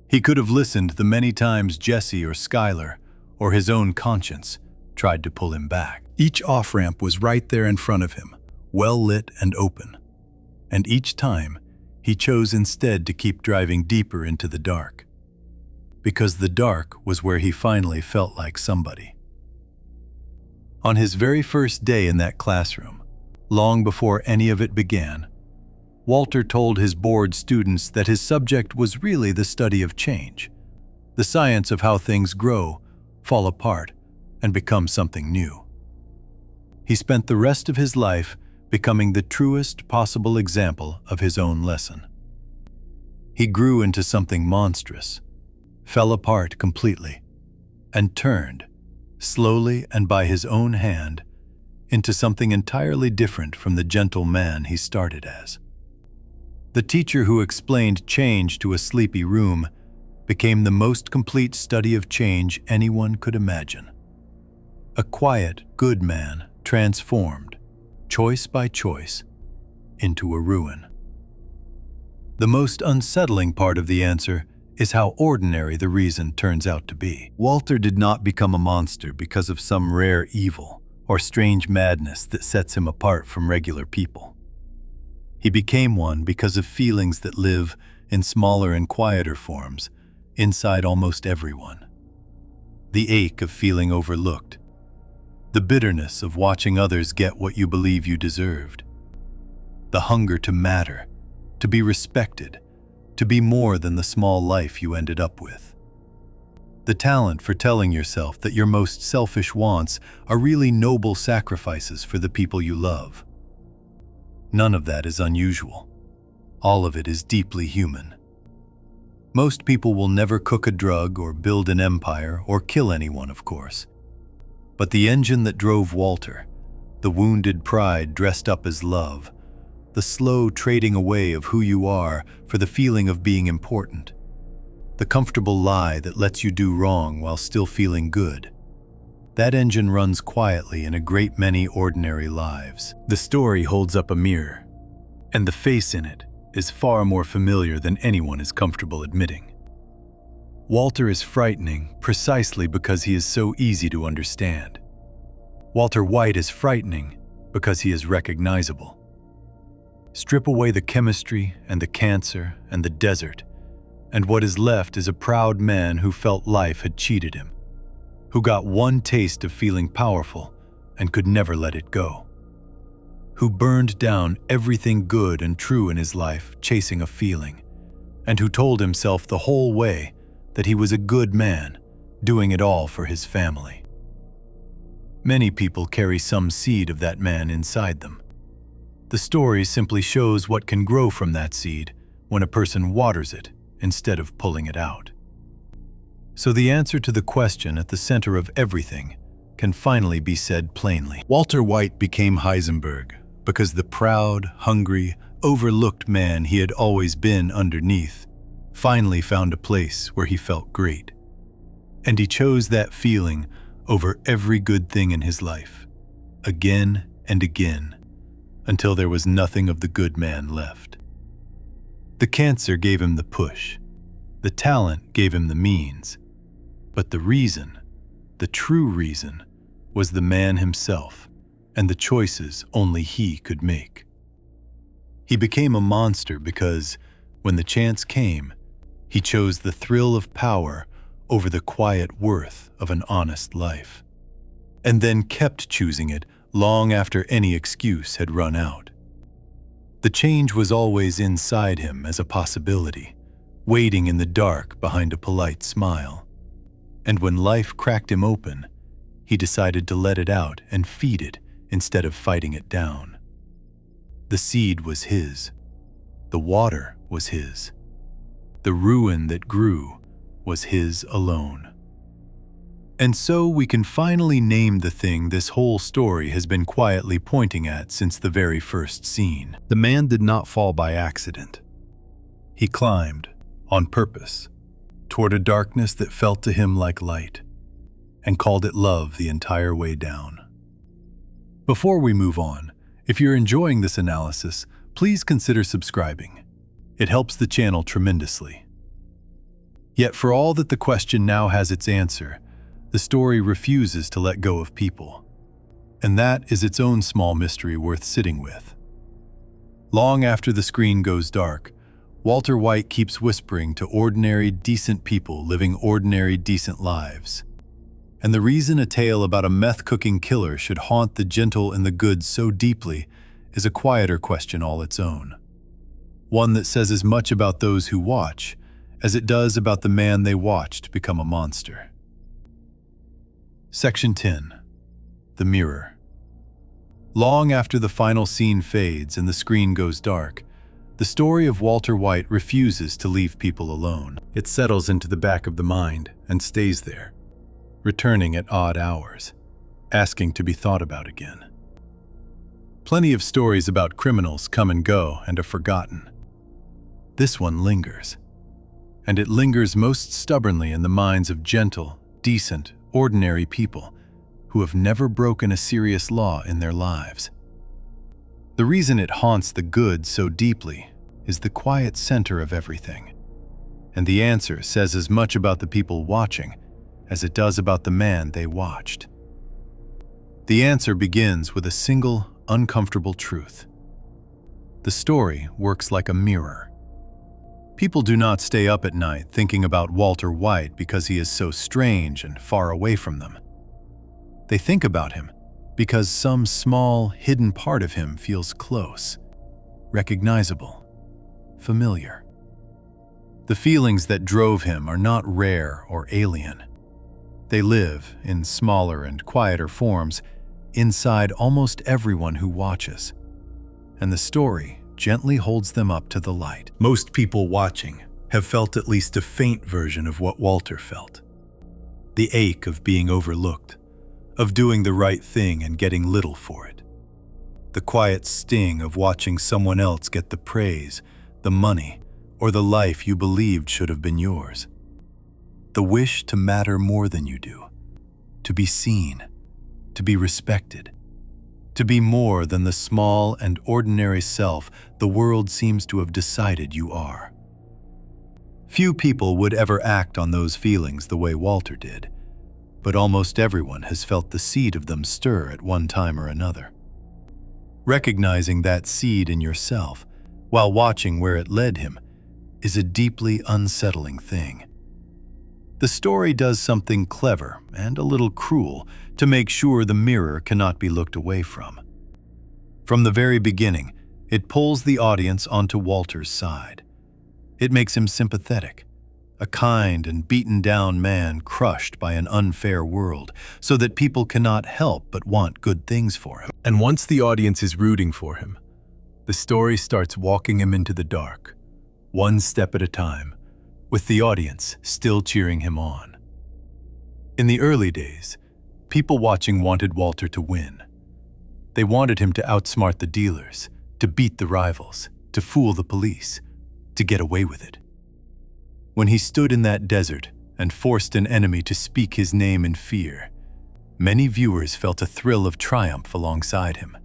He could have listened the many times Jesse or Skylar, or his own conscience, tried to pull him back. Each off-ramp was right there in front of him, well lit and open. And each time, he chose instead to keep driving deeper into the dark, because the dark was where he finally felt like somebody. On his very first day in that classroom, long before any of it began, Walter told his bored students that his subject was really the study of change, the science of how things grow, fall apart, and become something new. He spent the rest of his life becoming the truest possible example of his own lesson. He grew into something monstrous, fell apart completely, and turned, slowly and by his own hand, into something entirely different from the gentle man he started as. The teacher who explained change to a sleepy room became the most complete study of change anyone could imagine. A quiet, good man transformed, choice by choice, into a ruin. The most unsettling part of the answer is how ordinary the reason turns out to be. Walter did not become a monster because of some rare evil or strange madness that sets him apart from regular people. He became one because of feelings that live in smaller and quieter forms inside almost everyone. The ache of feeling overlooked, the bitterness of watching others get what you believe you deserved, the hunger to matter, to be respected, to be more than the small life you ended up with. The talent for telling yourself that your most selfish wants are really noble sacrifices for the people you love. None of that is unusual. All of it is deeply human. Most people will never cook a drug or build an empire or kill anyone, of course. But the engine that drove Walter, the wounded pride dressed up as love, the slow trading away of who you are for the feeling of being important, the comfortable lie that lets you do wrong while still feeling good. That engine runs quietly in a great many ordinary lives. The story holds up a mirror, and the face in it is far more familiar than anyone is comfortable admitting. Walter is frightening precisely because he is so easy to understand. Walter White is frightening because he is recognizable. Strip away the chemistry and the cancer and the desert, and what is left is a proud man who felt life had cheated him, who got one taste of feeling powerful and could never let it go, who burned down everything good and true in his life chasing a feeling, and who told himself the whole way that he was a good man, doing it all for his family. Many people carry some seed of that man inside them. The story simply shows what can grow from that seed when a person waters it instead of pulling it out. So the answer to the question at the center of everything can finally be said plainly. Walter White became Heisenberg because the proud, hungry, overlooked man he had always been underneath finally found a place where he felt great. And he chose that feeling over every good thing in his life, again and again, until there was nothing of the good man left. The cancer gave him the push. The talent gave him the means. But the reason, the true reason, was the man himself and the choices only he could make. He became a monster because, when the chance came, he chose the thrill of power over the quiet worth of an honest life, and then kept choosing it long after any excuse had run out. The change was always inside him as a possibility, waiting in the dark behind a polite smile. And when life cracked him open, he decided to let it out and feed it instead of fighting it down. The seed was his. The water was his. The ruin that grew was his alone. And so we can finally name the thing this whole story has been quietly pointing at since the very first scene. The man did not fall by accident. He climbed, on purpose, toward a darkness that felt to him like light, and called it love the entire way down. Before we move on, if you're enjoying this analysis, please consider subscribing. It helps the channel tremendously. Yet for all that the question now has its answer, the story refuses to let go of people. And that is its own small mystery worth sitting with. Long after the screen goes dark, Walter White keeps whispering to ordinary, decent people living ordinary, decent lives. And the reason a tale about a meth-cooking killer should haunt the gentle and the good so deeply is a quieter question all its own. One that says as much about those who watch as it does about the man they watched become a monster. Section 10. The Mirror. Long after the final scene fades and the screen goes dark, the story of Walter White refuses to leave people alone. It settles into the back of the mind and stays there, returning at odd hours, asking to be thought about again. Plenty of stories about criminals come and go and are forgotten. This one lingers, and it lingers most stubbornly in the minds of gentle, decent, ordinary people who have never broken a serious law in their lives. The reason it haunts the good so deeply is the quiet center of everything, and the answer says as much about the people watching as it does about the man they watched. The answer begins with a single, uncomfortable truth. The story works like a mirror. People do not stay up at night thinking about Walter White because he is so strange and far away from them. They think about him because some small, hidden part of him feels close, recognizable, familiar. The feelings that drove him are not rare or alien. They live, in smaller and quieter forms, inside almost everyone who watches, and the story gently holds them up to the light. Most people watching have felt at least a faint version of what Walter felt. The ache of being overlooked, of doing the right thing and getting little for it. The quiet sting of watching someone else get the praise, the money, or the life you believed should have been yours. The wish to matter more than you do, to be seen, to be respected, to be more than the small and ordinary self the world seems to have decided you are. Few people would ever act on those feelings the way Walter did, but almost everyone has felt the seed of them stir at one time or another. Recognizing that seed in yourself, while watching where it led him, is a deeply unsettling thing. The story does something clever and a little cruel to make sure the mirror cannot be looked away from. From the very beginning, it pulls the audience onto Walter's side. It makes him sympathetic, a kind and beaten-down man crushed by an unfair world, so that people cannot help but want good things for him. And once the audience is rooting for him, the story starts walking him into the dark, one step at a time, with the audience still cheering him on. In the early days, people watching wanted Walter to win. They wanted him to outsmart the dealers, to beat the rivals, to fool the police, to get away with it. When he stood in that desert and forced an enemy to speak his name in fear, many viewers felt a thrill of triumph alongside him.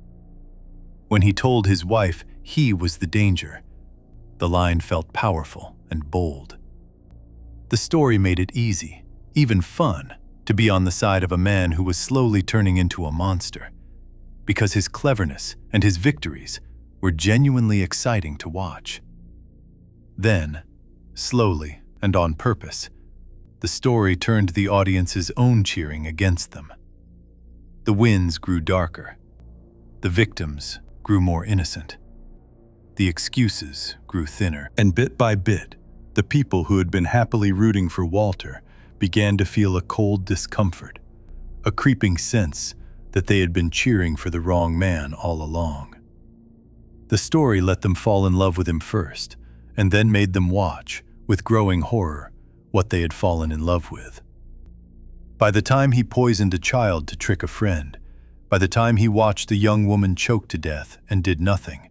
When he told his wife he was the danger, the line felt powerful and bold. The story made it easy, even fun, to be on the side of a man who was slowly turning into a monster, because his cleverness and his victories were genuinely exciting to watch. Then, slowly and on purpose, the story turned the audience's own cheering against them. The wins grew darker. The victims grew more innocent. The excuses grew thinner. And bit by bit, the people who had been happily rooting for Walter began to feel a cold discomfort, a creeping sense that they had been cheering for the wrong man all along. The story let them fall in love with him first, and then made them watch, with growing horror, what they had fallen in love with. By the time he poisoned a child to trick a friend, by the time he watched a young woman choke to death and did nothing,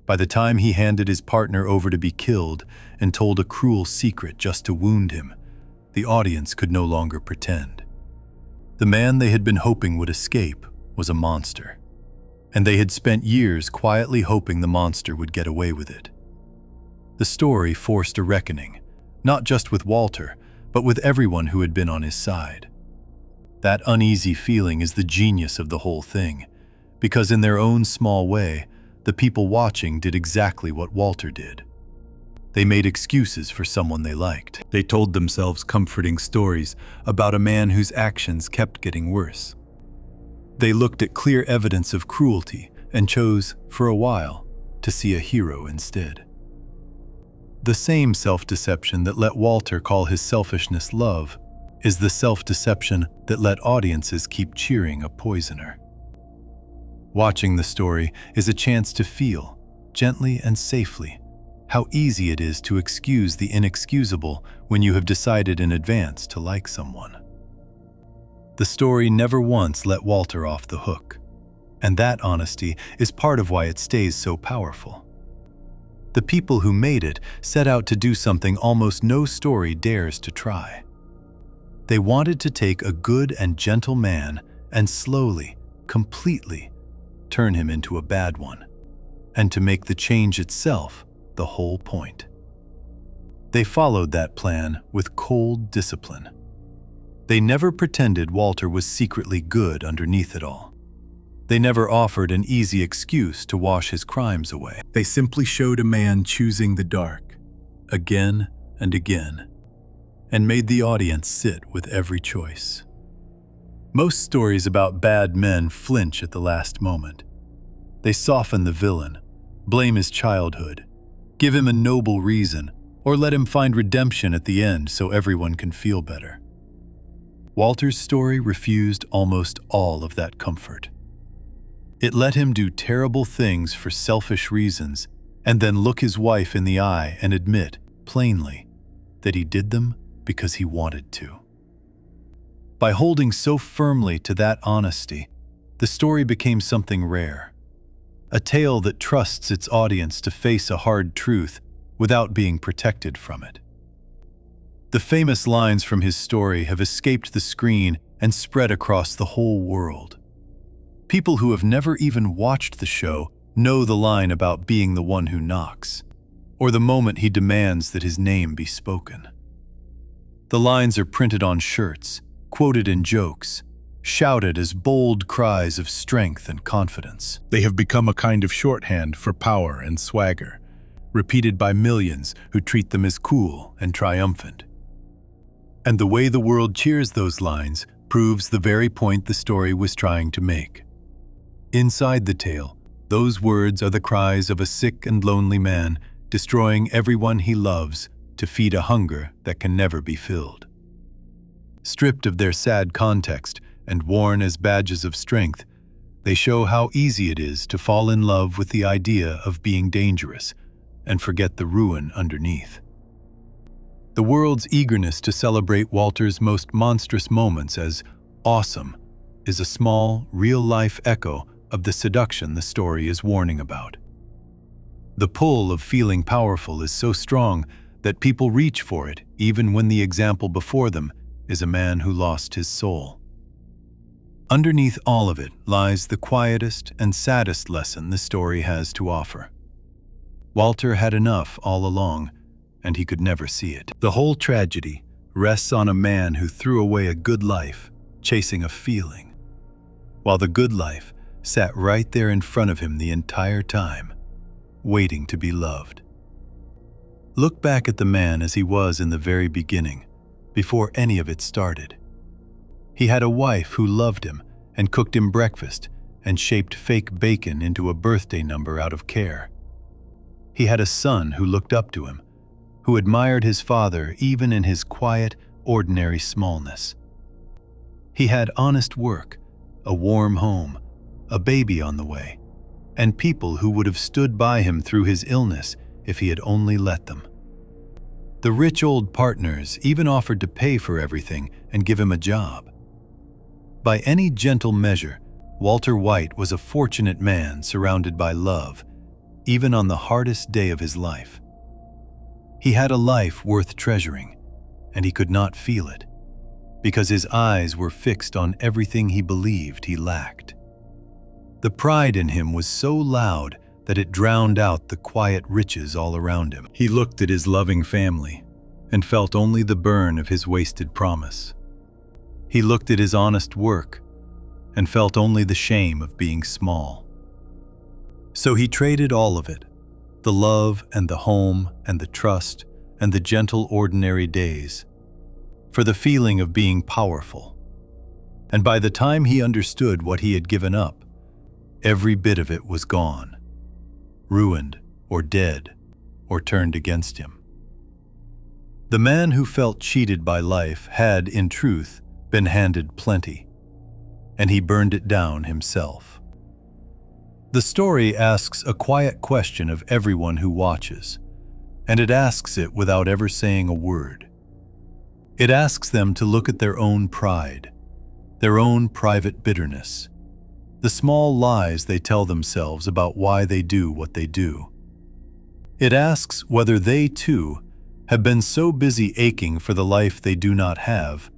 by the time he handed his partner over to be killed and told a cruel secret just to wound him, the audience could no longer pretend. The man they had been hoping would escape was a monster, and they had spent years quietly hoping the monster would get away with it. The story forced a reckoning, not just with Walter, but with everyone who had been on his side. That uneasy feeling is the genius of the whole thing, because in their own small way, the people watching did exactly what Walter did. They made excuses for someone they liked. They told themselves comforting stories about a man whose actions kept getting worse. They looked at clear evidence of cruelty and chose, for a while, to see a hero instead. The same self-deception that let Walter call his selfishness love is the self-deception that let audiences keep cheering a poisoner. Watching the story is a chance to feel, gently and safely, how easy it is to excuse the inexcusable when you have decided in advance to like someone. The story never once let Walter off the hook, and that honesty is part of why it stays so powerful. The people who made it set out to do something almost no story dares to try. They wanted to take a good and gentle man and slowly, completely, turn him into a bad one, and to make the change itself the whole point. They followed that plan with cold discipline. They never pretended Walter was secretly good underneath it all. They never offered an easy excuse to wash his crimes away. They simply showed a man choosing the dark, again and again, and made the audience sit with every choice. Most stories about bad men flinch at the last moment. They soften the villain, blame his childhood, give him a noble reason, or let him find redemption at the end so everyone can feel better. Walter's story refused almost all of that comfort. It let him do terrible things for selfish reasons and then look his wife in the eye and admit, plainly, that he did them because he wanted to. By holding so firmly to that honesty, the story became something rare. A tale that trusts its audience to face a hard truth without being protected from it. The famous lines from his story have escaped the screen and spread across the whole world. People who have never even watched the show know the line about being the one who knocks, or the moment he demands that his name be spoken. The lines are printed on shirts, quoted in jokes, shouted as bold cries of strength and confidence. They have become a kind of shorthand for power and swagger, repeated by millions who treat them as cool and triumphant. And the way the world cheers those lines proves the very point the story was trying to make. Inside the tale, those words are the cries of a sick and lonely man destroying everyone he loves to feed a hunger that can never be filled. Stripped of their sad context and worn as badges of strength, they show how easy it is to fall in love with the idea of being dangerous and forget the ruin underneath. The world's eagerness to celebrate Walter's most monstrous moments as awesome is a small, real-life echo of the seduction the story is warning about. The pull of feeling powerful is so strong that people reach for it even when the example before them is a man who lost his soul. Underneath all of it lies the quietest and saddest lesson the story has to offer. Walter had enough all along, and he could never see it. The whole tragedy rests on a man who threw away a good life, chasing a feeling, while the good life sat right there in front of him the entire time, waiting to be loved. Look back at the man as he was in the very beginning, before any of it started. He had a wife who loved him and cooked him breakfast and shaped fake bacon into a birthday number out of care. He had a son who looked up to him, who admired his father even in his quiet, ordinary smallness. He had honest work, a warm home, a baby on the way, and people who would have stood by him through his illness if he had only let them. The rich old partners even offered to pay for everything and give him a job. By any gentle measure, Walter White was a fortunate man surrounded by love, even on the hardest day of his life. He had a life worth treasuring, and he could not feel it, because his eyes were fixed on everything he believed he lacked. The pride in him was so loud that it drowned out the quiet riches all around him. He looked at his loving family and felt only the burn of his wasted promise. He looked at his honest work and felt only the shame of being small. So he traded all of it, the love and the home and the trust and the gentle ordinary days, for the feeling of being powerful. And by the time he understood what he had given up, every bit of it was gone, ruined or dead or turned against him. The man who felt cheated by life had, in truth, been handed plenty, and he burned it down himself. The story asks a quiet question of everyone who watches, and it asks it without ever saying a word. It asks them to look at their own pride, their own private bitterness, the small lies they tell themselves about why they do what they do. It asks whether they, too, have been so busy aching for the life they do not have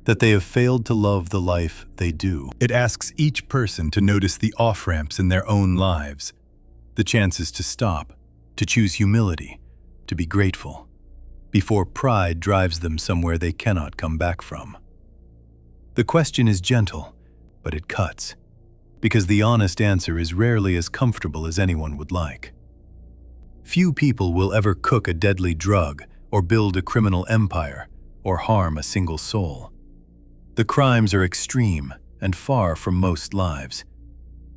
that they have failed to love the life they do. It asks each person to notice the off-ramps in their own lives, the chances to stop, to choose humility, to be grateful, before pride drives them somewhere they cannot come back from. The question is gentle, but it cuts, because the honest answer is rarely as comfortable as anyone would like. Few people will ever cook a deadly drug or build a criminal empire or harm a single soul. The crimes are extreme and far from most lives,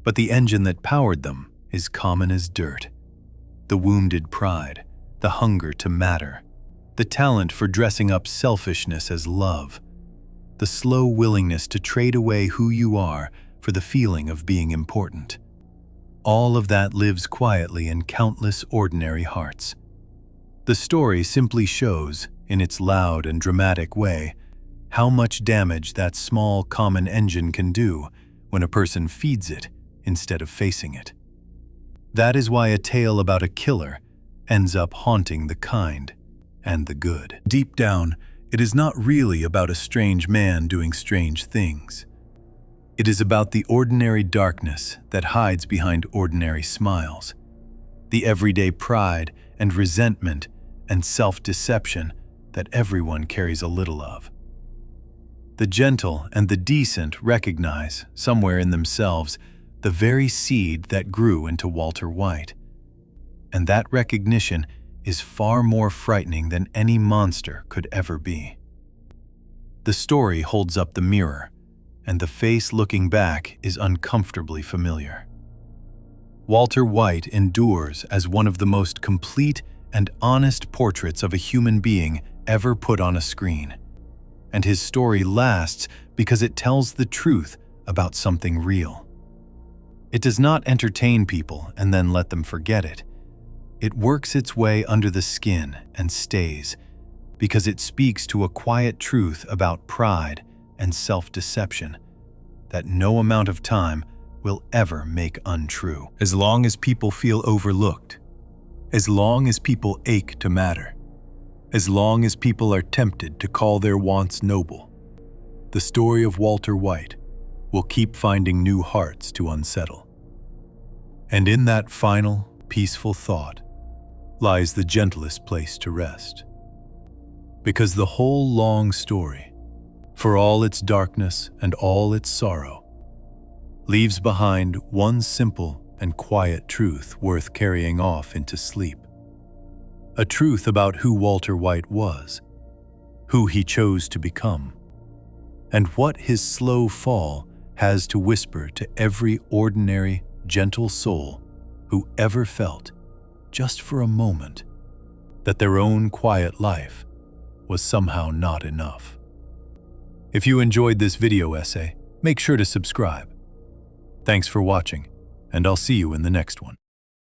but the engine that powered them is common as dirt. The wounded pride, the hunger to matter, the talent for dressing up selfishness as love, the slow willingness to trade away who you are for the feeling of being important. All of that lives quietly in countless ordinary hearts. The story simply shows, in its loud and dramatic way, how much damage that small common engine can do when a person feeds it instead of facing it. That is why a tale about a killer ends up haunting the kind and the good. Deep down, it is not really about a strange man doing strange things. It is about the ordinary darkness that hides behind ordinary smiles, the everyday pride and resentment and self-deception that everyone carries a little of. The gentle and the decent recognize, somewhere in themselves, the very seed that grew into Walter White. And that recognition is far more frightening than any monster could ever be. The story holds up the mirror, and the face looking back is uncomfortably familiar. Walter White endures as one of the most complete and honest portraits of a human being ever put on a screen. And his story lasts because it tells the truth about something real. It does not entertain people and then let them forget it. It works its way under the skin and stays, because it speaks to a quiet truth about pride and self-deception that no amount of time will ever make untrue. As long as people feel overlooked, as long as people ache to matter, as long as people are tempted to call their wants noble, the story of Walter White will keep finding new hearts to unsettle. And in that final, peaceful thought lies the gentlest place to rest. Because the whole long story, for all its darkness and all its sorrow, leaves behind one simple and quiet truth worth carrying off into sleep. A truth about who Walter White was, who he chose to become, and what his slow fall has to whisper to every ordinary, gentle soul who ever felt, just for a moment, that their own quiet life was somehow not enough. If you enjoyed this video essay, make sure to subscribe. Thanks for watching, and I'll see you in the next one.